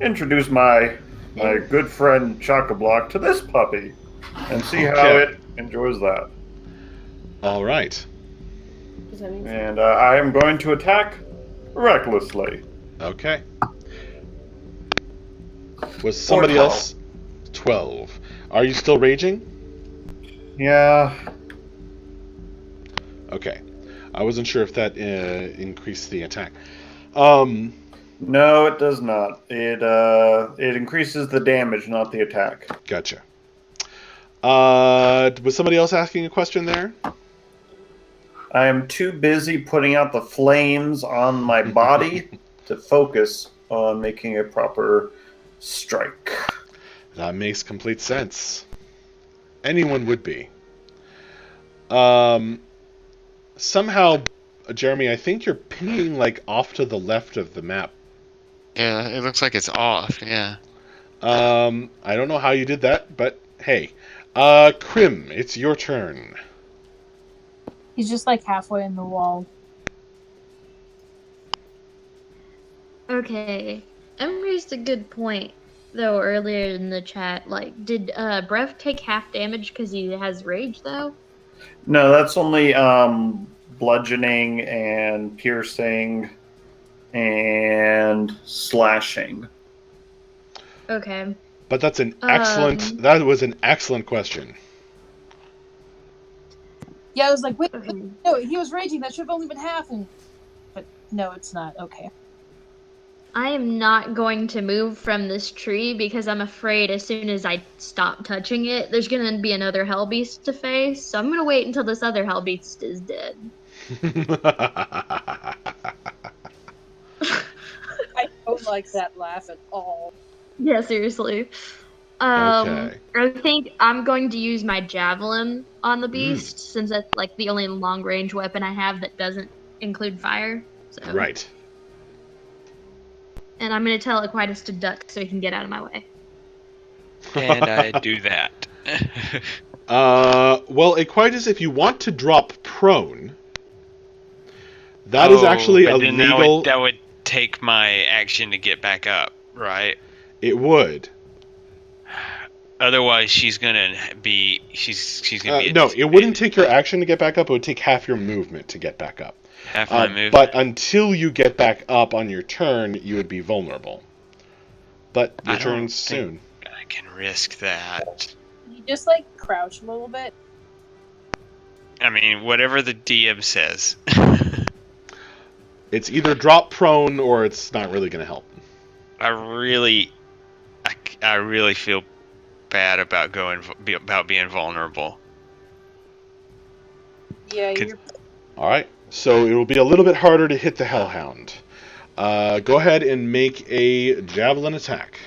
introduce my good friend Chock-a-Block to this puppy and see how it enjoys that.
All right.
Does that mean something?
And I am going to attack recklessly.
Okay. Was somebody
12.
else? 12. Are you still raging?
Yeah.
Okay. I wasn't sure if that increased the attack.
No, it does not. It increases the damage, not the attack.
Gotcha. Was somebody else asking a question there?
I am too busy putting out the flames on my body to focus on making a proper strike.
That makes complete sense. Anyone would be. Somehow, Jeremy, I think you're pinging like off to the left of the map.
Yeah, it looks like it's off. Yeah.
I don't know how you did that, but hey. Krim, it's your turn.
He's just like halfway in the wall.
Okay. Em raised a good point, though, earlier in the chat. Like, did Brev take half damage because he has rage, though?
No, that's only bludgeoning and piercing and slashing.
Okay.
But that's an excellent... That was an excellent question.
Yeah, I was like, wait,
Okay.
no, he was raging. That should have only been half. But no, it's not. Okay.
I am not going to move from this tree because I'm afraid as soon as I stop touching it, there's going to be another hellbeast to face. So I'm going to wait until this other hellbeast is dead.
I don't like that laugh at all.
Yeah, seriously.
Okay.
I think I'm going to use my javelin on the beast since that's like the only long range weapon I have that doesn't include fire. So.
Right.
And I'm going to tell Aquitas to duck so he can get out of my way.
And I do that.
Well, Aquitas, if you want to drop prone, that is actually
but
a
then
legal...
That would take my action to get back up, right?
It would.
Otherwise, she's gonna be. She's gonna be.
No, it wouldn't take your action to get back up. It would take half your movement to get back up.
Half my movement.
But until you get back up on your turn, you would be vulnerable. But your turn's soon.
I can risk that.
You just like crouch a little bit.
I mean, whatever the DM says.
It's either drop prone or it's not really going to help.
I really feel bad about being vulnerable.
Yeah, you're.
All right, so it will be a little bit harder to hit the Hellhound. Go ahead and make a javelin attack.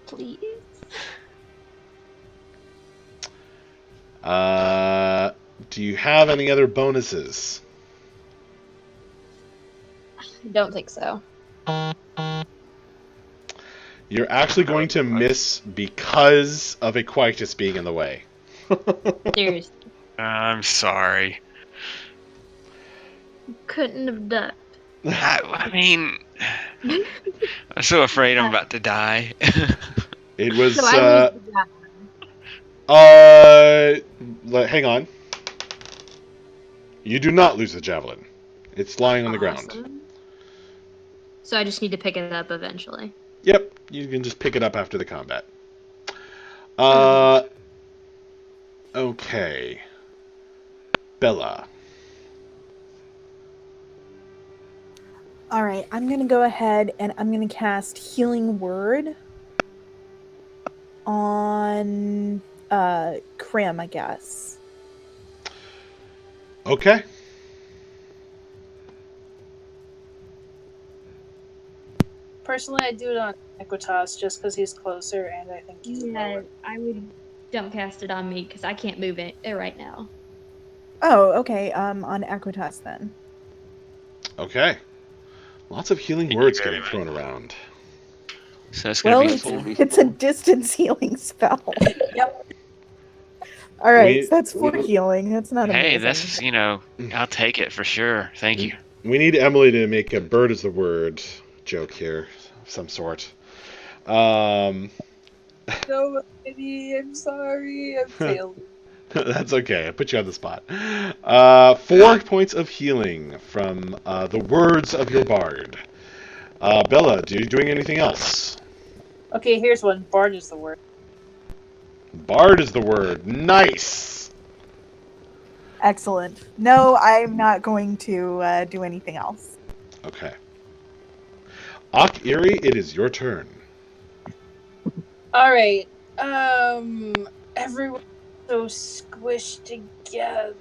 Please.
Do you have any other bonuses?
I don't think so.
You're actually going to miss because of Aquitas being in the way.
Seriously.
I'm sorry.
Couldn't have ducked.
I mean, I'm so afraid I'm about to die.
It was.
So I lose the javelin.
Hang on. You do not lose the javelin. It's lying on the ground.
Awesome. So I just need to pick it up eventually.
Yep, you can just pick it up after the combat. Okay. Bella.
All right, I'm going to go ahead and I'm going to cast Healing Word on Crim, I guess.
Okay.
Personally, I do it on Equitas just because he's closer, and I think he's
Yeah,
lower.
I would don't cast it on me because I can't move it right now.
Oh, okay. On Aquitas then.
Okay. Lots of healing
Thank you
words
very
getting thrown around.
So it's gonna
Well,
be
it's,
full.
it's a distance healing spell.
Yep.
All right,
We-
so that's 4 healing. That's not
Hey,
amazing.
that's I'll take it for sure. Thank you.
We need Emily to make a bird is the word joke here of some sort.
No, baby, I'm sorry. I'm failing.
That's okay. I put you on the spot. 4 points of healing from the words of your bard. Bella, are you doing anything else?
Okay, here's one. Bard is the word.
Bard is the word. Nice.
Excellent. No, I'm not going to do anything else.
Okay. Ak-Iri, it is your turn.
Alright. Everyone's so squished together.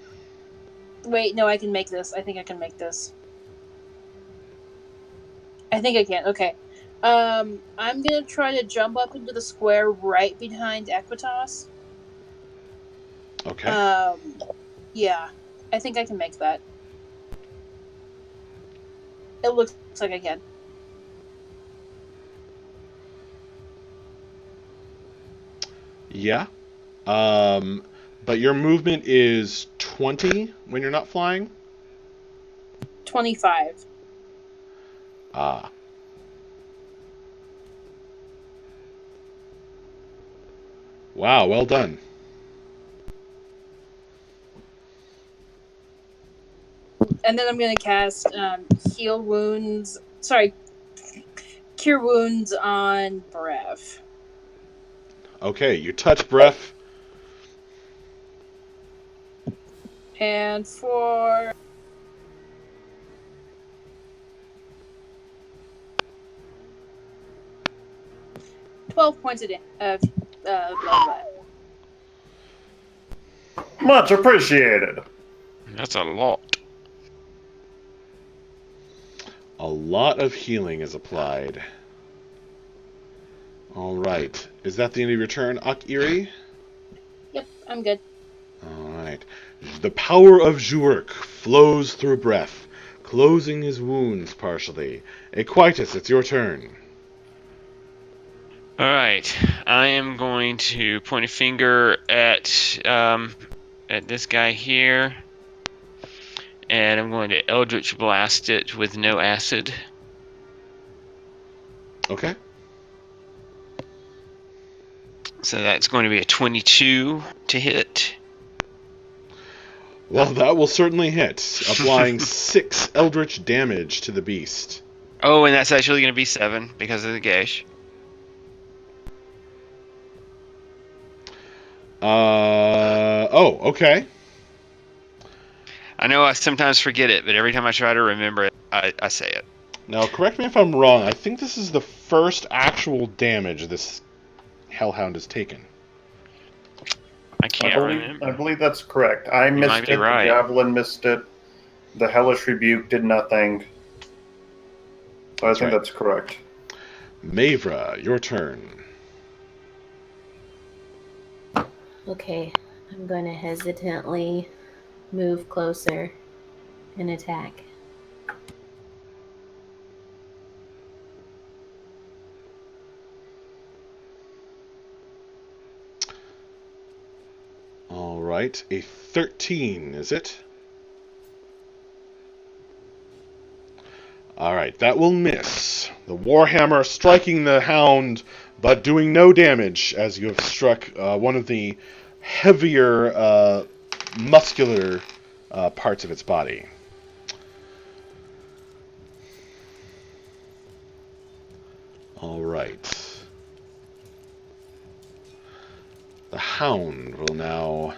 Wait, no, I can make this. I think I can make this. I think I can. Okay. I'm gonna try to jump up into the square right behind Equitas.
Okay.
Yeah. I think I can make that. It looks like I can.
Yeah. But your movement is 20 when you're not flying?
25.
Ah. Wow, well done.
And then I'm gonna cast Heal Wounds. Sorry, Cure Wounds on Brev.
Okay, you touch breath.
And for 12 points of blah, blah.
Much appreciated.
That's a lot.
A lot of healing is applied. All right. Is that the end of your turn, Ak-Iri?
Yep, I'm good.
All right. The power of Zhurk flows through breath, closing his wounds partially. Aquitus, it's your turn.
All right, I am going to point a finger at this guy here, and I'm going to Eldritch Blast it with no acid.
Okay.
So that's going to be a 22 to hit.
Well, that will certainly hit, applying 6 eldritch damage to the beast.
Oh, and that's actually going to be 7 because of the gash.
Okay.
I know I sometimes forget it, but every time I try to remember it, I say it.
Now, correct me if I'm wrong. I think this is the first actual damage this Hellhound has taken.
I can't remember.
I believe that's correct. I missed
might
it.
be right.
The Javelin missed it. The Hellish Rebuke did nothing. So I think that's correct.
Mavra, your turn.
Okay, I'm going to hesitantly move closer and attack.
All right, a 13, is it? All right, that will miss. The Warhammer striking the hound, but doing no damage as you have struck one of the heavier, muscular parts of its body. All right. The hound will now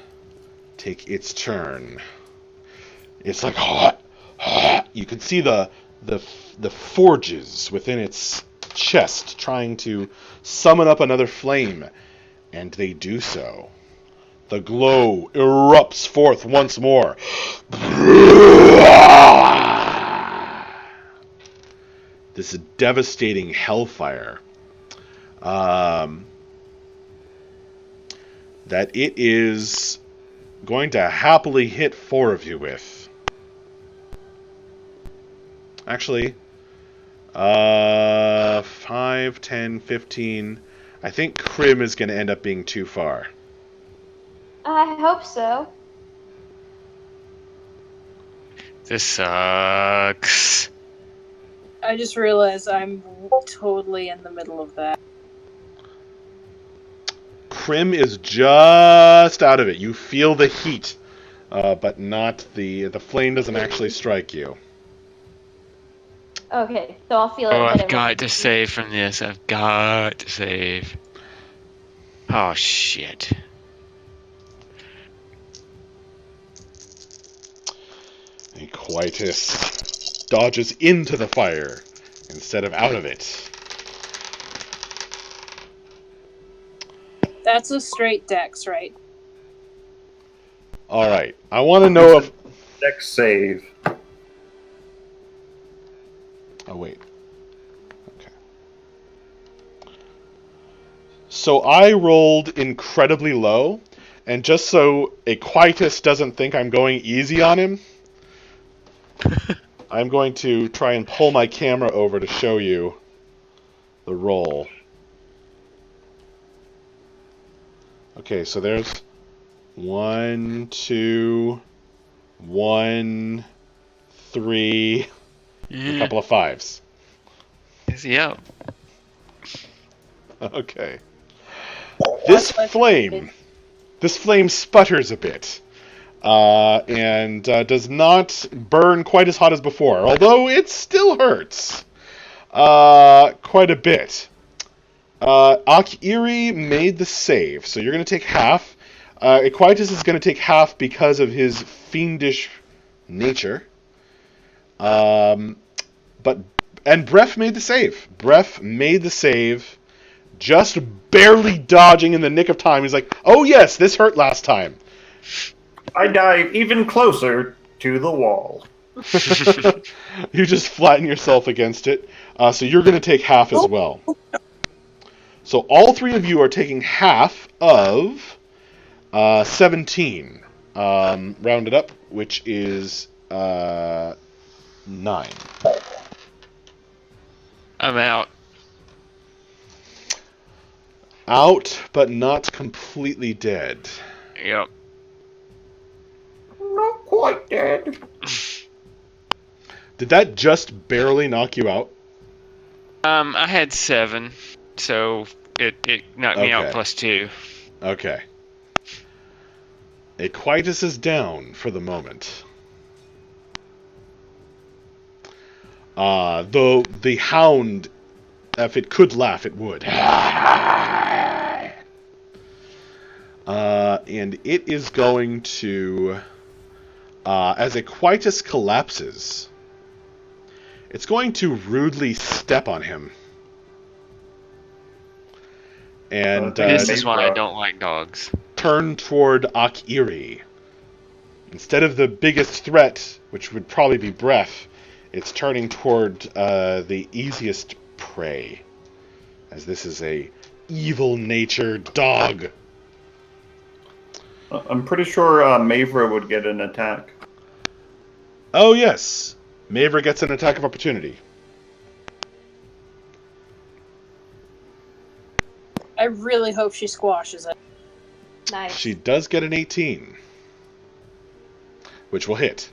take its turn. It's like, you can see the forges within its chest trying to summon up another flame, and they do so. The glow erupts forth once more. This devastating hellfire that it is going to happily hit 4 of you with. Actually, 5, 10, 15. I think Crim is going to end up being too far.
I hope so.
This sucks.
I just realized I'm totally in the middle of that.
Crim is just out of it. You feel the heat, but not the flame doesn't actually strike you.
Okay, so I'll feel it.
Oh,
but
I've got to save from this. I've got to save. Oh, shit.
Quietus dodges into the fire instead of out of it.
That's a straight dex, right?
All right. I want to know if...
Dex save.
Oh, wait. Okay. So I rolled incredibly low, and just so a Quietus doesn't think I'm going easy on him, I'm going to try and pull my camera over to show you the roll. Okay, so there's 1, 2, 1, 3, a couple of 5s.
Yeah.
Okay. This flame sputters a bit. And does not burn quite as hot as before, although it still hurts quite a bit. Akiri made the save, so you're going to take half. Equitus is going to take half because of his fiendish nature. And Bref made the save. Bref made the save, just barely dodging in the nick of time. He's like, oh yes, this hurt last time.
I dive even closer to the wall.
You just flatten yourself against it. So you're going to take half as well. So all 3 of you are taking half of 17. Rounded up, which is 9.
I'm out.
Out, but not completely dead.
Yep.
Not quite dead.
Did that just barely knock you out?
I had 7, so it knocked me out
Okay.
plus 2.
Okay. Equitus is down for the moment. Though the hound, if it could laugh, it would. And it is going to, as Equitus collapses, it's going to rudely step on him. And
This is why I don't like dogs.
turn toward Akiri. Instead of the biggest threat, which would probably be Bref, it's turning toward the easiest prey, as this is a evil-natured dog.
I'm pretty sure Mavra would get an attack.
Oh yes, Mavra gets an attack of opportunity.
I really hope she squashes it.
Nice.
She does get an 18, which will hit.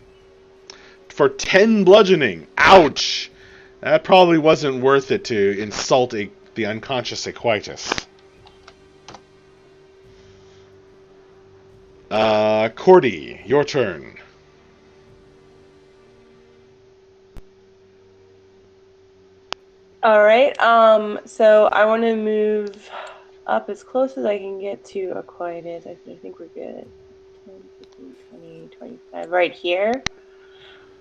For 10 bludgeoning. Ouch! That probably wasn't worth it to insult the unconscious Equitus. Cordy, your turn.
All right. So I want to move up as close as I can get to Aquated. I think we're good. 10, 15, 20, 25. Right here.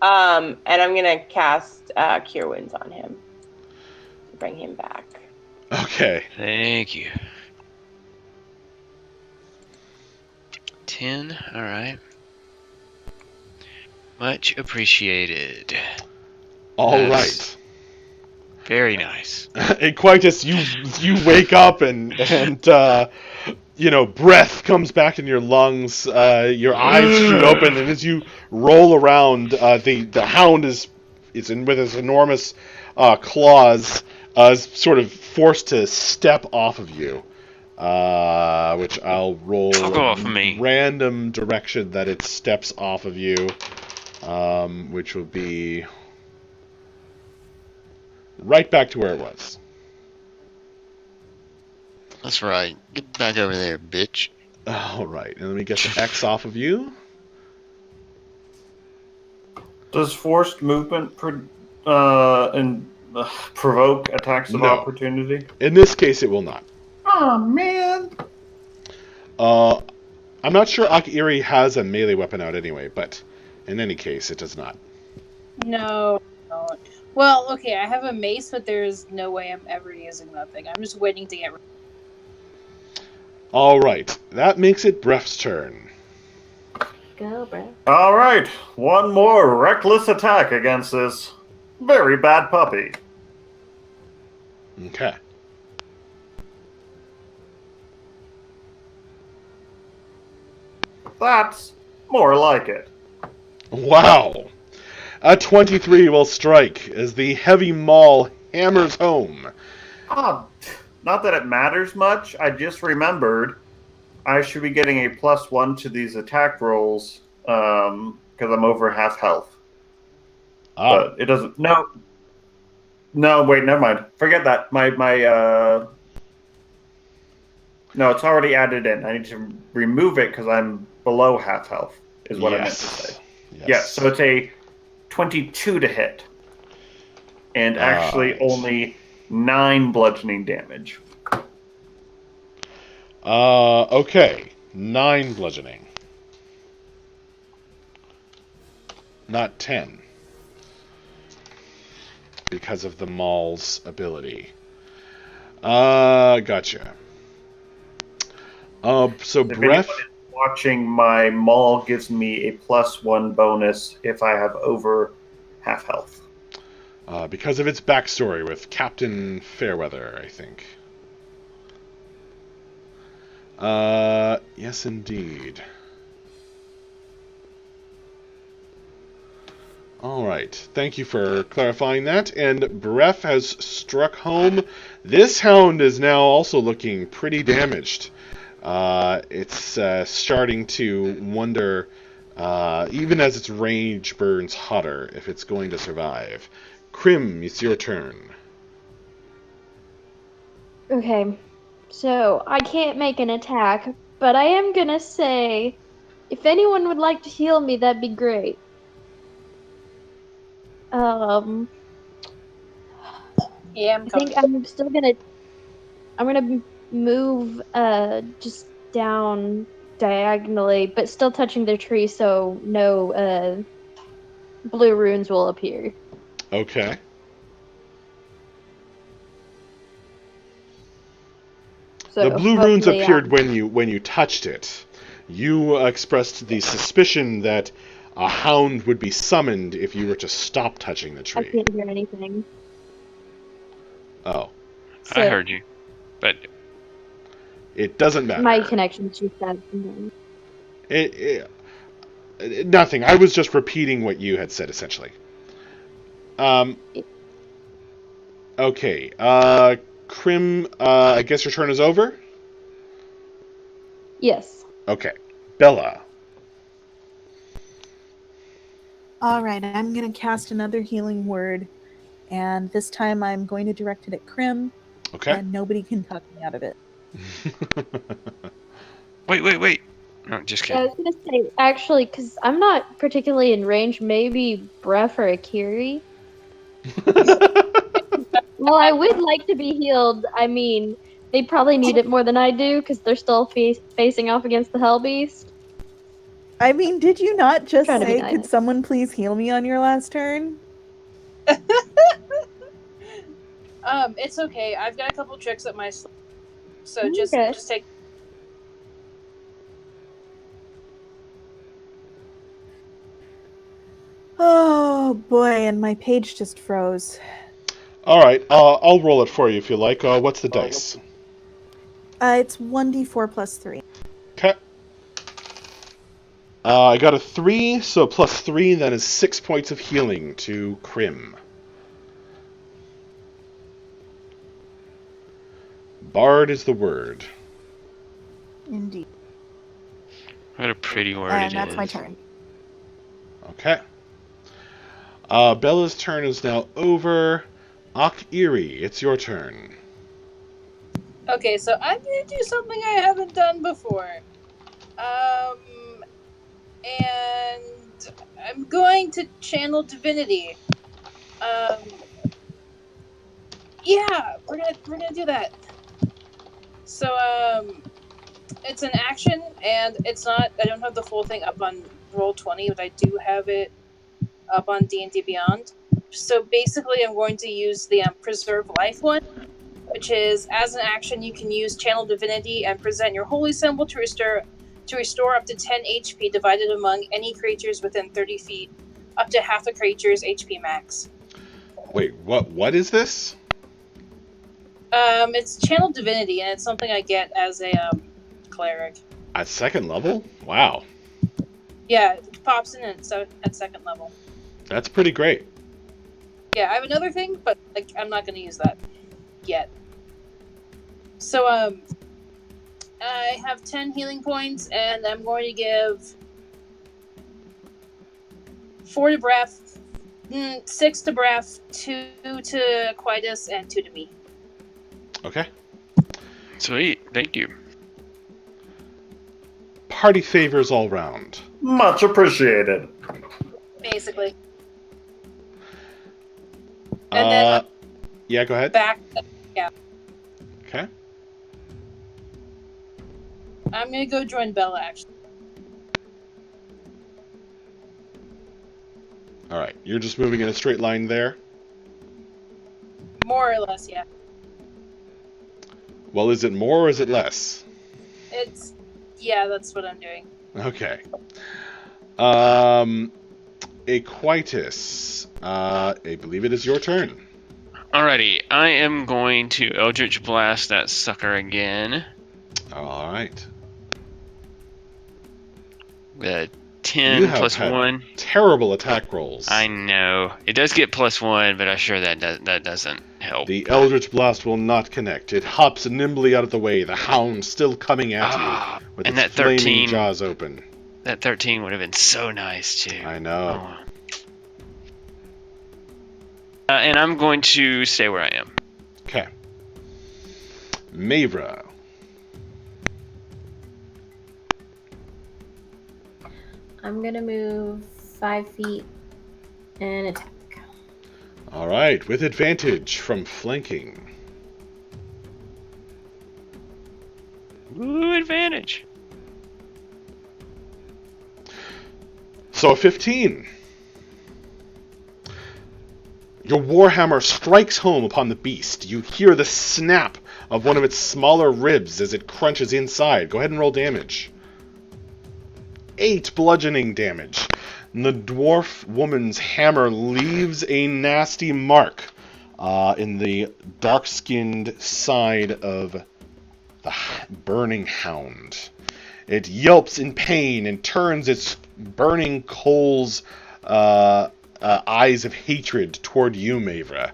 And I'm gonna cast Cure Wounds on him to bring him back.
Okay.
Thank you. 10. All right. Much appreciated.
All
That's
right.
Very nice.
And Quietus, you wake up and breath comes back in your lungs. Your eyes shoot open, and as you roll around, the hound is in with his enormous claws, is sort of forced to step off of you, which I'll roll
Fuck off me.
random direction that it steps off of you, which will be right back to where it was.
That's right. Get back over there, bitch.
All right, and let me get the X off of you.
Does forced movement provoke attacks of
No.
opportunity?
In this case, it will not.
Oh man.
I'm not sure Akiri has a melee weapon out anyway, but in any case, it does not.
No. Well, okay, I have a mace, but there's no way I'm ever using that thing. I'm just waiting to get rid.
All right, that makes it Bref's turn.
Go, bro.
All right, one more reckless attack against this very bad puppy.
Okay.
That's more like it.
Wow. A 23 will strike as the heavy maul hammers home.
Not that it matters much. I just remembered I should be getting a +1 to these attack rolls because I'm over half health. But it doesn't. No, wait, never mind. Forget that. No, it's already added in. I need to remove it because I'm below half health, is what I meant to say.
Yes.
Yeah, so it's a 22 to hit. And actually only 9 bludgeoning damage.
Okay. 9 bludgeoning. Not 10. Because of the maul's ability. Gotcha. So
If
Bref...
anyone is watching, my maul gives me a +1 bonus if I have over half health.
Because of its backstory with Captain Fairweather, I think. Yes, indeed. All right. Thank you for clarifying that. And Bref has struck home. This hound is now also looking pretty damaged. It's starting to wonder, even as its rage burns hotter, if it's going to survive. Krim, it's your turn.
Okay, so I can't make an attack, but I am gonna say, if anyone would like to heal me, that'd be great.
Yeah,
I think I'm still gonna. I'm gonna move just down diagonally, but still touching the tree, so no blue runes will appear.
Okay.
So
The blue runes
hopefully,
appeared when you touched it. You expressed the suspicion that a hound would be summoned if you were to stop touching the
I
tree.
can't hear anything.
Oh.
I heard you, but
It doesn't matter.
My connection's just bad.
Nothing. I was just repeating what you had said, essentially. Okay. Krim, I guess your turn is over?
Yes.
Okay. Bella.
All right, I'm going to cast another healing word, and this time I'm going to direct it at Krim,
Okay.
and nobody can talk me out of it.
wait. No, just
I
kidding.
was gonna say, actually, because I'm not particularly in range, maybe Bref or Akiri. Well, I would like to be healed. I mean, they probably need it more than I do, because they're still facing off against the Hellbeast.
I mean, did you not just
Trying to be
say,
nice.
could someone please heal me on your last turn?
It's okay. I've got a couple tricks up my sleeve, so
Okay.
just take.
Oh boy, and my page just froze.
All right, I'll roll it for you if you like. What's the dice?
It's 1d4 plus 3.
Okay. I got a 3, so plus 3, that is 6 points of healing to Krim. Bard is the word.
Indeed.
What a pretty word
And
it
that's
is.
my turn.
Okay. Bella's turn is now over. Ak-Iri, it's your turn.
Okay, so I'm gonna do something I haven't done before. And I'm going to channel divinity. Yeah, we're gonna do that. So, it's an action, and it's not. I don't have the full thing up on Roll20, but I do have it up on D&D Beyond. So basically, I'm going to use the Preserve Life one, which is as an action you can use Channel Divinity and present your holy symbol to restore up to 10 HP divided among any creatures within 30 feet, up to half a creature's HP max.
Wait, what is this?
It's Channel Divinity, and it's something I get as a cleric.
At second level? Wow.
Yeah, it pops in at second level.
That's pretty great.
Yeah, I have another thing, but I'm not going to use that yet. So, I have 10 healing points, and I'm going to give 4 to Breath, 6 to Breath, 2 to Quietus, and 2 to me.
Okay.
Sweet, thank you.
Party favors all round.
Much appreciated.
Basically. And then
yeah, go ahead.
back. Yeah.
Okay.
I'm going to go join Bella, actually.
All right, you're just moving in a straight line there?
More or less, yeah.
Well, is it more or is it less?
Yeah, that's what I'm doing.
Okay. Aquitus, I believe it is your turn.
Alrighty, I am going to Eldritch Blast that sucker again.
All right.
With
You
10
have
plus
had
1.
terrible attack rolls.
I know. It does get plus 1, but I'm sure that doesn't help.
The Eldritch Blast will not connect. It hops nimbly out of the way, the hound still coming at you, with
and
its
that 13
flaming jaws open.
That 13 would have been so nice, too.
I know.
Oh. And I'm going to stay where I am.
Okay. Mavra.
I'm gonna move 5 feet and attack.
All right, with advantage from flanking.
Ooh, advantage.
So a 15. Your warhammer strikes home upon the beast. You hear the snap of one of its smaller ribs as it crunches inside. Go ahead and roll damage. 8 bludgeoning damage. And the dwarf woman's hammer leaves a nasty mark in the dark-skinned side of the burning hound. It yelps in pain and turns its burning coals eyes of hatred toward you, Mavra.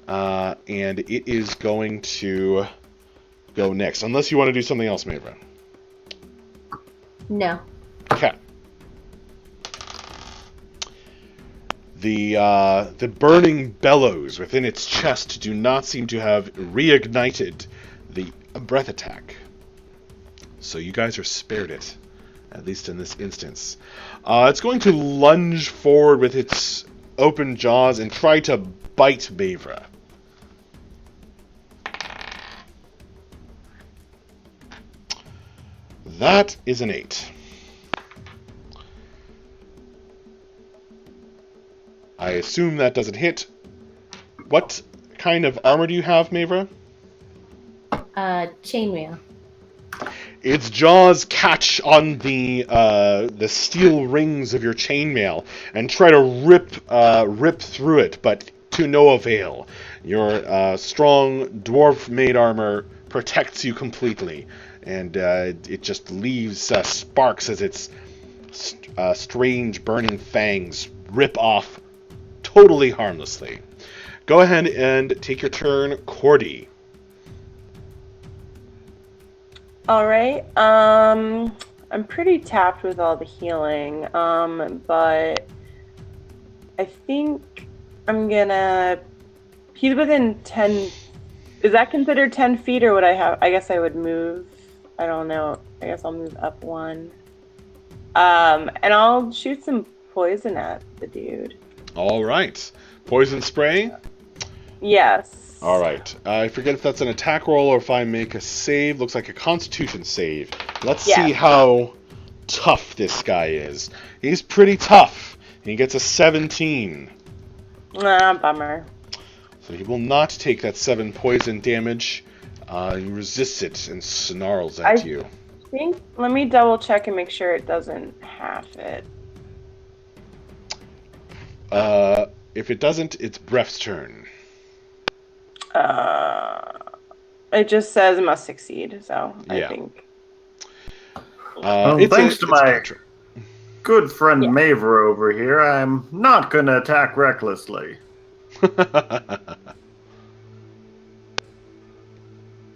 And it is going to go next. Unless you want to do something else, Mavra.
No.
Okay. The burning bellows within its chest do not seem to have reignited the breath attack. So you guys are spared it, at least in this instance. It's going to lunge forward with its open jaws and try to bite Mavra. That is an 8. I assume that doesn't hit. What kind of armor do you have, Mavra?
Chainmail.
Its jaws catch on the steel rings of your chainmail and try to rip through it, but to no avail. Your strong dwarf-made armor protects you completely, and it just leaves sparks as its strange burning fangs rip off totally harmlessly. Go ahead and take your turn, Cordy.
All right. I'm pretty tapped with all the healing, but I think I'm gonna. He's within 10. Is that considered 10 feet, or would I have? I guess I would move. I don't know. I guess I'll move up one. And I'll shoot some poison at the dude.
All right. Poison spray?
Yes.
All right. I forget if that's an attack roll or if I make a save. Looks like a Constitution save. Let's see how tough this guy is. He's pretty tough. He gets a 17.
Bummer.
So he will not take that 7 poison damage. He resists it and snarls at you.
Let me double check and make sure it doesn't half it.
If it doesn't, it's Bref's turn.
It just says it must succeed, so I think.
Thanks to my good friend Maver over here, I'm not going to attack recklessly.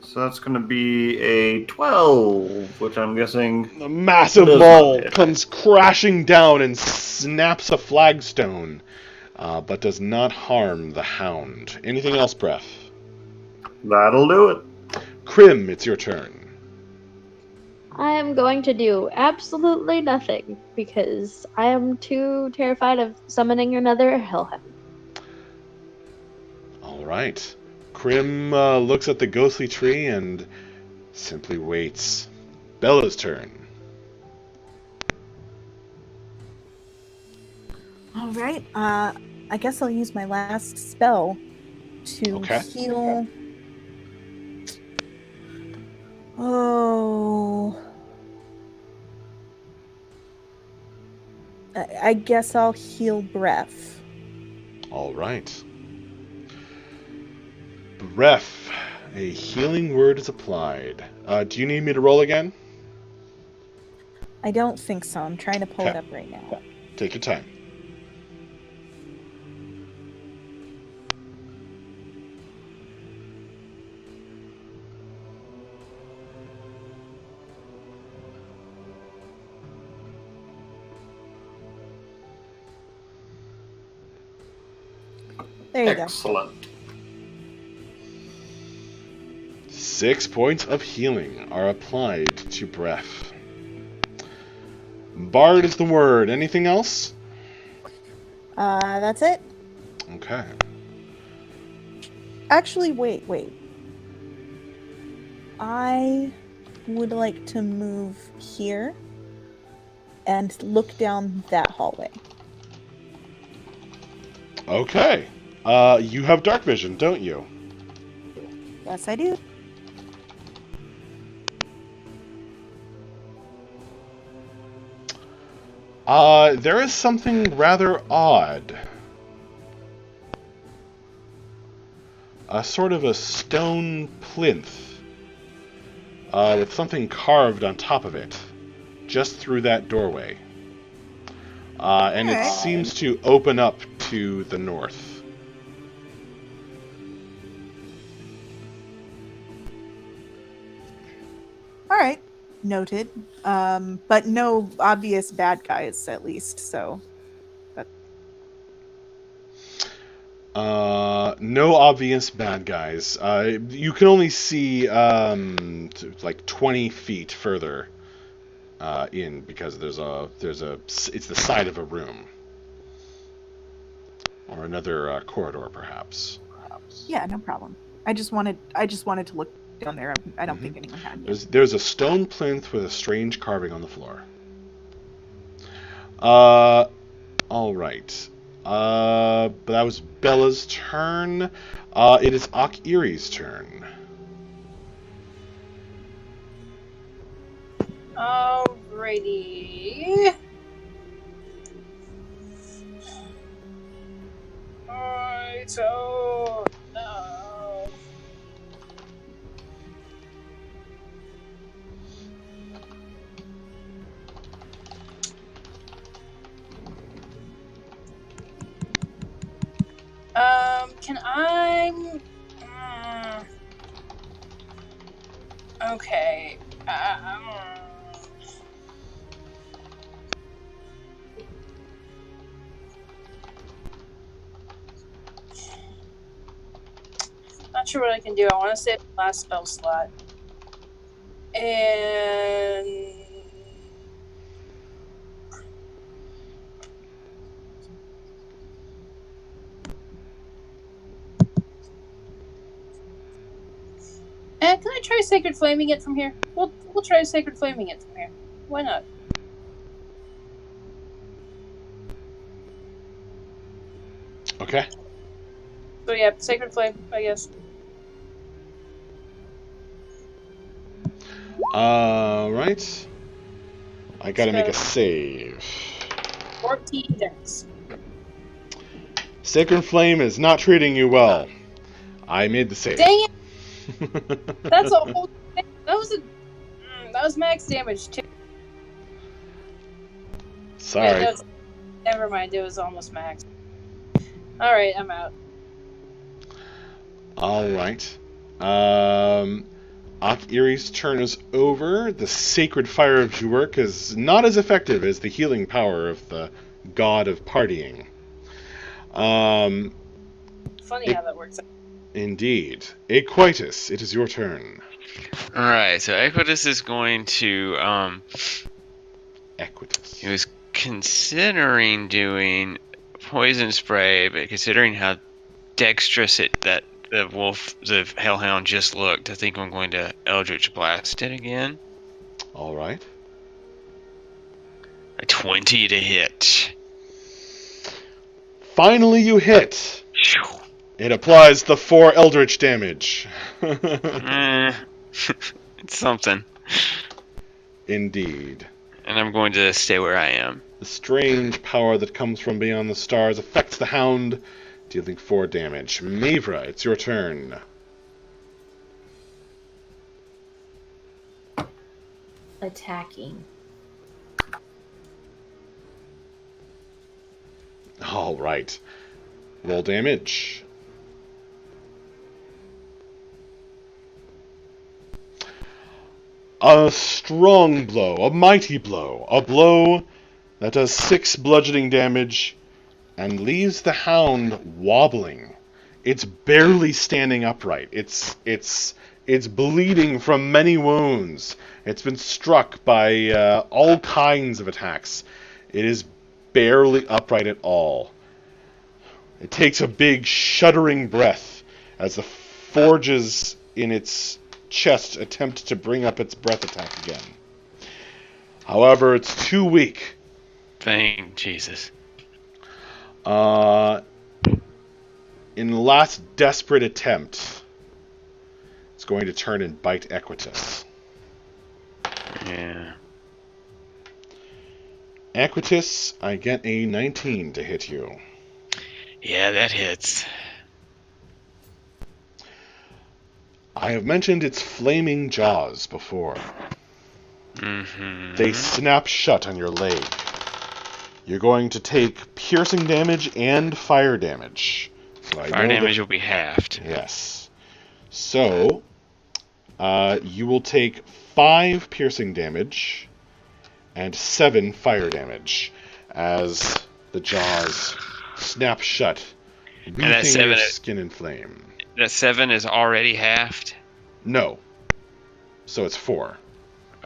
So that's going to be a 12, which I'm guessing...
A massive ball comes crashing down and snaps a flagstone, but does not harm the hound. Anything else, Bref?
That'll do it.
Krim, it's your turn.
I am going to do absolutely nothing, because I am too terrified of summoning another hellhound.
All right. Krim looks at the ghostly tree and simply waits. Bella's turn.
All right. I guess I'll use my last spell to heal. Oh. I guess I'll heal Bref.
All right. Bref, a healing word is applied. Do you need me to roll again?
I don't think so. I'm trying to pull it up right now.
Take your time.
There you go.
Excellent.
6 points of healing are applied to Bref. Bard is the word. Anything else?
That's it.
Okay.
Actually, wait. I would like to move here and look down that hallway.
Okay. You have dark vision, don't you?
Yes, I do.
There is something rather odd. A sort of a stone plinth with something carved on top of it, just through that doorway. And it seems to open up to the north.
All right. Noted. But no obvious bad guys, at least, so...
No obvious bad guys. You can only see, like 20 feet further, in, because it's the side of a room. Or another, corridor, perhaps.
Yeah, no problem. I just wanted to look down there. I don't think anyone had.
There's a stone plinth with a strange carving on the floor. All right. But that was Bella's turn. It is Akiri's turn.
Alrighty. I don't know. Can I? Okay. Not sure what I can do. I want to save the last spell slot. And can I try Sacred Flaming it from here? We'll try Sacred Flaming it from here. Why not?
Okay.
So yeah, Sacred Flame, I guess.
Alright. I gotta make a save.
14 dex.
Sacred Flame is not treating you well. I made the save.
Dang it! That's a whole. That was max damage too.
Sorry.
Yeah, never mind. It was almost max. All right, I'm out.
All right. Ak-Erie's turn is over. The sacred fire of Jurk is not as effective as the healing power of the god of partying.
Funny how that works out.
Indeed. Aequitus, it is your turn.
Alright, so Aequitus is going to,
Aequitus.
he was considering doing poison spray, but considering how dexterous that the wolf, the hellhound just looked, I think I'm going to Eldritch Blast it again.
Alright.
A 20 to hit.
Finally you hit! It applies the 4 Eldritch damage.
It's something.
Indeed.
And I'm going to stay where I am.
The strange power that comes from beyond the stars affects the hound, dealing 4 damage. Mavra, it's your turn.
Attacking.
Alright. Roll damage. A strong blow, a mighty blow, a blow that does 6 bludgeoning damage and leaves the hound wobbling. It's barely standing upright. It's bleeding from many wounds. It's been struck by all kinds of attacks. It is barely upright at all. It takes a big shuddering breath as the forges in its chest attempt to bring up its breath attack again. However, it's too weak.
Thank Jesus.
In the last desperate attempt, it's going to turn and bite Aequitus.
Yeah.
Aequitus, I get a 19 to hit you.
Yeah, that hits.
I have mentioned its flaming jaws before.
Mm-hmm.
They snap shut on your leg. You're going to take piercing damage and fire damage. So
Fire damage will be halved.
Yes. So, you will take 5 piercing damage and 7 fire damage as the jaws snap shut, wreathing your skin in flame.
That 7 is already halved?
No. So it's 4.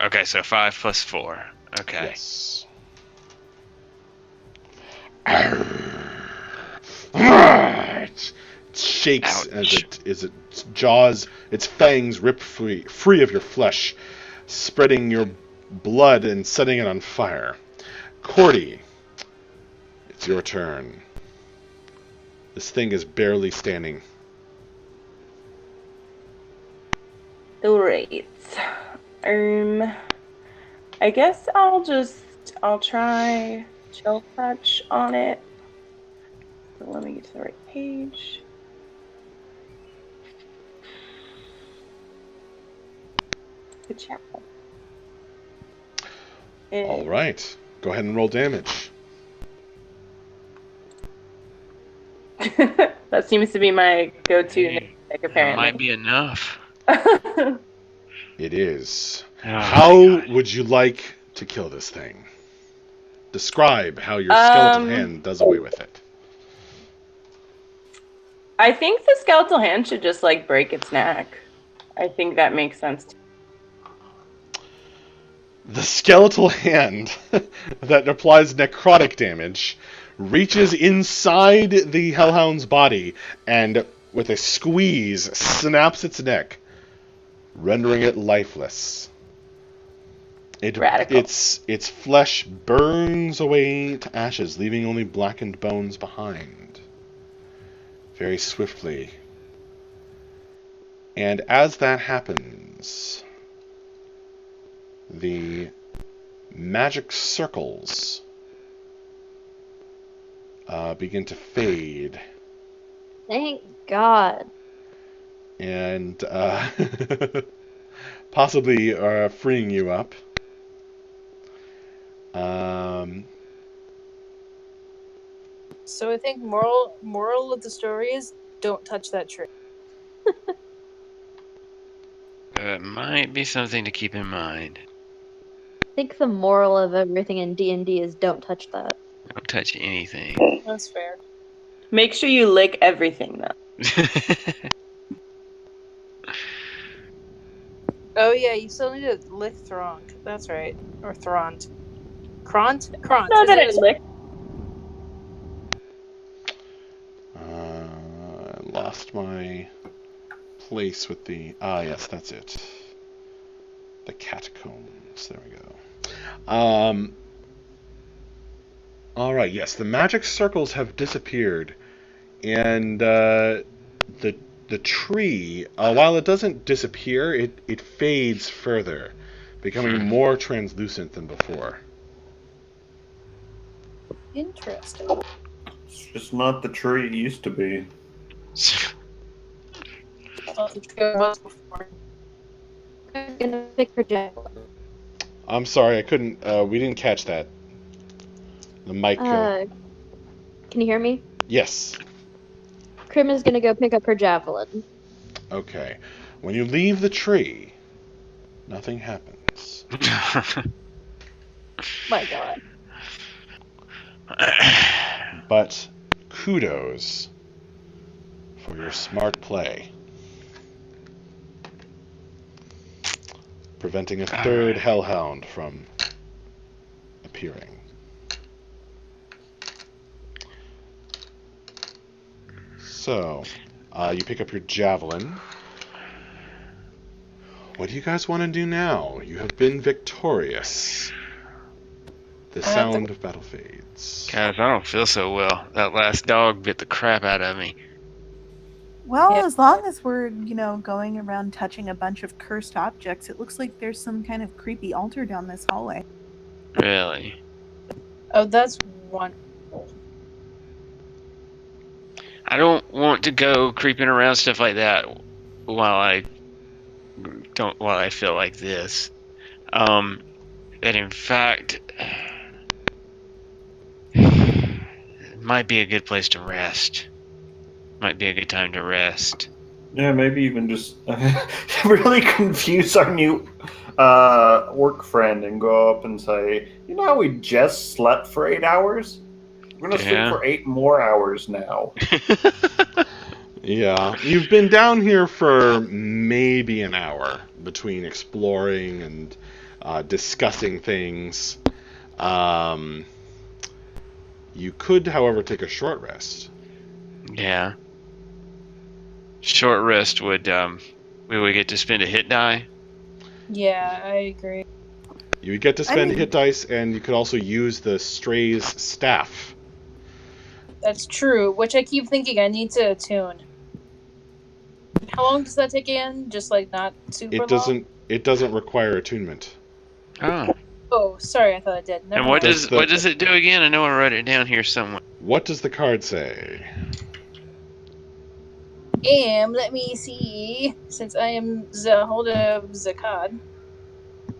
Okay, so 5 plus 4. Okay.
Yes. It shakes as its jaws, its fangs rip free of your flesh, spreading your blood and setting it on fire. Cordy, it's your turn. This thing is barely standing.
Alright. I guess I'll try chill touch on it. So let me get to the right page. Good job.
All right. Go ahead and roll damage.
That seems to be my go-to
Hey,
mistake,
that
apparently.
might be enough.
It is.
Oh my
How
God.
would you like to kill this thing? Describe how your skeletal hand does away with it.
I think the skeletal hand should just like break its neck. I think that makes sense.
The skeletal hand that applies necrotic damage reaches inside the hellhound's body and, with a squeeze, snaps its neck, rendering it lifeless.
Radical.
Its flesh burns away to ashes, leaving only blackened bones behind. Very swiftly. And as that happens, the magic circles begin to fade.
Thank God.
And possibly freeing you up.
So I think moral of the story is don't touch that tree.
That might be something to keep in mind.
I think the moral of everything in D&D is don't touch that.
Don't touch anything.
That's fair.
Make sure you lick everything, though.
Oh yeah, you still need to lick Thront. That's right. Or Thront. Kront? Kront.
No,
Is
that
it-
I lick.
I lost my place with the... yes, that's it. The catacombs. There we go. Alright, yes, the magic circles have disappeared. And the tree, while it doesn't disappear, it fades further, becoming more translucent than before.
Interesting.
It's just not the tree it used to be.
Well, the tree was before.
I'm gonna pick her javelin.
I'm sorry, I couldn't, we didn't catch that. The mic,
Can you hear me?
yes.
Krim is gonna go pick up her javelin.
Okay. When you leave the tree, nothing happens.
My God.
But kudos for your smart play. Preventing a third hellhound from appearing. So, you pick up your javelin. What do you guys want to do now? You have been victorious. The sound of battle fades.
Guys, I don't feel so well. That last dog bit the crap out of me.
Well,
Yeah.
as long as we're, going around touching a bunch of cursed objects, it looks like there's some kind of creepy altar down this hallway.
Really.
Oh, that's wonderful.
I don't want to go creeping around stuff like that while I feel like this. And in fact, it might be a good place to rest. Might be a good time to rest.
Yeah, maybe even just really confuse our new work friend and go up and say, we just slept for 8 hours? We're going to sleep for 8 more hours now.
Yeah, you've been down here for maybe an hour between exploring and discussing things. You could, however, take a short rest.
Yeah. Short rest would we would get to spend a hit die.
Yeah, I agree.
You would get to spend hit dice, and you could also use the Stray's staff.
That's true, which I keep thinking I need to attune. How long does that take again? Just like not super long?
It doesn't require attunement.
Oh.
Oh, sorry, I thought I did. Never
And what
mind.
does it do again? I know I wrote it down here somewhere.
What does the card say?
Let me see. Since I am the holder of the card.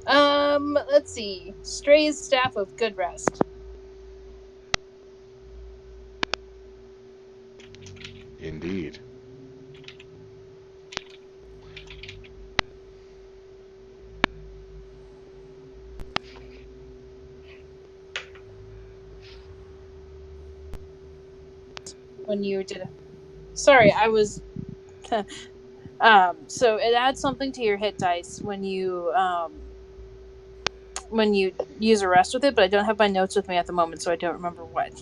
Let's see. Stray's Staff of Good Rest.
Indeed.
When you did. Sorry, I was. So it adds something to your hit dice when you use a rest with it, but I don't have my notes with me at the moment, so I don't remember what.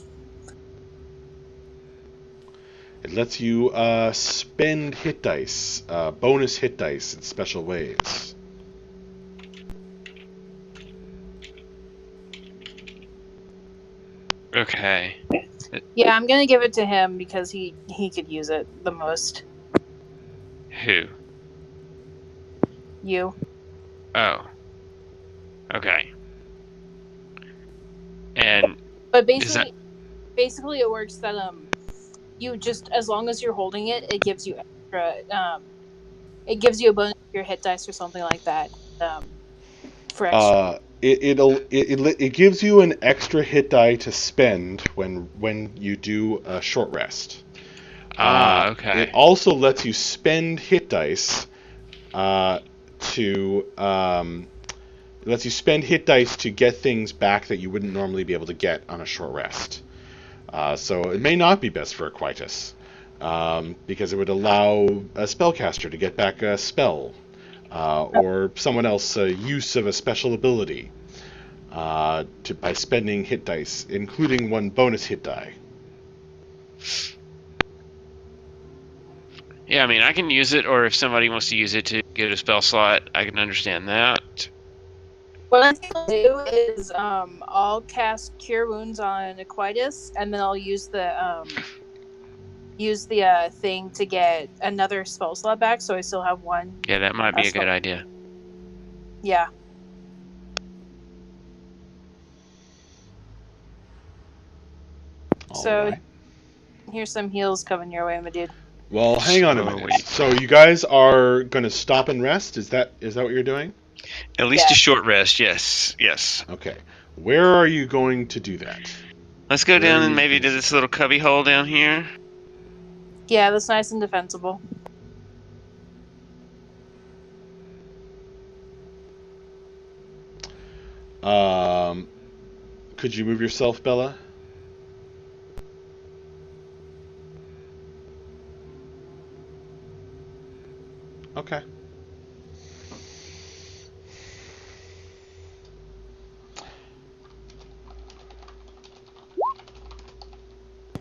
It lets you spend hit dice, bonus hit dice in special ways.
Okay.
Yeah, I'm gonna give it to him because he could use it the most.
Who?
You.
Oh. Okay. And
But
is that
basically it works that you just, as long as you're holding it, it gives you extra it gives you a bonus to your hit dice or something like that. For extra.
It gives you an extra hit die to spend when you do a short rest.
okay.
It also lets you spend hit dice to get things back that you wouldn't normally be able to get on a short rest. So it may not be best for Aquitus, because it would allow a spellcaster to get back a spell, or someone else use of a special ability by spending hit dice, including one bonus hit die.
Yeah, I mean, I can use it, or if somebody wants to use it to get a spell slot, I can understand that.
What I think I'll do is I'll cast Cure Wounds on Aquitus, and then I'll use the thing to get another spell slot back, so I still have one.
Yeah, that might be a good idea.
Yeah. So,
Alright.
here's some heals coming your way, my dude.
Well, hang on a
Slowly.
minute. So you guys are going to stop and rest? Is that what you're doing?
At least
Yeah.
a short rest, yes.
Okay. Where are you going to do that?
Let's go
Where
down
are
and
you
maybe to
thinking?
this little cubby hole down here.
Yeah, that's nice and defensible.
Could you move yourself, Bella? Okay.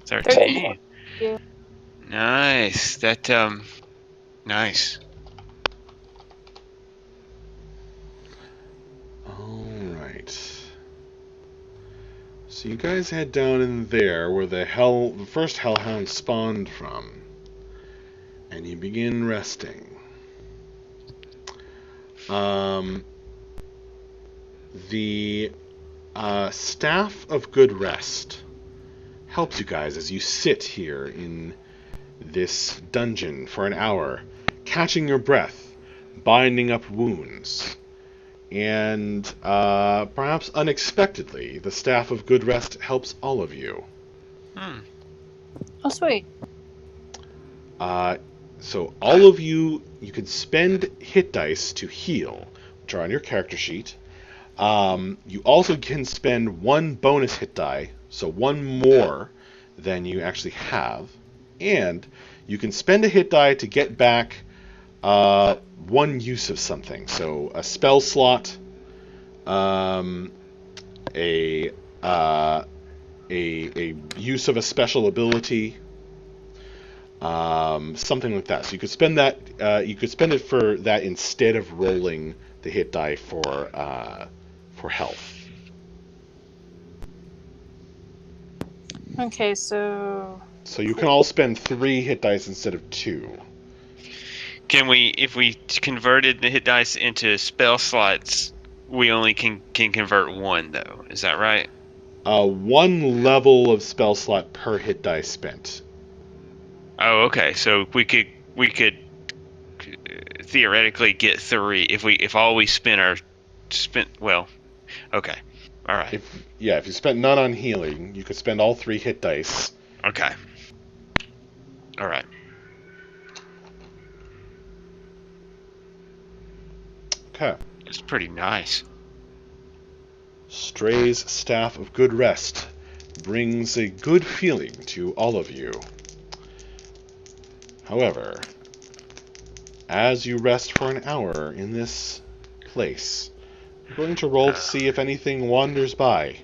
$13.
Yeah.
Nice. That nice.
Alright. So you guys head down in there where the first hellhound spawned from. And you begin resting. The Staff of Good Rest helps you guys as you sit here in this dungeon for an hour, catching your breath, binding up wounds, and perhaps unexpectedly, the Staff of Good Rest helps all of you.
Oh, sweet.
So all of you can spend hit dice to heal, which are on your character sheet. You also can spend one bonus hit die, so one more than you actually have. And you can spend a hit die to get back one use of something. So a spell slot, a use of a special ability, something like that. So you could spend that. You could spend it for that instead of rolling the hit die for health.
Okay, so
you can all spend 3 hit dice instead of 2.
Can we, if we converted the hit dice into spell slots, we only can convert one though. Is that right?
1 level of spell slot per hit die spent.
Oh, okay. So we could theoretically get 3 if all we spent. Well, okay. All right.
If you spent none on healing, you could spend all 3 hit dice.
Okay. All right.
Okay.
It's pretty nice.
Stray's Staff of Good Rest brings a good feeling to all of you. However, as you rest for an hour in this place, I'm going to roll to see if anything wanders by.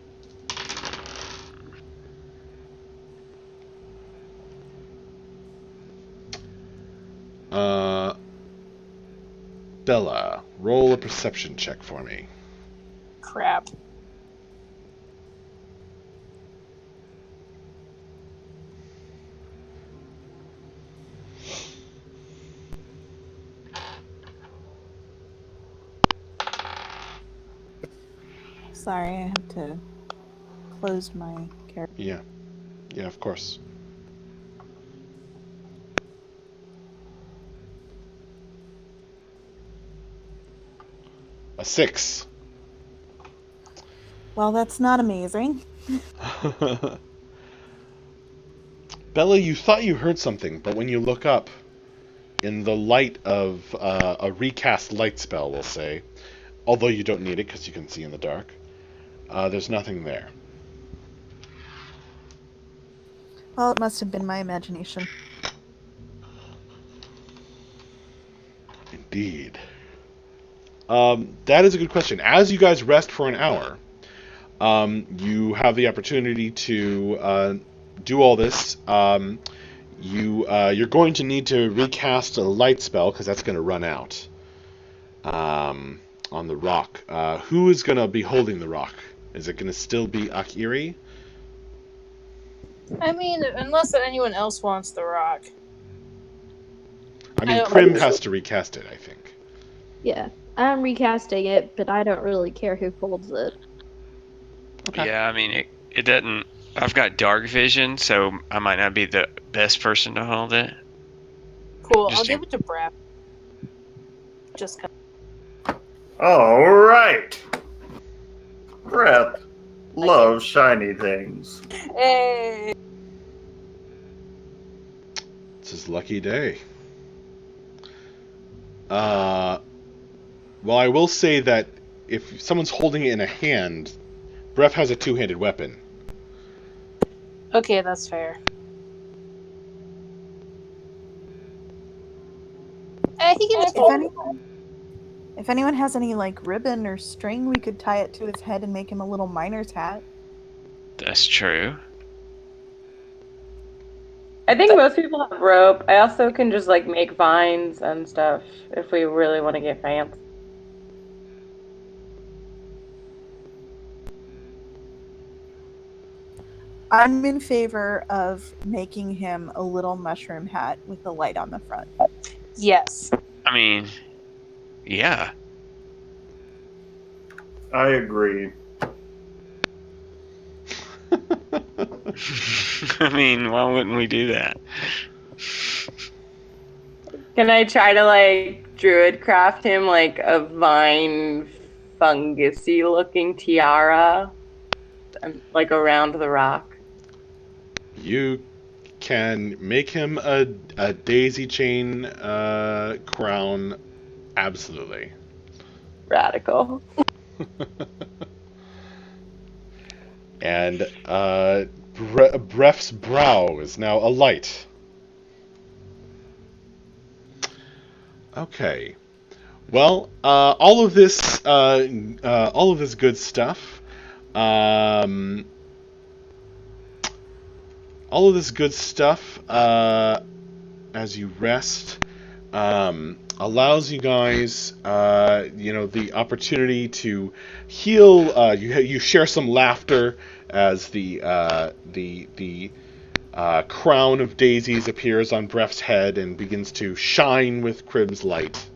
Bella, roll a perception check for me.
Crap.
Sorry, I have to close my character.
Yeah, of course. A 6.
Well, that's not amazing.
Bella, you thought you heard something, but when you look up, in the light of a recast light spell, we'll say, although you don't need it because you can see in the dark, there's nothing there.
Well, it must have been my imagination.
Indeed. That is a good question. As you guys rest for an hour, you have the opportunity to do all this. You're going to need to recast a light spell because that's going to run out on the rock. Who is going to be holding the rock? Is it going to still be Akiri?
I mean, unless anyone else wants the rock.
I mean,
I don't
Prim
think
has
so.
to recast it, I think.
Yeah, I'm recasting it, but I don't really care who holds it.
Okay.
Yeah, I mean, it doesn't. I've got dark vision, so I might not be the best person to hold it.
Cool.
Just
I'll
do-
give it to Brap. Just 'cause.
All right. Brett loves shiny things.
Hey.
It's his lucky day. Well, I will say that if someone's holding it in a hand, Bref has a 2-handed weapon.
Okay, that's fair. He can just
If anyone has any like ribbon or string, we could tie it to his head and make him a little miner's hat.
That's true.
I think most people have rope. I also can just like make vines and stuff if we really want to get fancy.
I'm in favor of making him a little mushroom hat with a light on the front.
Yes.
I mean, yeah.
I agree.
I mean, why wouldn't we do that?
Can I try to like druid craft him like a vine fungusy looking tiara like around the rock?
You can make him a daisy chain crown, absolutely.
Radical.
And Bref's brow is now alight. Okay. Well, all of this good stuff. All of this good stuff, as you rest, allows you guys, the opportunity to heal. You share some laughter as the crown of daisies appears on Bref's head and begins to shine with Crib's light.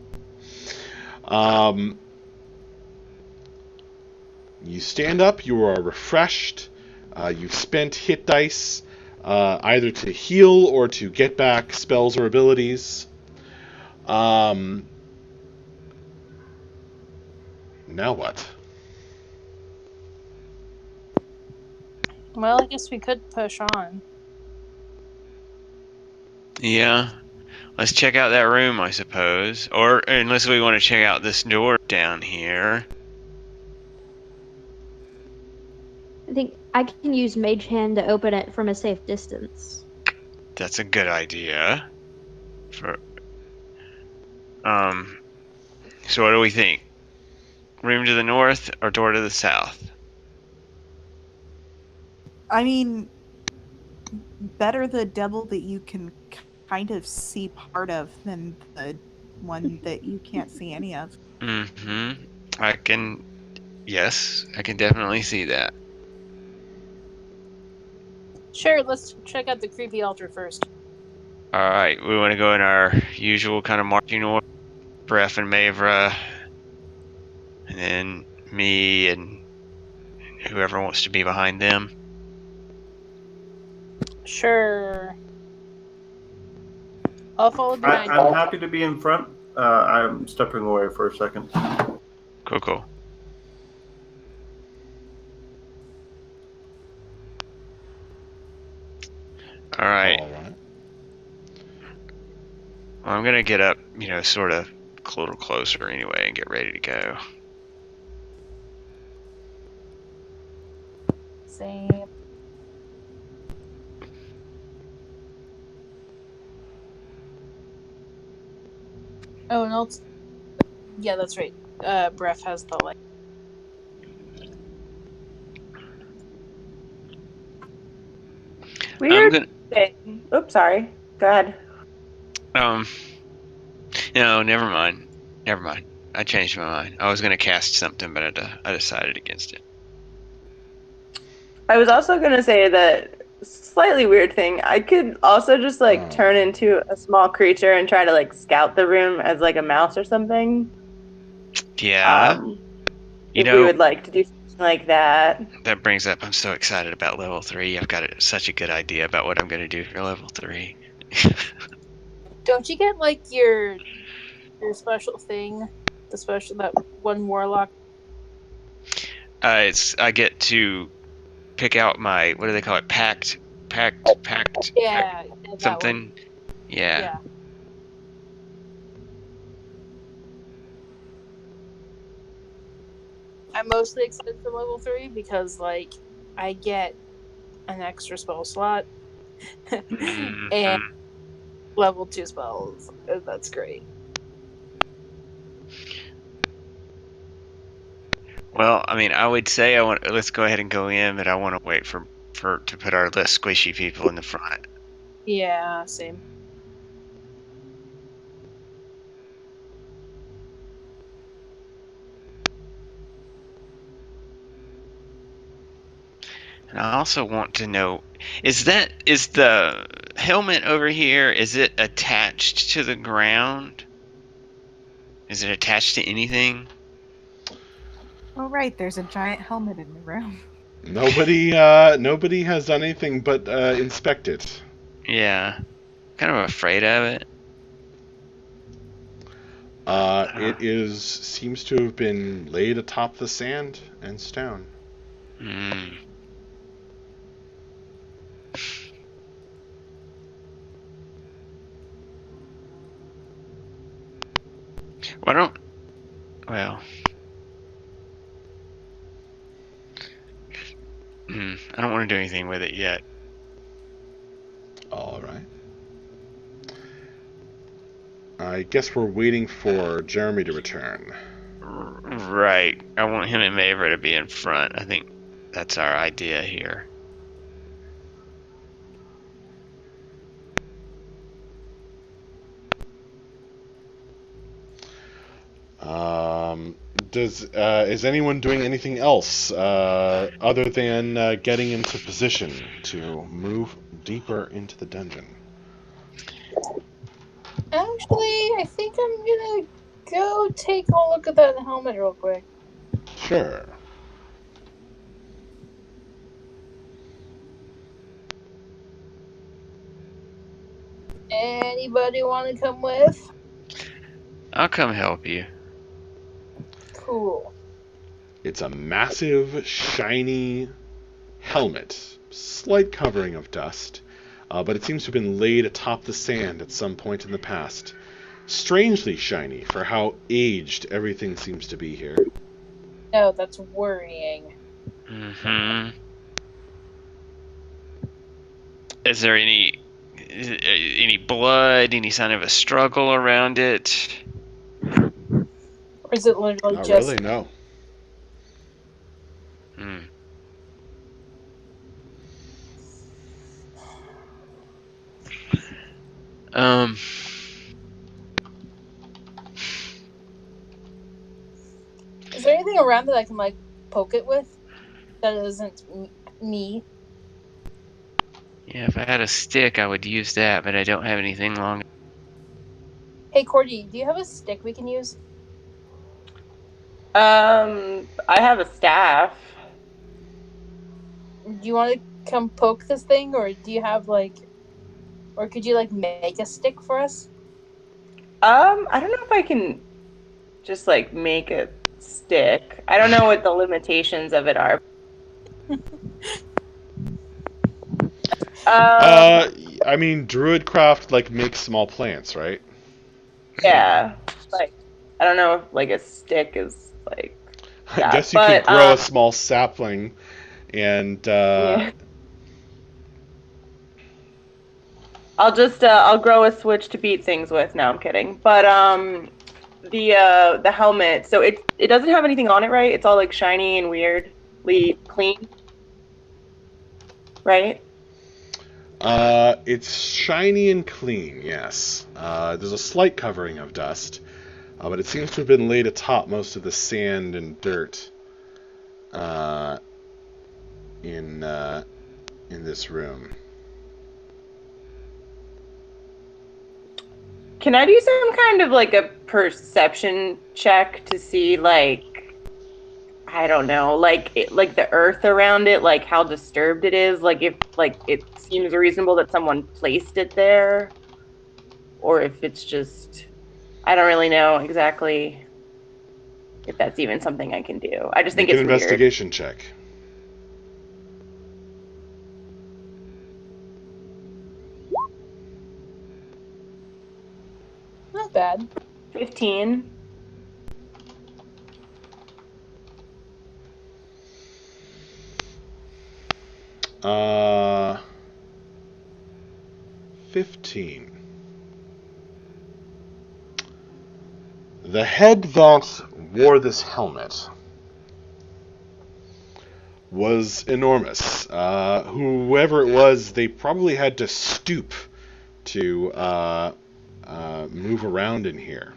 You stand up. You are refreshed. You've spent hit dice either to heal or to get back spells or abilities. Now what?
Well, I guess we could push on.
Yeah. Let's check out that room, I suppose. Or unless we want to check out this door down here.
I think I can use Mage Hand to open it from a safe distance.
That's a good idea. So what do we think? Room to the north or door to the south?
I mean, better the devil that you can kind of see part of than the one that you can't see any of.
Mm-hmm. I can definitely see that.
Sure, let's check out the creepy altar first.
Alright, we want to go in our usual kind of marching order. Bref and Mavra, and then me and whoever wants to be behind them.
Sure. I'll follow behind you.
I'm happy to be in front. I'm stepping away for a second.
Cool. Alright.
All right.
Well, I'm gonna get up, sort of a little closer anyway and get ready to go.
Same. Oh, no. Yeah, that's right. Bref has the light.
Weird thing. Oops, sorry. Go ahead.
No, never mind. I changed my mind. I was gonna cast something, but I decided against it.
I was also going to say that slightly weird thing. I could also just turn into a small creature and try to scout the room as a mouse or something.
Yeah.
If we would like to do something like that.
That brings up, I'm so excited about level 3. I've got such a good idea about what I'm gonna do for level 3.
Don't you get your special thing? That one warlock?
I get to pick out my, what do they call it? Pact.
Yeah.
Something. Yeah.
I'm mostly excited for level 3 because I get an extra spell slot and level 2 spells. That's great.
Well, I would say let's go ahead and go in, but I want to wait to put our less squishy people in the front.
Yeah, same.
And I also want to know, is the helmet over here, is it attached to the ground? Is it attached to anything?
Oh, right. There's a giant helmet in the room.
Nobody has done anything but inspect it.
Yeah. Kind of afraid of it.
It seems to have been laid atop the sand and stone.
Hmm. I don't want to do anything with it yet.
All right. I guess we're waiting for Jeremy to return.
Right. I want him and Mavra to be in front. I think that's our idea here.
Is anyone doing anything else other than getting into position to move deeper into the dungeon?
Actually, I think I'm gonna go take a look at that helmet real quick.
Sure.
Anybody want to come with?
I'll come help you.
Cool.
It's a massive, shiny helmet, slight covering of dust, but it seems to have been laid atop the sand at some point in the past. Strangely shiny for how aged everything seems to be here.
No, that's worrying.
Mm-hmm. Is there any blood, any sign of a struggle around it?
Or is it literally
Not
just...
really, no.
Hmm.
Is there anything around that I can, like, poke it with? That isn't me?
Yeah, if I had a stick, I would use that, but I don't have anything long.
Hey, Cordy, do you have a stick we can use?
I have a staff.
Do you want to come poke this thing, or do you have, like... Or could you, like, make a stick for us?
I don't know if I can just, like, make a stick. I don't know what the limitations of it are.
I mean, Druidcraft, like, makes small plants, right?
Yeah. Like, I don't know if, like, a stick is, like...
I guess you could grow a small sapling and...
Yeah. I'll grow a switch to beat things with. No, I'm kidding. But the helmet, so it doesn't have anything on it, right? It's all like shiny and weirdly clean, right?
It's shiny and clean, yes. There's a slight covering of dust, but it seems to have been laid atop most of the sand and dirt in this room.
Can I do some kind of like a perception check to see, like, I don't know, like the earth around it, like how disturbed it is, like if like it seems reasonable that someone placed it there, or if it's just, I don't really know exactly if that's even something I can do. I just think
Make
it's
an
weird.
investigation check.
Not bad.
15.
Uh, 15. The head that wore this helmet was enormous. Whoever it was, they probably had to stoop to move around in here.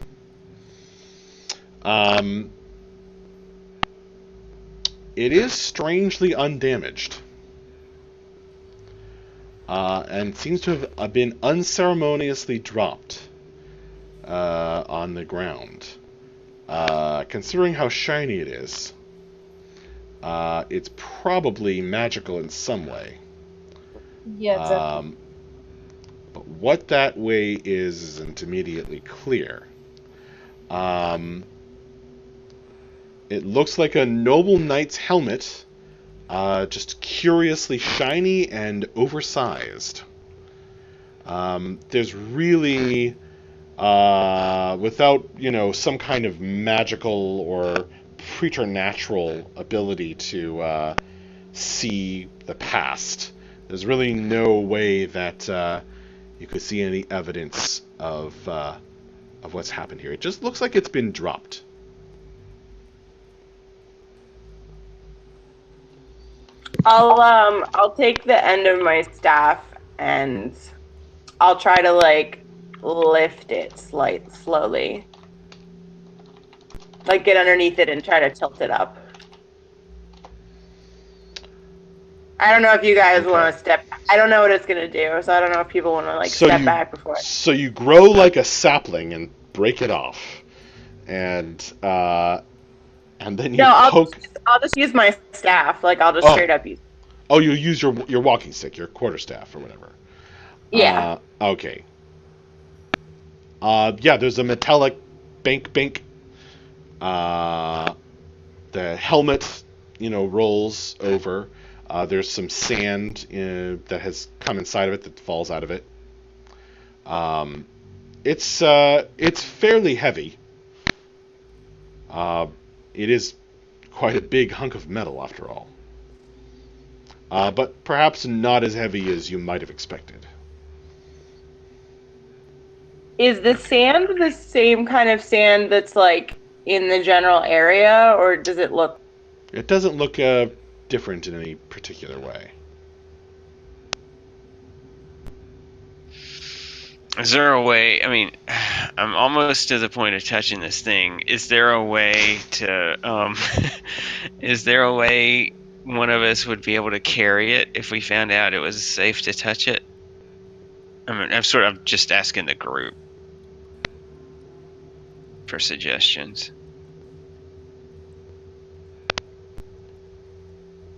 It is strangely undamaged. And seems to have been unceremoniously dropped on the ground. Considering how shiny it is, it's probably magical in some way.
Yeah, exactly.
But what that way isn't immediately clear. It looks like a noble knight's helmet, just curiously shiny and oversized. There's really, without, some kind of magical or preternatural ability to see the past, there's really no way that you could see any evidence of what's happened here. It just looks like it's been dropped.
I'll take the end of my staff and I'll try to like lift it slowly. Like get underneath it and try to tilt it up. I don't know if you guys want to step. I don't know what it's gonna do, so I don't know if people want to like step back before.
So you grow like a sapling and break it off, and then you poke.
I'll just use my staff. Like I'll just straight up use.
Oh, you use your walking stick, your quarterstaff or whatever.
Yeah.
Okay. Yeah, there's a metallic bink. The helmet, rolls over. There's some sand that has come inside of it that falls out of it. It's fairly heavy. It is quite a big hunk of metal, after all. But perhaps not as heavy as you might have expected.
Is the sand the same kind of sand that's like in the general area, or does it look?
It doesn't look different in any particular way.
Is there a way? I mean, I'm almost to the point of touching this thing. Is there a way to? Is there a way one of us would be able to carry it if we found out it was safe to touch it? I mean, I'm just asking the group for suggestions.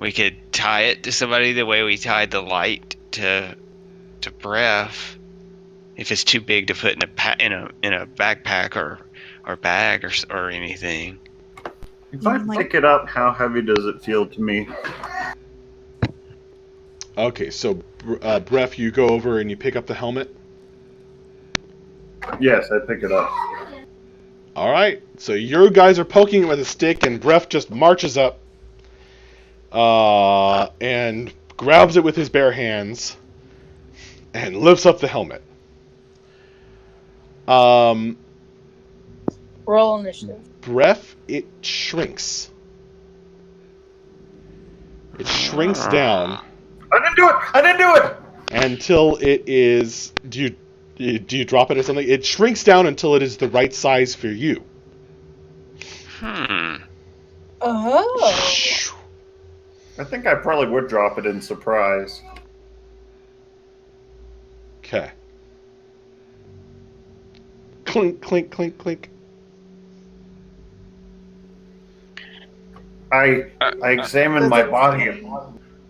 We could tie it to somebody the way we tied the light to Breath. If it's too big to put in a backpack or bag or anything.
If I pick it up, how heavy does it feel to me?
Okay, so Breath, you go over and you pick up the helmet.
Yes, I pick it up.
All right, so your guys are poking it with a stick, and Breath just marches up and grabs it with his bare hands and lifts up the helmet.
Roll initiative.
Breath, it shrinks. It shrinks down.
I didn't do it!
Until it is... Do you drop it or something? It shrinks down until it is the right size for you.
Oh.
I think I probably would drop it in surprise.
Okay. Clink, clink, clink, clink.
I examined my body.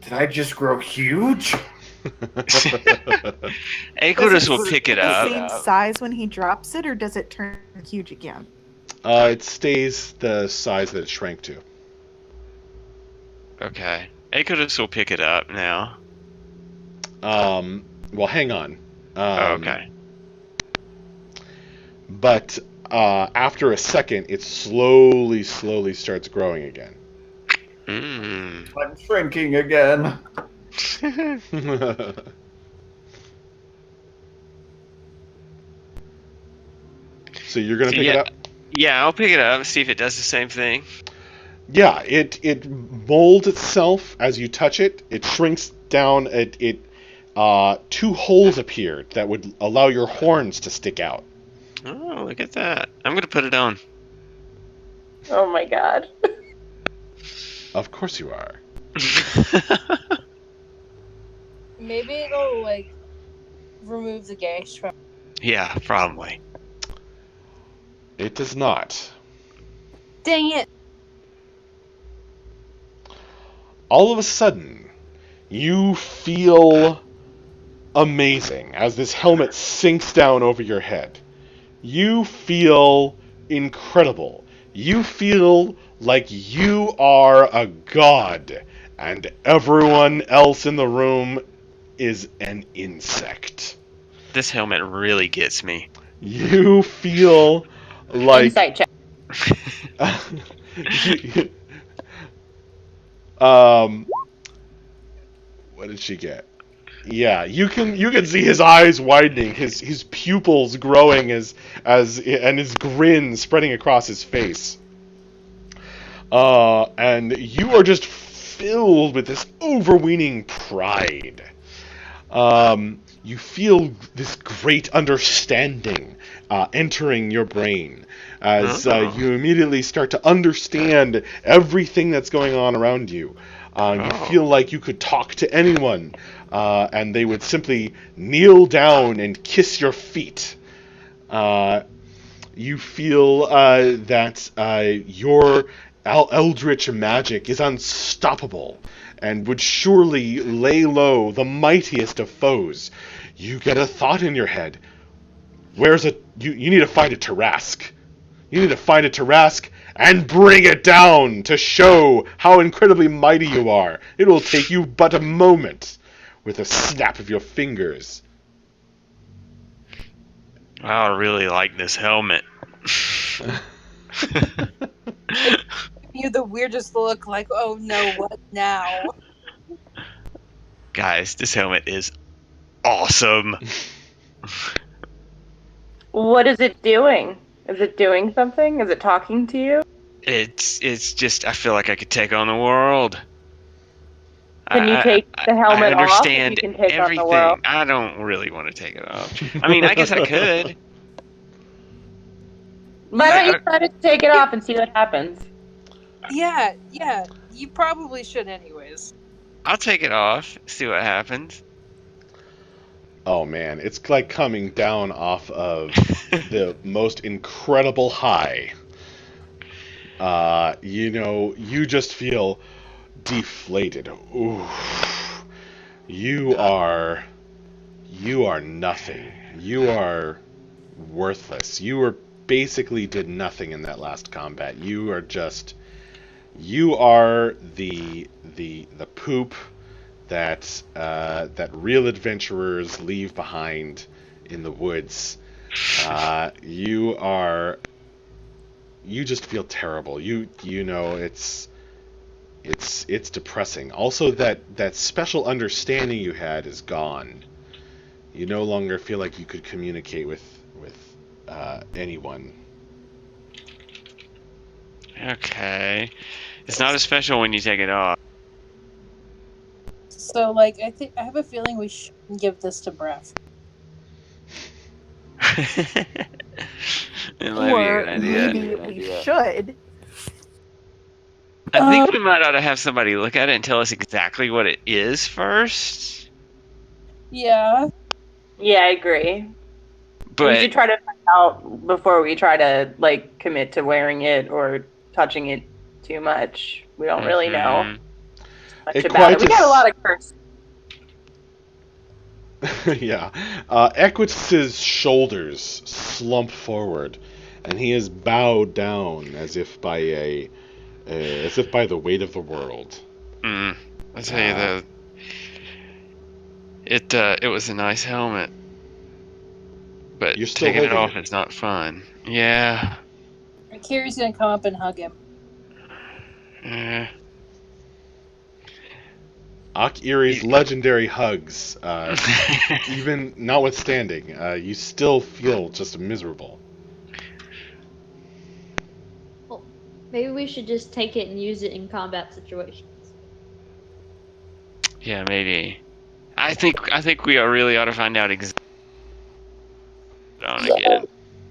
Did I just grow huge?
Aequidus will pick it
the
up.
same size when he drops it, or does it turn huge again?
It stays the size that it shrank to.
Okay. Aequidus will pick it up now.
Well, hang on.
Okay.
But after a second, it slowly starts growing again.
I'm shrinking again.
So you're gonna pick it up?
Yeah, I'll pick it up and see if it does the same thing.
Yeah, it molds itself as you touch it. It shrinks down. Two holes appeared that would allow your horns to stick out.
Oh, look at that! I'm gonna put it on.
Oh my god.
Of course you are.
Maybe it'll remove the gauge from.
Yeah, probably.
It does not.
Dang it!
All of a sudden, you feel amazing as this helmet sinks down over your head. You feel incredible. You feel like you are a god, and everyone else in the room is an insect.
This helmet really gets me.
You feel like...
Insight check.
What did she get? Yeah, you can see his eyes widening, his pupils growing and his grin spreading across his face. And you are just filled with this overweening pride. You feel this great understanding entering your brain as you immediately start to understand everything that's going on around you. You feel like you could talk to anyone, and they would simply kneel down and kiss your feet. You feel that your eldritch magic is unstoppable and would surely lay low the mightiest of foes. You get a thought in your head. Where's you need to find a Tarask. You need to find a Tarask and bring it down to show how incredibly mighty you are. It will take you but a moment with a snap of your fingers.
I really like this helmet.
You the weirdest look, like, oh no, what now?
Guys, this helmet is awesome.
What is it doing? Is it doing something? Is it talking to you?
It's just, I feel like I could take on the world.
Can you take the helmet
I
off?
understand
You can take
everything.
on the world.
I don't really want to take it off. I mean, I guess I could.
Why don't you try to take it off and see what happens?
Yeah, you probably should anyways.
I'll take it off, see what happens.
Oh man, it's like coming down off of the most incredible high. You just feel deflated. Ooh. You are nothing. You are worthless. You were basically did nothing in that last combat. You are the poop that real adventurers leave behind in the woods. You just feel terrible. It's depressing. Also, that special understanding you had is gone. You no longer feel like you could communicate with anyone.
Okay. It's not as special when you take it off.
So, like, I have a feeling we shouldn't give this to Breath.
It might be a good idea.
maybe we should.
I think we might ought to have somebody look at it and tell us exactly what it is first.
Yeah.
Yeah, I agree.
But
we should try to find out before we try to commit to wearing it or touching it too much. We don't really know much about it. We got a lot of curse.
Yeah. Equitus's shoulders slump forward, and he is bowed down as if by the weight of the world.
I tell you though, it was a nice helmet, but
You're still
taking it
holding
off is not fun. Yeah.
Kiri's gonna come up and hug him.
Ak-Iri's legendary hugs, even notwithstanding, you still feel just miserable.
Well, maybe we should just take it and use it in combat situations.
Yeah, maybe. I think we really ought to find out exactly again.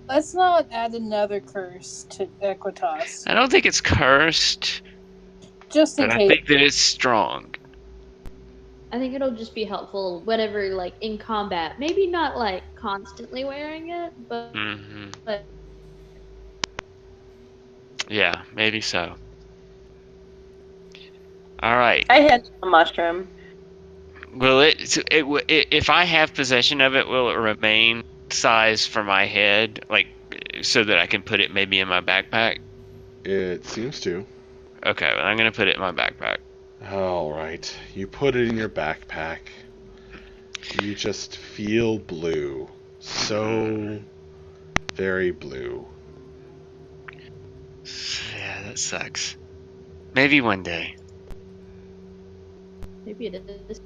Let's not add another curse to Equitas.
I don't think it's cursed,
Just in
but
case.
I think that it's strong.
I think it'll just be helpful whenever, in combat. Maybe not, constantly wearing it, but... but
Yeah, maybe so. Alright.
I had a mushroom.
Will if I have possession of it, will it remain size for my head? So that I can put it maybe in my backpack?
It seems to.
Okay, well, I'm going to put it in my backpack.
Alright, you put it in your backpack. You just feel blue. So very blue.
Yeah, that sucks. Maybe one day.
maybe it is.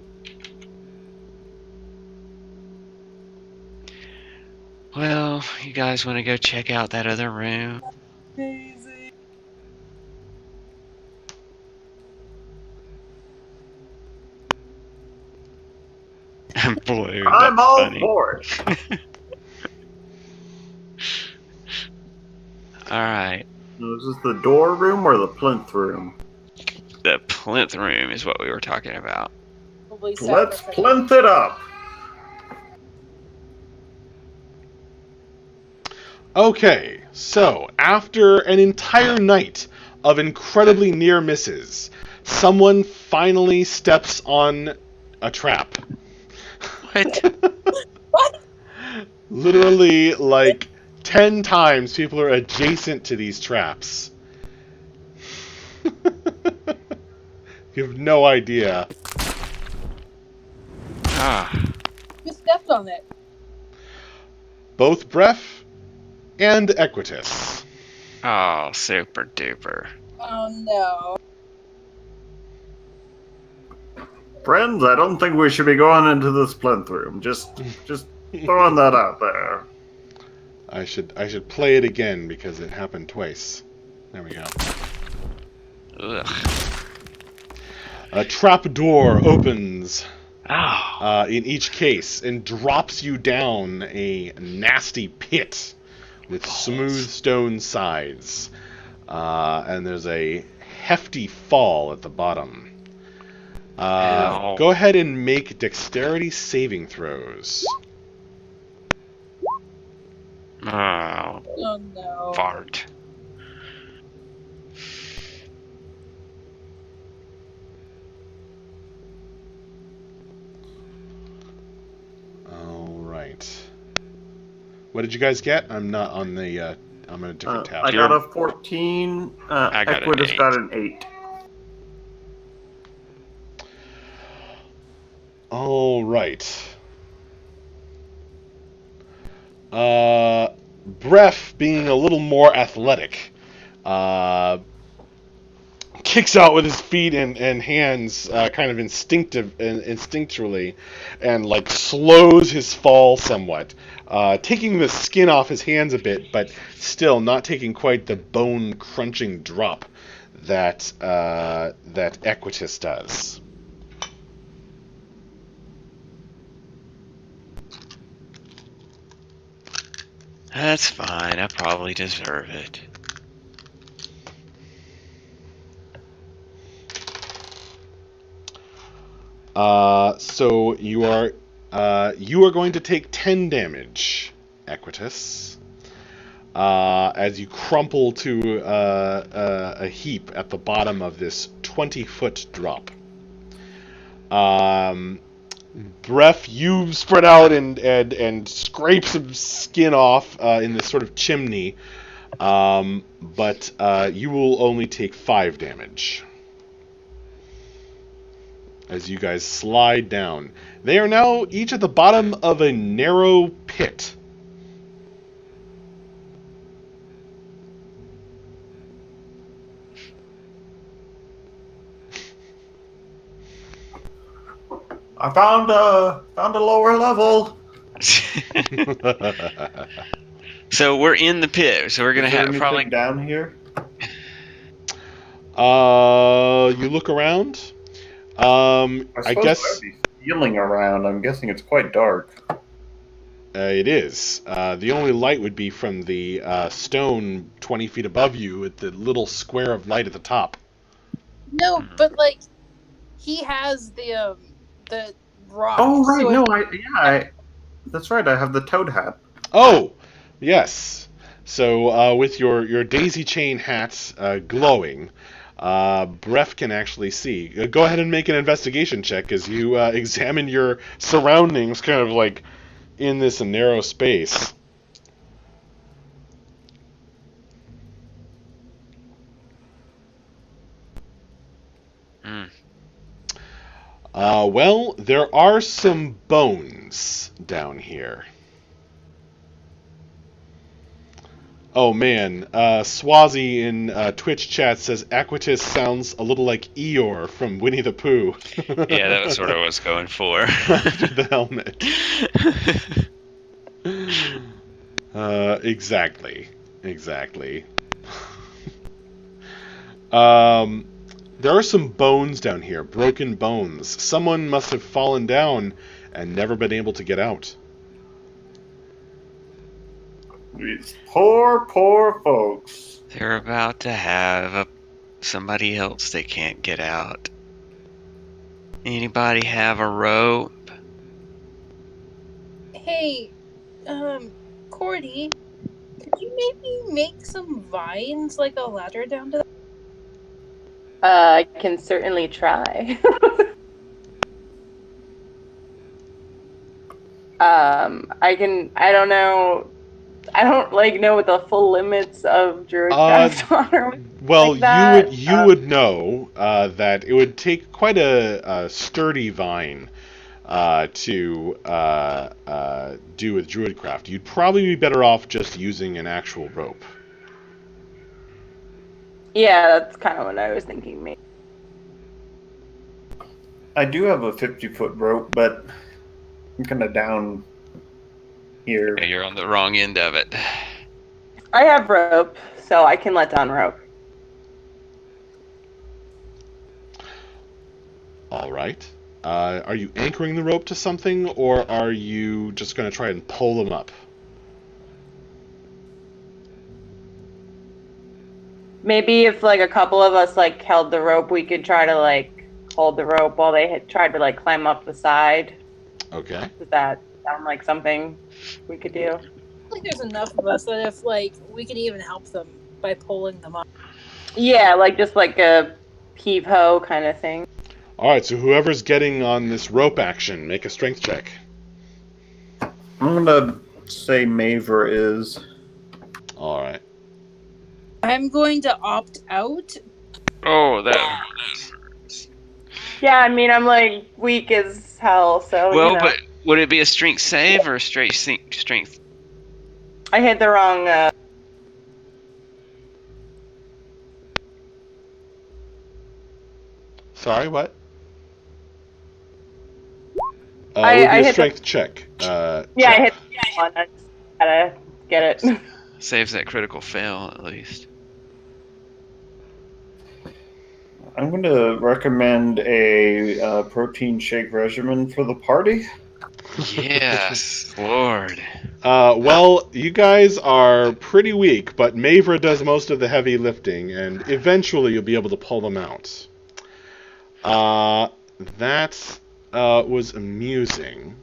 Well, you guys want to go check out that other room?
Amazing.
Blue.
I'm
that's
all
funny.
for it.
Alright.
Is this the door room or the plinth room?
The plinth room is what we were talking about.
Probably
Let's
sacrifice.
plinth it up.
Okay, so after an entire night of incredibly near misses, someone finally steps on a trap.
What?
What?
Literally, 10 times people are adjacent to these traps. You have no idea.
Ah.
Who stepped on it?
Both Bref and Equitus.
Oh, super duper.
Oh no.
Friends, I don't think we should be going into this plinth room. Just throwing that out there.
I should play it again because it happened twice. There we go.
Ugh.
A trap door opens
Oh.
in each case and drops you down a nasty pit with smooth stone sides. And there's a hefty fall at the bottom. Go ahead and make dexterity saving throws.
Oh,
Oh no.
fart.
All right. What did you guys get? I'm not on the. I'm on a different tab.
I got a 14.
I got an
Equitus
8.
got an 8.
All right. Bref, being a little more athletic, kicks out with his feet and hands, kind of instinctually, and like slows his fall somewhat, taking the skin off his hands a bit, but still not taking quite the bone crunching drop that Equitus does.
That's fine. I probably deserve it.
So you are going to take 10 damage, Equitus, as you crumple to a heap at the bottom of this 20-foot drop. Bref, you spread out and scrape some skin off in this sort of chimney, but you will only take 5 damage as you guys slide down. They are now each at the bottom of a narrow pit.
I found a lower level.
So we're in the pit. So we're gonna
Is there
have
anything
probably.
down here.
You look around. I
suppose
guess
I'd be feeling around. I'm guessing it's quite dark.
it is. The only light would be from the stone 20 feet above you with the little square of light at the top.
No, but like he has the rock.
Oh right,
so
no, that's right. I have the toad hat.
Oh, yes. So with your daisy chain hat glowing, Bref can actually see. Go ahead and make an investigation check as you examine your surroundings, kind of like in this narrow space. Well, there are some bones down here. Oh man, Swazi in Twitch chat says Aquitus sounds a little like Eeyore from Winnie the Pooh.
Yeah, that was sort of what I was going for.
The helmet. Exactly. There are some bones down here, broken bones. Someone must have fallen down and never been able to get out.
These poor folks.
They're about to have somebody else they can't get out. Anybody have a rope?
Hey, Cordy, could you maybe make some vines like a ladder down to the...
I can certainly try. I don't know. I don't know what the full limits of Druidcraft are.
Well,
that.
you would know that it would take quite a sturdy vine to do with Druidcraft. You'd probably be better off just using an actual rope.
Yeah, that's kind of what I was thinking, maybe.
I do have a 50-foot rope, but I'm kind of down here.
Yeah, you're on the wrong end of it.
I have rope, so I can let down rope.
All right. Are you anchoring the rope to something, or are you just going to try and pull them up?
Maybe if a couple of us held the rope, we could try to hold the rope while they had tried to climb up the side.
Okay.
Does that sound like something we could do?
I think there's enough of us that if we can even help them by pulling them up.
Yeah, just a heave ho kind of thing.
All right. So whoever's getting on this rope action, make a strength check.
I'm gonna say Maver is.
All right.
I'm going to opt out.
Oh, that.
Yeah, I mean, I'm weak as hell, so.
Well, but would it be a strength save or a straight strength?
I hit the wrong.
Sorry, what?
I
it would be a
hit
strength check.
Yeah, I hit the one. I just gotta get it.
Saves that critical fail at least.
I'm going to recommend a protein shake regimen for the party.
Yes, Lord.
Well, you guys are pretty weak, but Mavra does most of the heavy lifting, and eventually you'll be able to pull them out. That was amusing.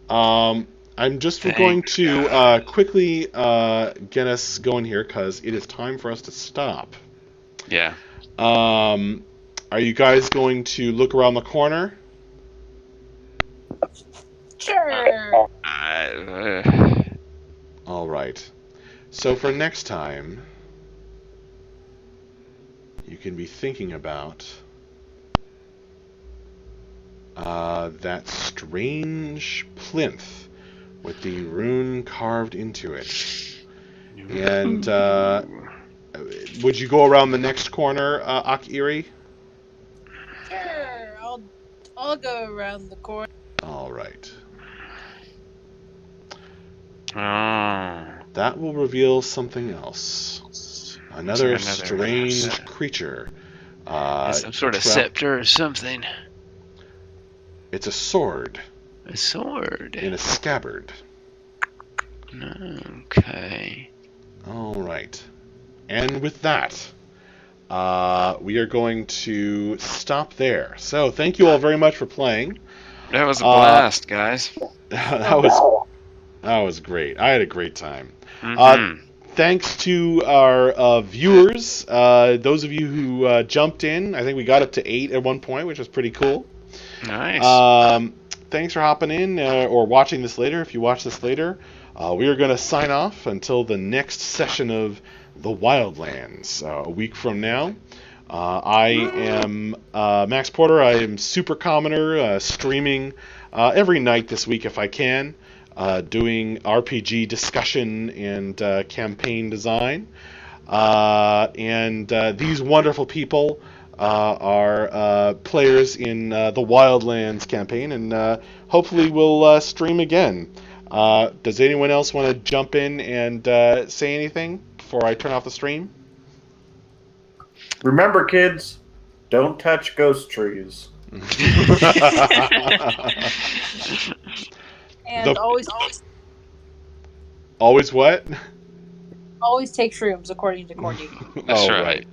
I'm just going to quickly get us going here, because it is time for us to stop.
Yeah.
Are you guys going to look around the corner?
Sure.
All right. So for next time, you can be thinking about that strange plinth with the rune carved into it. And would you go around the next corner, Akiri?
Sure. I'll go around the corner.
All right.
Oh.
That will reveal something else. Another strange creature.
Some sort of scepter or something.
It's a sword.
A sword.
In a scabbard.
Okay.
All right. And with that, we are going to stop there. So thank you all very much for playing.
That was a blast, guys.
that was great. I had a great time.
Mm-hmm.
Thanks to our viewers, those of you who jumped in. I think we got up to 8 at one point, which was pretty cool.
Nice.
Thanks for hopping in or watching this later. If you watch this later, we are going to sign off until the next session of the Wildlands a week from now. I am Max Porter. I am Super Commoner, streaming every night this week if I can, doing RPG discussion and campaign design. And these wonderful people are players in the Wildlands campaign, and hopefully we'll stream again. Does anyone else want to jump in and say anything before I turn off the stream?
Remember, kids, don't touch ghost trees.
And always
what?
Always take shrooms, according to Courtney.
That's right.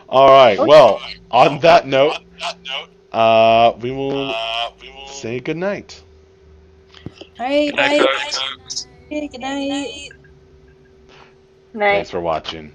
All right. Well, on that note, we will say good night.
Bye.
Good night,
Good night.
Night.
Thanks for watching.